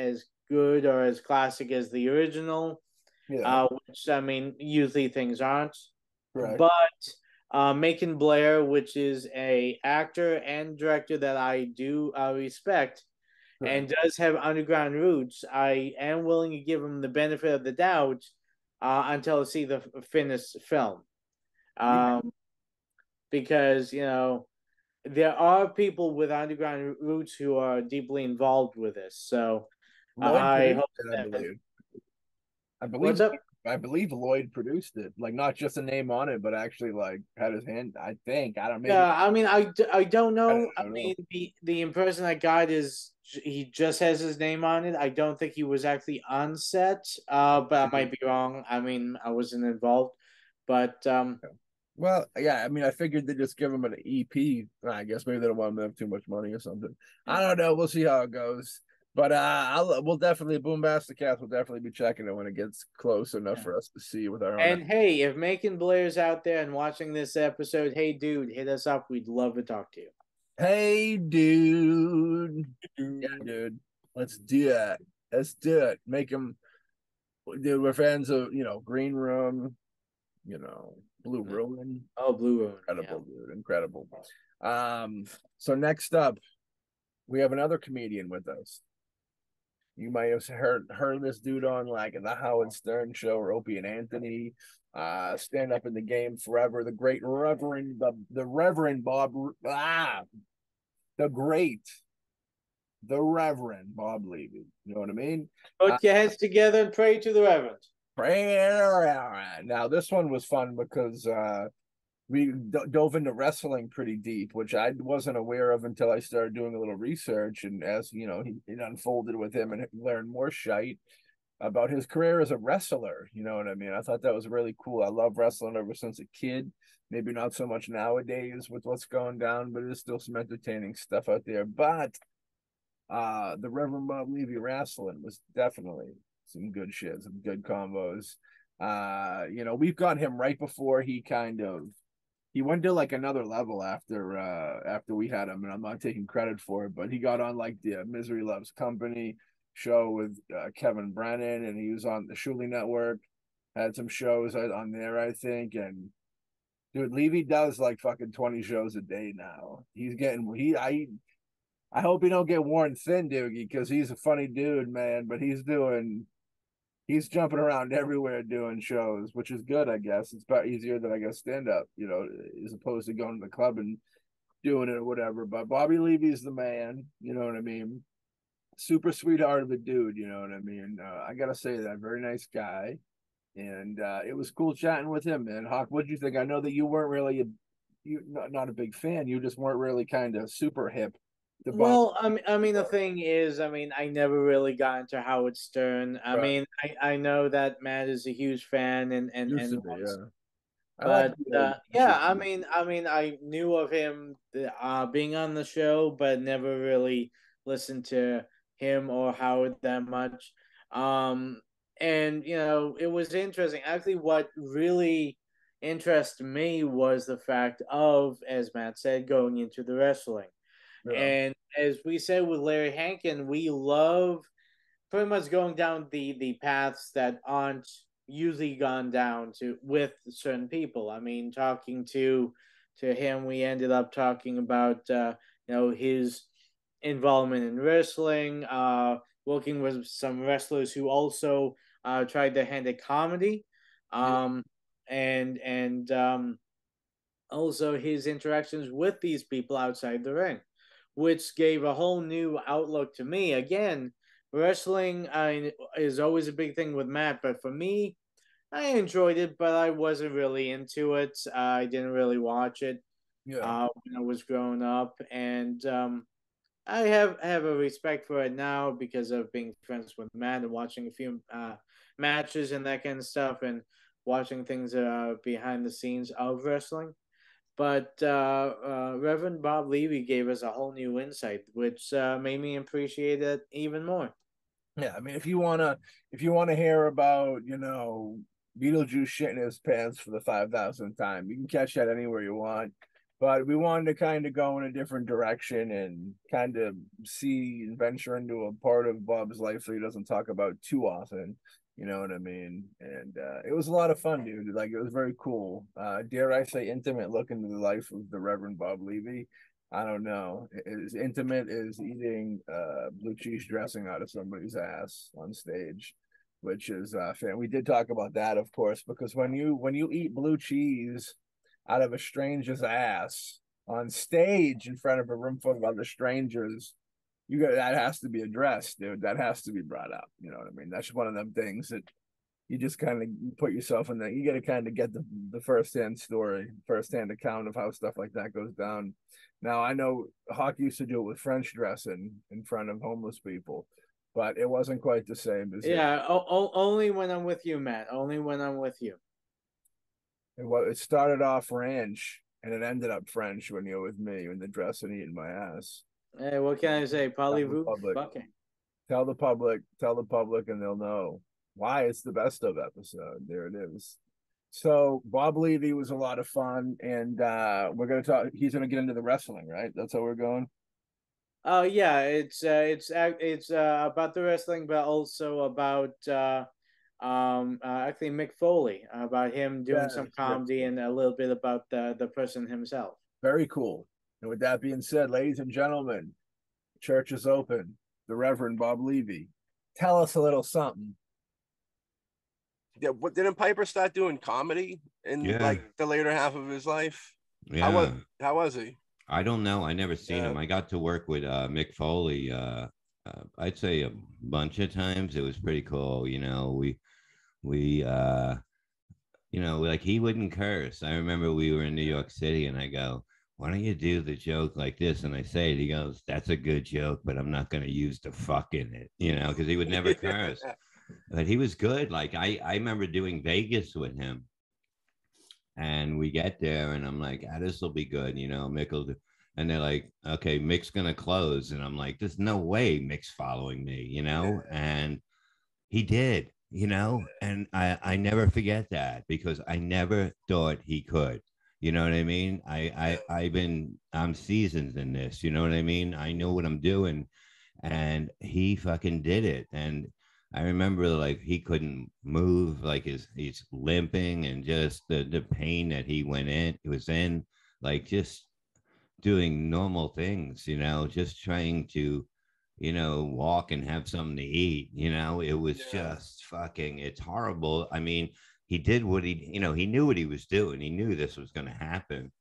good or as classic as the original. Yeah. Which I mean, usually things aren't. Right. But Macon Blair, which is a actor and director that I do respect, and does have underground roots, I am willing to give him the benefit of the doubt until I see the finished film. Because, you know, there are people with underground roots who are deeply involved with this. So I hope that. I believe Lloyd produced it, like not just a name on it, but actually like had his hand. I think I don't know. Yeah, I mean, I don't know. I mean, the impression I got is he just has his name on it. I don't think he was actually on set, but I might be wrong. I mean, I wasn't involved, but well, yeah, I mean, I figured they'd just give him an EP. I guess maybe they don't want him to have too much money or something. I don't know. We'll see how it goes. But we'll definitely BoomBastiCAST will definitely be checking it when it gets close enough for us to see with our own. And hey, if Macon Blair's out there and watching this episode, hey dude, hit us up. We'd love to talk to you. Hey dude. Yeah, dude. Let's do it. Let's do it. Make him, dude. We're fans of, you know, Green Room, you know, Blue Ruin. Oh, Blue Ruin. Incredible, dude. Incredible. So next up, we have another comedian with us. You might have heard this dude on like the Howard Stern show, or Opie and Anthony, stand up in the game forever. The great Reverend, the Reverend Bob, the Reverend Bob Levy. You know what I mean? Put your hands together and pray to the Reverend. Pray. Now this one was fun because we dove into wrestling pretty deep, which I wasn't aware of until I started doing a little research. And as you know, it unfolded with him and learned more shite about his career as a wrestler. You know what I mean? I thought that was really cool. I love wrestling ever since a kid. Maybe not so much nowadays with what's going down, but there's still some entertaining stuff out there. But the Reverend Bob Levy wrestling was definitely some good shit, some good combos. You know, we've got him right before he went to like another level after we had him, and I'm not taking credit for it, but he got on like the Misery Loves Company show with Kevin Brennan, and he was on the Shuli Network, had some shows on there, I think. And dude, Levy does like fucking 20 shows a day now. He's getting I hope he don't get worn thin, Doogie, because he's a funny dude, man. But he's jumping around everywhere doing shows, which is good, I guess. It's about easier than I guess stand up, you know, as opposed to going to the club and doing it or whatever. But Bobby Levy's the man, you know what I mean? Super sweetheart of a dude, you know what I mean? I gotta say that, very nice guy. And it was cool chatting with him, man. Hawk, what'd you think? I know that you weren't really not a big fan. You just weren't really kind of super hip. Well, I mean, the thing is, I mean, I never really got into Howard Stern. I mean, I know that Matt is a huge fan, and yeah. But yeah, I mean, I knew of him being on the show, but never really listened to him or Howard that much. And you know, it was interesting. Actually, what really interested me was the fact of, as Matt said, going into the wrestling. Yeah. And as we said with Larry Hankin, we love pretty much going down the paths that aren't usually gone down to with certain people. I mean, talking to him, we ended up talking about you know, his involvement in wrestling, working with some wrestlers who also tried their hand at comedy, and also his interactions with these people outside the ring, which gave a whole new outlook to me. Again, wrestling is always a big thing with Matt, but for me, I enjoyed it, but I wasn't really into it. I didn't really watch it when I was growing up, and I have a respect for it now because of being friends with Matt and watching a few matches and that kind of stuff, and watching things behind the scenes of wrestling. But Reverend Bob Levy gave us a whole new insight, which made me appreciate it even more. Yeah, I mean, if you wanna hear about, you know, Beetlejuice shitting his pants for the 5,000th time, you can catch that anywhere you want. But we wanted to kind of go in a different direction and kind of see and venture into a part of Bob's life that he doesn't talk about too often. You know what I mean? And it was a lot of fun, dude. Like, it was very cool. Dare I say, intimate look into the life of the Reverend Bob Levy. I don't know. As intimate as eating blue cheese dressing out of somebody's ass on stage, which is fan. We did talk about that, of course, because when you eat blue cheese out of a stranger's ass on stage in front of a room full of other strangers, that has to be addressed, dude. That has to be brought up. You know what I mean? That's one of them things that you just kind of put yourself in there. You got to kind of get the firsthand story, firsthand account of how stuff like that goes down. Now, I know Hawk used to do it with French dressing in front of homeless people, but it wasn't quite the same as only when I'm with you, Matt. Only when I'm with you. It started off ranch and it ended up French when you're with me, when the dressing eating my ass. Hey, what can I say? Parlez-vous? Tell the public, and they'll know why it's the best of episode. There it is. So Bob Levy was a lot of fun, and we're gonna talk. He's gonna get into the wrestling, right? That's how we're going. Oh yeah, it's about the wrestling, but also about actually Mick Foley, about him doing some comedy and a little bit about the person himself. Very cool. And with that being said, ladies and gentlemen, church is open. The Reverend Bob Levy, tell us a little something. Yeah, what didn't Piper start doing comedy in like the later half of his life? Yeah. How was he? I don't know. I never seen him. I got to work with Mick Foley. I'd say a bunch of times. It was pretty cool. You know, we you know, like he wouldn't curse. I remember we were in New York City and I go, why don't you do the joke like this? And I say it, he goes, that's a good joke, but I'm not going to use the fuck in it, you know, because he would never curse. But he was good. Like I remember doing Vegas with him, and we get there, and I'm like, ah, this will be good, you know, Mick will do. And they're like, okay, Mick's going to close. And I'm like, there's no way Mick's following me, you know? And he did, you know, and I never forget that because I never thought he could. You know what I mean? I'm seasoned in this. You know what I mean? I know what I'm doing, and he fucking did it. And I remember like he couldn't move, like he's limping, and just the pain that he was in, like just doing normal things, you know, just trying to, you know, walk and have something to eat. You know, it was just fucking, it's horrible. I mean, he did what he, you know, he knew what he was doing. He knew this was going to happen,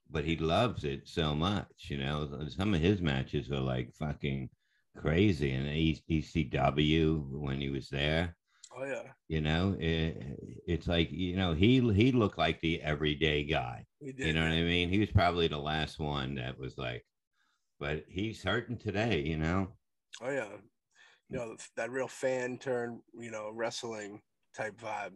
but he loves it so much. You know, some of his matches are like fucking crazy. And ECW when he was there, Oh yeah. you know, it's like, you know, he looked like the everyday guy. He did, you know what I mean? He was probably the last one that was like, but he's hurting today, you know. Oh yeah. You know, that real fan turn, you know, wrestling type vibe.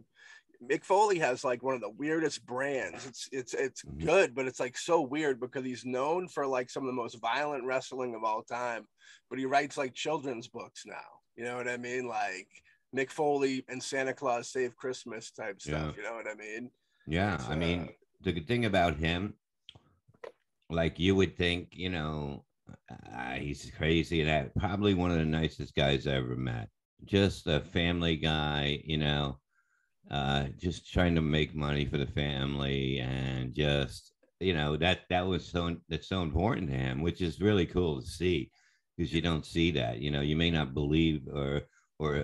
Mick Foley has like one of the weirdest brands. It's good, but it's like so weird because he's known for like some of the most violent wrestling of all time, but he writes like children's books now. You know what I mean? Like Mick Foley and Santa Claus Save Christmas type stuff. Yeah. You know what I mean? Yeah, I mean, the good thing about him, like you would think, you know, he's crazy and that probably one of the nicest guys I ever met. Just a family guy, you know, just trying to make money for the family, and just, you know, that's so important to him, which is really cool to see, because you don't see that. You know, you may not believe or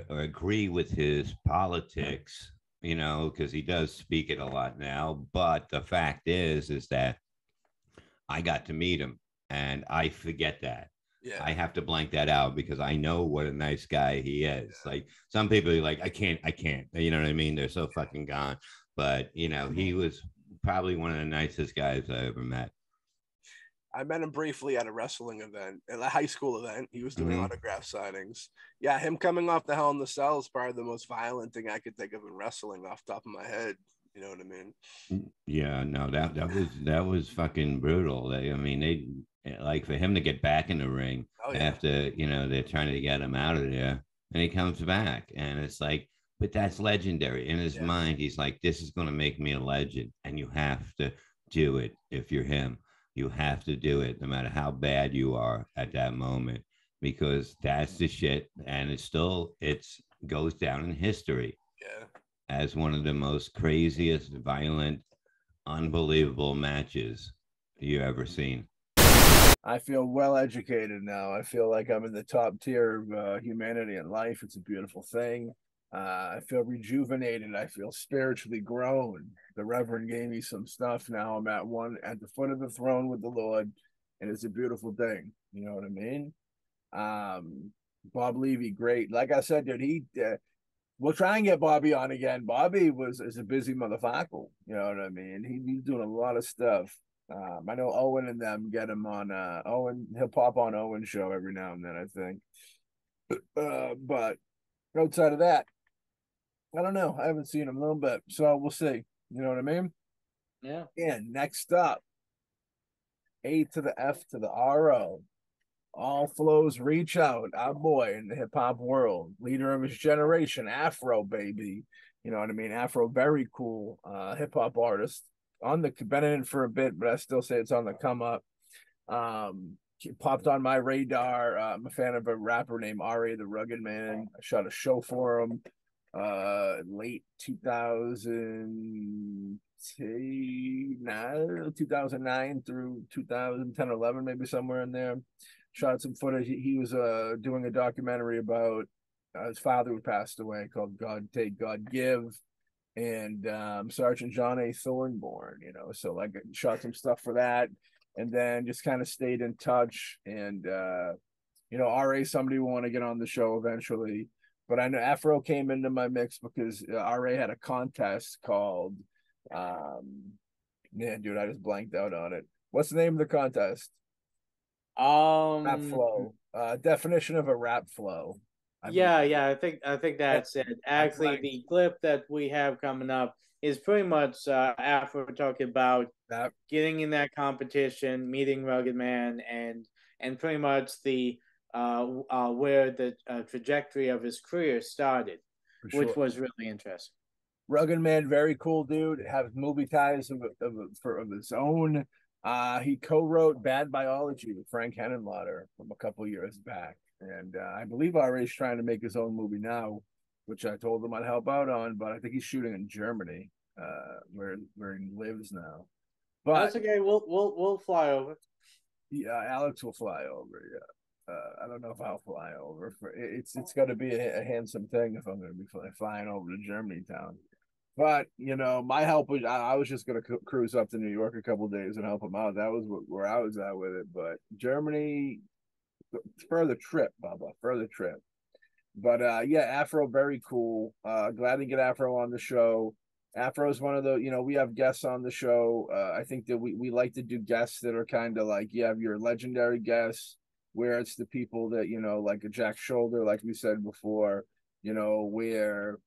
agree with his politics, you know, because he does speak it a lot now, but the fact is that I got to meet him, and I forget that. Yeah. I have to blank that out because I know what a nice guy he is. Like some people are like, I can't, you know what I mean? They're so fucking gone. But, you know, he was probably one of the nicest guys I ever met. I met him briefly at a wrestling event, at a high school event. He was doing autograph signings. Yeah, him coming off the Hell in the Cell is probably the most violent thing I could think of in wrestling off the top of my head. You know what I mean? Yeah, no, that was fucking brutal. I mean, they like for him to get back in the ring after, you know, they're trying to get him out of there, and he comes back, and it's like, but that's legendary in his mind. He's like, this is going to make me a legend, and you have to do it. If you're him, you have to do it, no matter how bad you are at that moment, because that's the shit, and it's goes down in history. Yeah. As one of the most craziest, violent, unbelievable matches you ever seen. I feel well educated now. I feel like I'm in the top tier of humanity and life. It's a beautiful thing. I feel rejuvenated. I feel spiritually grown. The Reverend gave me some stuff. Now I'm at the foot of the throne with the Lord, and it's a beautiful thing. You know what I mean? Bob Levy, great. Like I said, dude, we'll try and get Bobby on again. Bobby is a busy motherfucker. You know what I mean? He's doing a lot of stuff. I know Owen and them get him on Owen. He'll pop on Owen's show every now and then, I think. But outside of that, I don't know. I haven't seen him a little bit, so we'll see. You know what I mean? Yeah. And next up, A to the F to the R-O. All flows reach out. Our boy in the hip hop world, leader of his generation, A.F.R.O, baby. You know what I mean? A.F.R.O, very cool hip hop artist. Been in it for a bit, but I still say it's on the come up. Popped on my radar. I'm a fan of a rapper named R.A the Rugged Man. I shot a show for him late 2009 through 2010 11, maybe somewhere in there. Shot some footage. He was doing a documentary about his father who passed away, called God Take, God Give, and Sergeant John A. Thornborn, you know. So like shot some stuff for that, and then just kind of stayed in touch. And you know, RA, somebody will want to get on the show eventually. But I know A.F.R.O came into my mix because RA had a contest called Yeah, dude, I just blanked out on it. What's the name of the contest? Rap flow. Definition of a rap flow. Yeah, I think that's it. Actually, blanked. the clip that we have coming up is pretty much after talking about getting in that competition, meeting Rugged Man, and pretty much the where the trajectory of his career started, which was really interesting. Rugged Man, very cool dude. Have movie ties of his own. He co-wrote Bad Biology with Frank Henenlotter from a couple years back, and I believe R.A. is trying to make his own movie now, which I told him I'd help out on. But I think he's shooting in Germany, where he lives now. But that's okay. We'll fly over. Yeah, Alex will fly over. Yeah. I don't know if I'll fly over. It's got to be a handsome thing if I'm going to be flying over to Germany town. But my help was I was just going to cruise up to New York a couple days and help him out. That was where I was at with it. But Germany, further trip, Bubba, further trip. But yeah, A.F.R.O, very cool. Glad to get A.F.R.O on the show. A.F.R.O is one of the, we have guests on the show. I think that we like to do guests that are kind of like, you have your legendary guests, where it's the people that, like a Jack Shoulder, like we said before, where,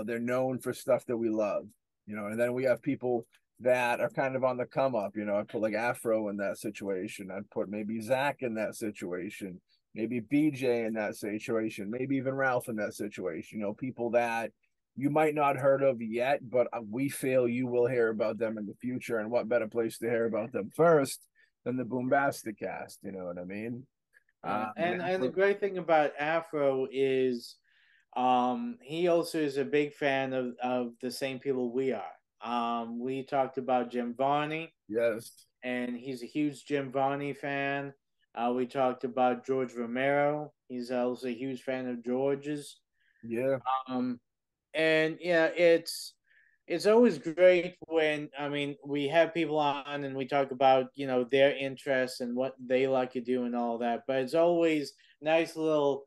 they're known for stuff that we love, and then we have people that are kind of on the come up, I put like A.F.R.O in that situation. I'd put maybe Zach in that situation, maybe BJ in that situation, maybe even Ralph in that situation, people that you might not heard of yet, but we feel you will hear about them in the future. And what better place to hear about them first than the BoomBastiCAST? You know what I mean? And the great thing about A.F.R.O is he also is a big fan of the same people we are. We talked about Jim Varney. Yes. And he's a huge Jim Varney fan. We talked about George Romero. He's also a huge fan of George's. Yeah. And yeah, it's always great when we have people on and we talk about their interests and what they like to do and all that. But it's always nice little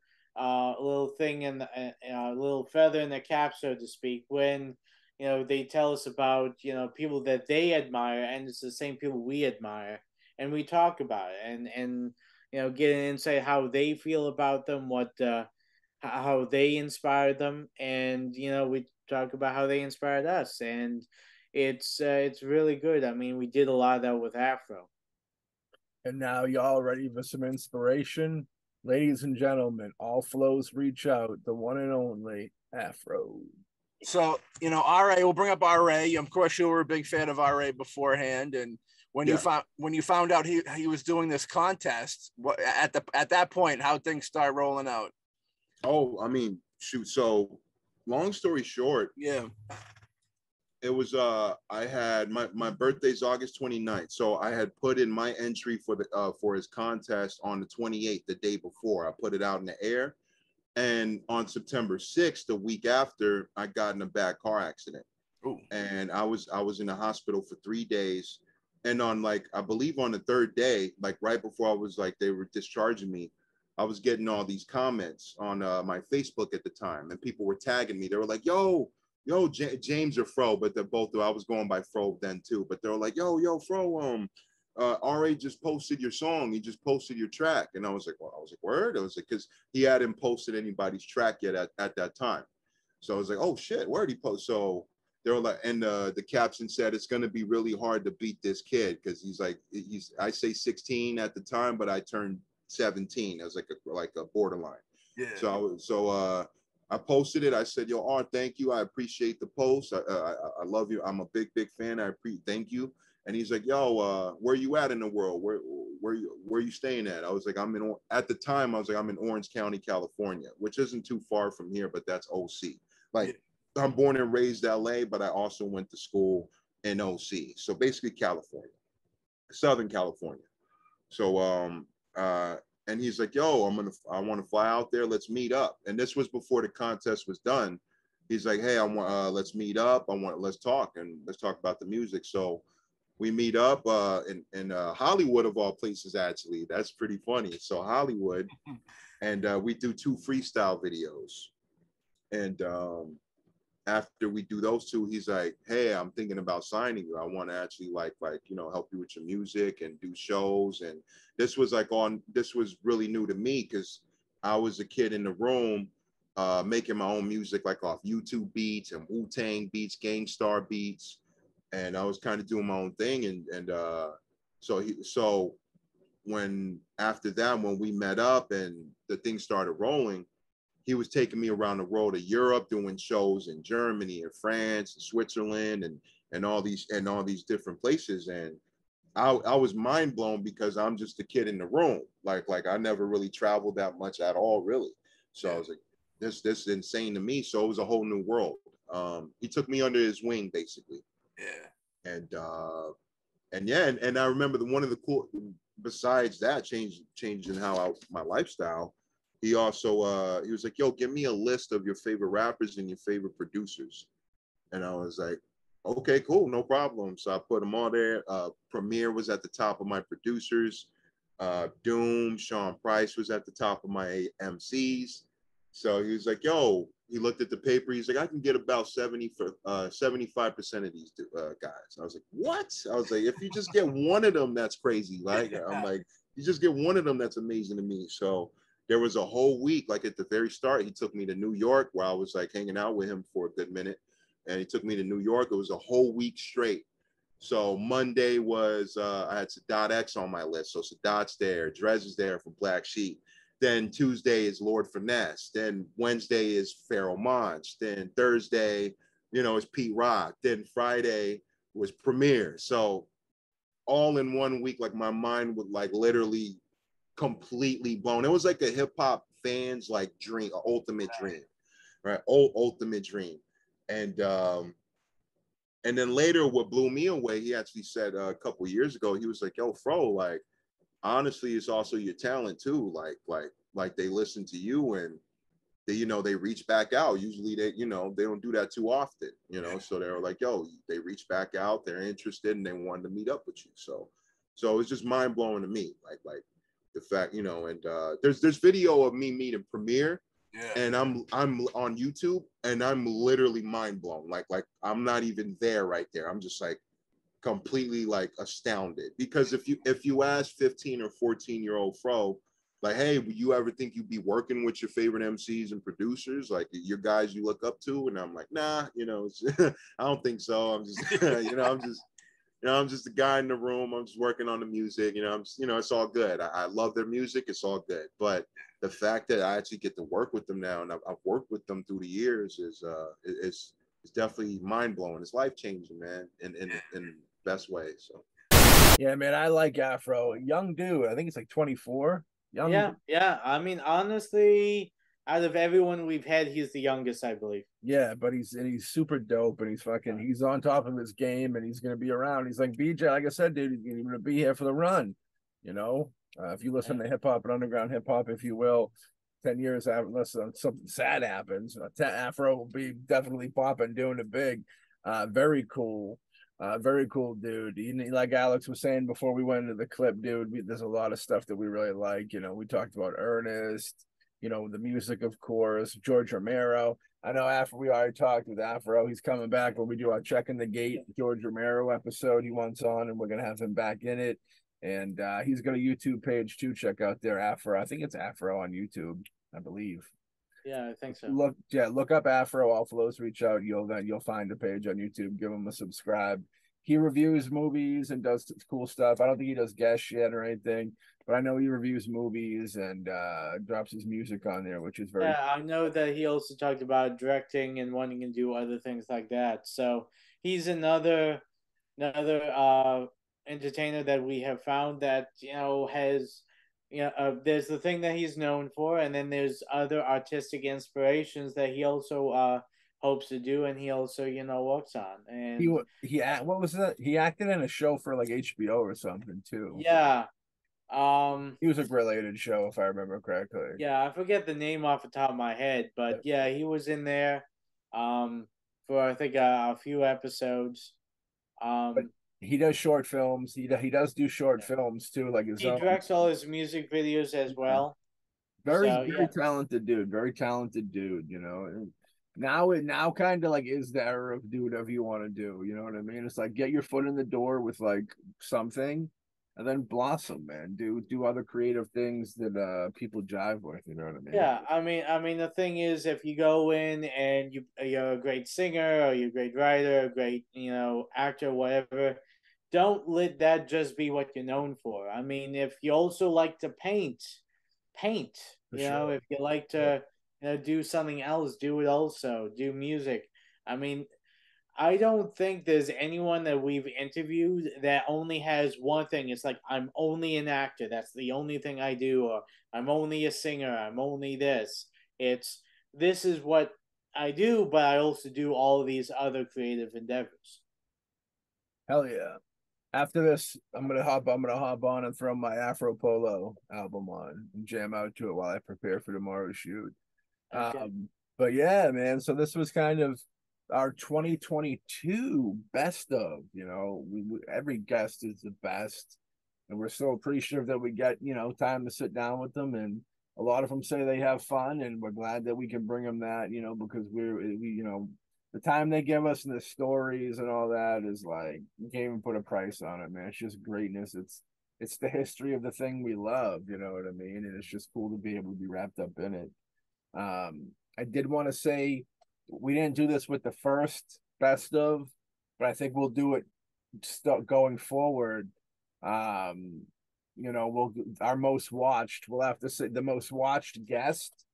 thing in a little feather in the cap, so to speak, when they tell us about people that they admire, and it's the same people we admire, and we talk about it and get an insight how they feel about them, what how they inspired them, and we talk about how they inspired us, and it's really good. We did a lot of that with A.F.R.O. And now y'all ready for some inspiration? Ladies and gentlemen, all flows reach out, the one and only A.F.R.O. So, R.A., we'll bring up R.A. Of course, you were a big fan of R.A. beforehand. And when you found out he was doing this contest, at that point, how things start rolling out? Oh, shoot. So long story short, yeah, it was I had my birthday's August 29th. So I had put in my entry for his contest on the 28th, the day before. I put it out in the air. And on September 6th, the week after, I got in a bad car accident. Ooh. And I was in the hospital for 3 days. And on I believe on the third day, right before I was they were discharging me, I was getting all these comments on my Facebook at the time, and people were tagging me. They were like, yo, James or Fro, but they're both, I was going by Fro then too, but they were like, yo, Fro, R.A. just posted your song. He just posted your track. And I was like, word? I was like, because he hadn't posted anybody's track yet at that time. So I was like, oh shit, where'd he post? So they were like, and the caption said, it's going to be really hard to beat this kid, because I say 16 at the time, but I turned 17. I was like a borderline. Yeah. So I posted it. I said, yo, R, thank you. I appreciate the post. I love you. I'm a big fan. Thank you. And he's like, yo, where you at in the world? Where you staying at? I was like, at the time, I was like, I'm in Orange County, California, which isn't too far from here, but that's OC. I'm born and raised LA, but I also went to school in OC. So basically California, Southern California. So, and he's like, yo, I want to fly out there. Let's meet up. And this was before the contest was done. He's like, hey, let's meet up. Let's talk, and let's talk about the music. So we meet up in Hollywood, of all places, actually. That's pretty funny. So Hollywood, and we do 2 freestyle videos. And after we do those two, he's like, hey, I'm thinking about signing you. I want to actually like, you know, help you with your music and do shows. And this was really new to me because I was a kid in the room making my own music, like off YouTube beats and Wu-Tang beats, Gangstar beats. And I was kind of doing my own thing. So when after that, when we met up and the thing started rolling, he was taking me around the world of Europe, doing shows in Germany and France and Switzerland and all these different places. And I was mind blown because I'm just a kid in the room. Like I never really traveled that much at all, really. So I was like, this is insane to me. So it was a whole new world. He took me under his wing, basically. Yeah. And I remember one of the cool, besides that changing my lifestyle, he also he was like, yo, give me a list of your favorite rappers and your favorite producers. And I was like, okay, cool, no problem. So I put them all there. Premier was at the top of my producers. Doom, Sean Price was at the top of my MCs. So he was like, yo, he looked at the paper. He's like, I can get about 75% of these guys. I was like, what? I was like, if you just get one of them, that's crazy. Like, I'm like, you just get one of them, that's amazing to me. So there was a whole week, like at the very start, he took me to New York where I was like hanging out with him for a good minute. And he took me to New York. It was a whole week straight. So Monday was, I had Sadat X on my list. So Sadat's there, Drez is there for Black Sheep. Then Tuesday is Lord Finesse. Then Wednesday is Pharaoh Monch. Then Thursday, you know, is Pete Rock. Then Friday was Premier. So all in one week, like my mind would like literally completely blown. It was like a hip hop fan's like dream, ultimate dream, right? Ultimate dream. And then later, what blew me away, he actually said a couple years ago, he was like, yo, Fro, like, honestly, it's also your talent too. Like they listen to you and they, you know, they reach back out. Usually they, you know, they don't do that too often, you know? So they were like, yo, they reach back out, they're interested and they wanted to meet up with you. So it was just mind blowing to me. Like the fact, you know, and there's video of me meeting Premier. Yeah. And I'm on YouTube and I'm literally mind blown. Like I'm not even there right there. I'm just like completely like astounded. Because if you ask 15 or 14-year-old Fro, like, hey, would you ever think you'd be working with your favorite MCs and producers, like your guys you look up to? And I'm like, nah, you know, I don't think so. I'm just, I'm just a guy in the room. I'm just working on the music. You know, it's all good. I love their music. It's all good. But the fact that I actually get to work with them now, and I've worked with them through the years, is definitely mind blowing. It's life changing, man, in the best way. So. Yeah, man, I like A.F.R.O. Young dude. I think he's like 24. Yeah. I mean, honestly, out of everyone we've had, he's the youngest, I believe. Yeah, but he's super dope, and he's on top of his game, and he's gonna be around. He's like BJ, like I said, dude, he's gonna be here for the run. You know, if you listen to hip hop and underground hip hop, if you will, 10 years after, unless something sad happens, A.F.R.O will be definitely popping, doing it big. Very cool. Very cool, dude. Like Alex was saying before we went into the clip, dude, there's a lot of stuff that we really like. You know, we talked about Ernest, you know, the music, of course, George Romero. I know after we already talked with A.F.R.O, he's coming back when we do our Checking the Gate George Romero episode he wants on, and we're going to have him back in it. And he's got a YouTube page too. Check out their A.F.R.O. I think it's A.F.R.O on YouTube, I believe. Yeah, I think so. Look up A.F.R.O. All Flows Reach Out. You'll find a page on YouTube. Give him a subscribe. He reviews movies and does cool stuff. I don't think he does guest yet or anything, but I know he reviews movies and drops his music on there, which is very. Yeah, I know that he also talked about directing and wanting to do other things like that. So he's another entertainer that we have found that, you know, has, you know, there's the thing that he's known for, and then there's other artistic inspirations that he also hopes to do, and he also, you know, works on. And what was that? He acted in a show for like HBO or something too. Yeah. Music related show, if I remember correctly. Yeah, I forget the name off the top of my head, but yeah, he was in there for I think a few episodes. But he does short films. He does do short films too, like his he own. directs all his music videos as well. Very talented dude. Very talented dude. You know, now kind of like is the era of do whatever you want to do. You know what I mean? It's like get your foot in the door with like something, and then blossom, man. Do other creative things that people jive with. You know what I mean? Yeah, I mean, the thing is, if you go in and you're a great singer or you're a great writer, a great actor, whatever, don't let that just be what you're known for. I mean, if you also like to paint, paint. For If you like to do something else, do it also. Do music. I mean, I don't think there's anyone that we've interviewed that only has one thing. It's like, I'm only an actor. That's the only thing I do. Or I'm only a singer. I'm only this. It's this is what I do, but I also do all of these other creative endeavors. Hell yeah. After this, I'm gonna hop on and throw my Afro Polo album on and jam out to it while I prepare for tomorrow's shoot. Okay. But yeah, man. So this was kind of our 2022 best of. Every guest is the best, and we're so appreciative that we get time to sit down with them, and a lot of them say they have fun, and we're glad that we can bring them that, because the time they give us and the stories and all that is like you can't even put a price on it, man. It's just greatness. It's the history of the thing we love, you know what I mean? And it's just cool to be able to be wrapped up in it. I did want to say we didn't do this with the first best of, but I think we'll do it going forward. We'll our most watched. We'll have to say the most watched guest,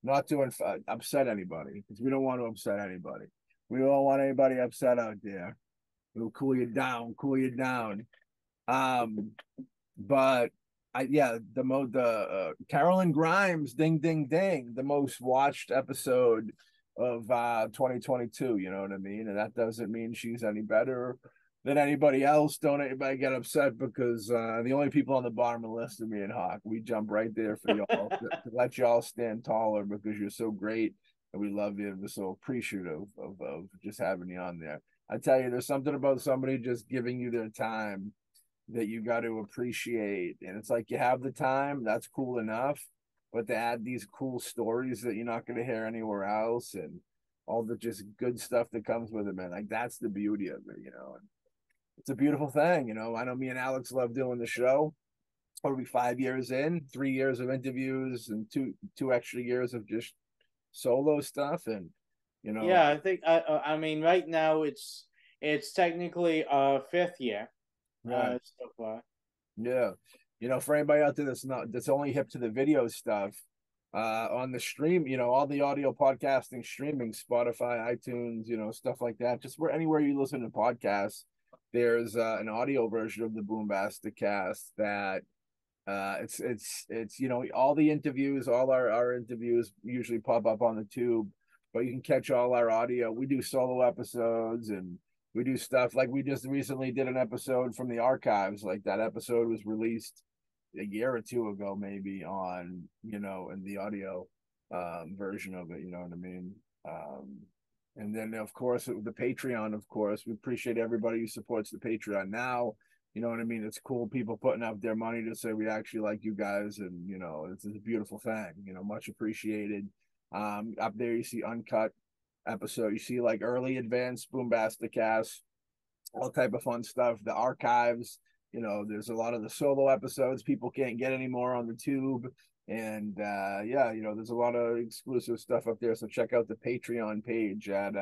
not to upset anybody because we don't want to upset anybody. We don't want anybody upset out there. We'll cool you down, cool you down. But the Carolyn Grimes, ding ding ding, the most watched episode of 2022. You know what I mean? And that doesn't mean she's any better than anybody else. Don't anybody get upset because the only people on the bottom of the list are me and Hawk. We jump right there for y'all to let y'all stand taller because you're so great and we love you and we're so appreciative of just having you on there. I tell you, there's something about somebody just giving you their time that you got to appreciate. And it's like you have the time, that's cool enough. But to add these cool stories that you're not going to hear anywhere else and all the just good stuff that comes with it, man. Like that's the beauty of it, And it's a beautiful thing, I know me and Alex love doing the show. What are we 5 years in? 3 years of interviews and two extra years of just solo stuff, and Yeah, I think I mean right now it's technically fifth year. Right. So far. Yeah. For anybody out there that's only hip to the video stuff, on the stream, all the audio podcasting streaming, Spotify, iTunes, stuff like that, just anywhere you listen to podcasts, there's an audio version of the BoomBastiCAST that it's all the interviews, all our interviews usually pop up on the tube, but you can catch all our audio. We do solo episodes and we do stuff like we just recently did an episode from the archives. Like that episode was released a year or two ago, maybe on, in the audio version of it, you know what I mean? And then of course the Patreon, of course, we appreciate everybody who supports the Patreon now. You know what I mean? It's cool people putting up their money to say we actually like you guys, and it's a beautiful thing. Much appreciated. Up there you see uncut episode. You see like early advanced BoomBastiCAST, all type of fun stuff. The archives. There's a lot of the solo episodes people can't get anymore on the tube, and there's a lot of exclusive stuff up there. So check out the Patreon page at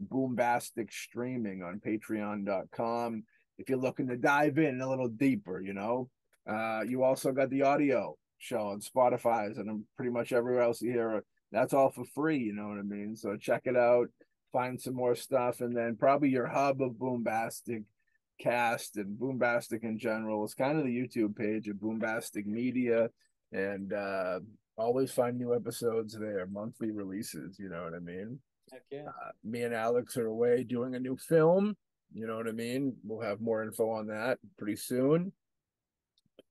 BoomBastic Streaming on Patreon.com. If you're looking to dive in a little deeper, you also got the audio show on Spotify and pretty much everywhere else you hear it. That's all for free, you know what I mean? So check it out, find some more stuff, and then probably your hub of BoomBastiCAST and BoomBastic in general is kind of the YouTube page of BoomBastic Media, and always find new episodes there, monthly releases, you know what I mean? Heck yeah. Me and Alex are away doing a new film. You know what I mean? We'll have more info on that pretty soon.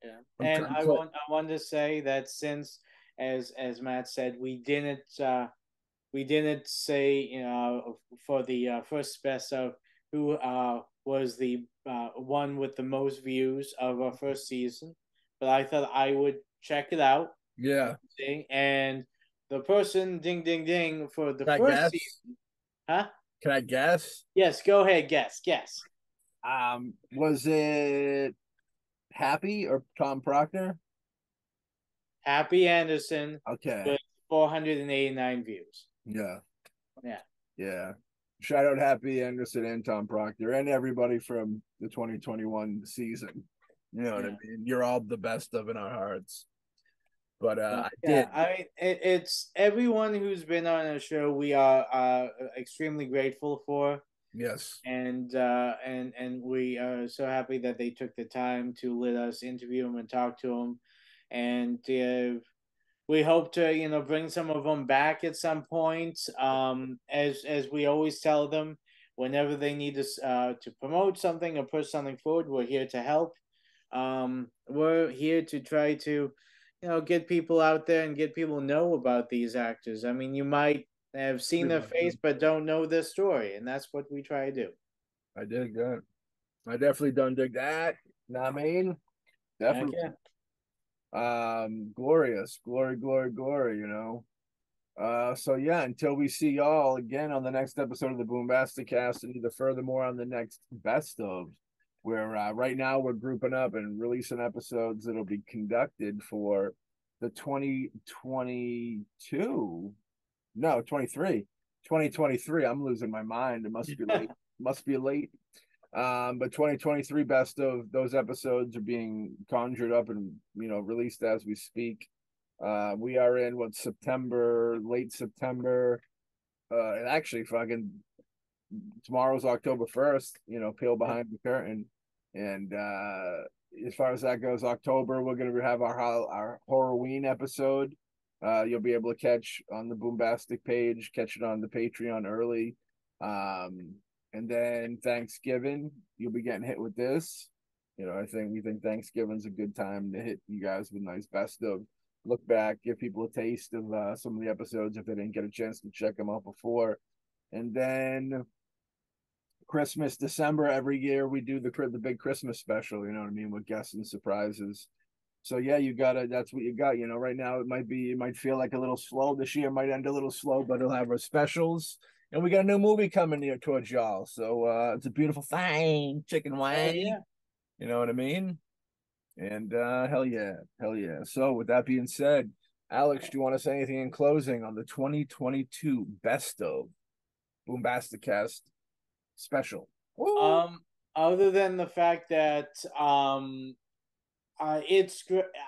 Yeah, and I want to say that since, as Matt said, we didn't say for the first best of who was the one with the most views of our first season, but I thought I would check it out. Yeah, and the person, ding, ding, ding, for the Can I first guess? season. Huh? Can I guess? Yes, go ahead. Guess. Was it Happy or Tom Proctor? Happy Anderson. Okay. With 489 views. Yeah. Yeah. Yeah. Shout out Happy Anderson and Tom Proctor and everybody from the 2021 season. You know what I mean? You're all the best of in our hearts. But I did. I mean, it's everyone who's been on our show. We are extremely grateful for. Yes. And we are so happy that they took the time to let us interview them and talk to them, and we hope to bring some of them back at some point. As we always tell them, whenever they need us to promote something or push something forward, we're here to help. We're here to try to get people out there and get people to know about these actors. I mean, you might have seen their face but don't know their story, and that's what we try to do. I dig that. I definitely don't dig that. Know what I mean? Definitely. Glorious. Glory. So yeah, until we see y'all again on the next episode of the BoomBastiCAST, and either furthermore on the next best of, where right now we're grouping up and releasing episodes that'll be conducted for the 2023. I'm losing my mind. It must be late. But 2023 best of, those episodes are being conjured up and released as we speak. We are in late September. And actually fucking tomorrow's October 1st, peel behind the curtain. And as far as that goes, October, we're gonna have our Halloween episode. You'll be able to catch on the Boombastic page, catch it on the Patreon early. And then Thanksgiving, you'll be getting hit with this. We think Thanksgiving's a good time to hit you guys with nice best of. Look back, give people a taste of some of the episodes if they didn't get a chance to check them out before. And then Christmas, December, every year we do the big Christmas special, with guests and surprises. So yeah, that's what you got. Right now it might feel like a little slow. This year might end a little slow, but it'll have our specials. And we got a new movie coming here towards y'all. So it's a beautiful thing, chicken wing. Yeah. You know what I mean? And hell yeah. So with that being said, Alex, do you want to say anything in closing on the 2022 best of BoomBastiCAST special? Woo! Other than the fact that it's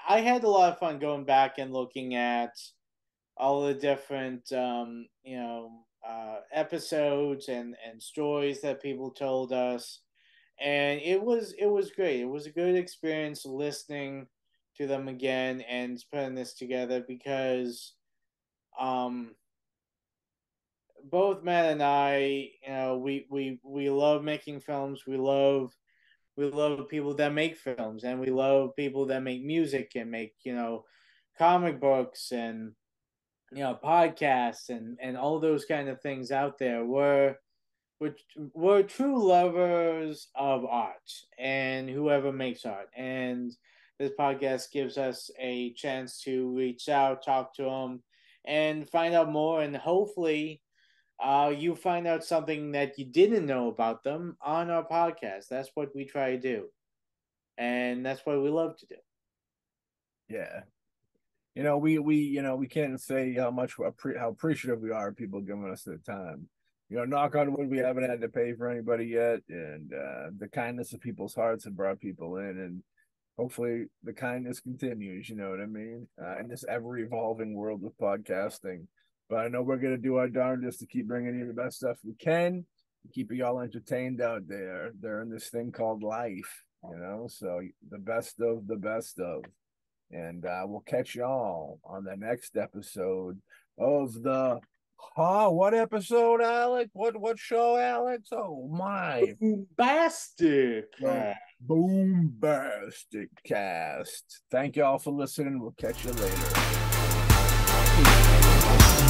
I had a lot of fun going back and looking at all the different episodes and stories that people told us, and it was great. It was a good experience listening to them again and putting this together, because both Matt and I, we love making films. We love people that make films, and we love people that make music and make comic books and podcasts and all those kind of things out there. We're true lovers of art and whoever makes art, and this podcast gives us a chance to reach out, talk to them, and find out more, and hopefully you find out something that you didn't know about them on our podcast. That's what we try to do, and that's what we love to do. Yeah. We can't say how appreciative we are of people giving us their time. Knock on wood, we haven't had to pay for anybody yet, and the kindness of people's hearts have brought people in, and hopefully the kindness continues. You know what I mean? In this ever-evolving world of podcasting. But I know we're gonna do our darndest to keep bringing you the best stuff we can, keep you all entertained out there. They're in this thing called life, So the best of the best of. And we'll catch y'all on the next episode of the what episode, Alex? What show, Alex? Oh my, BoomBastiCAST. Thank y'all for listening. We'll catch you later. Peace.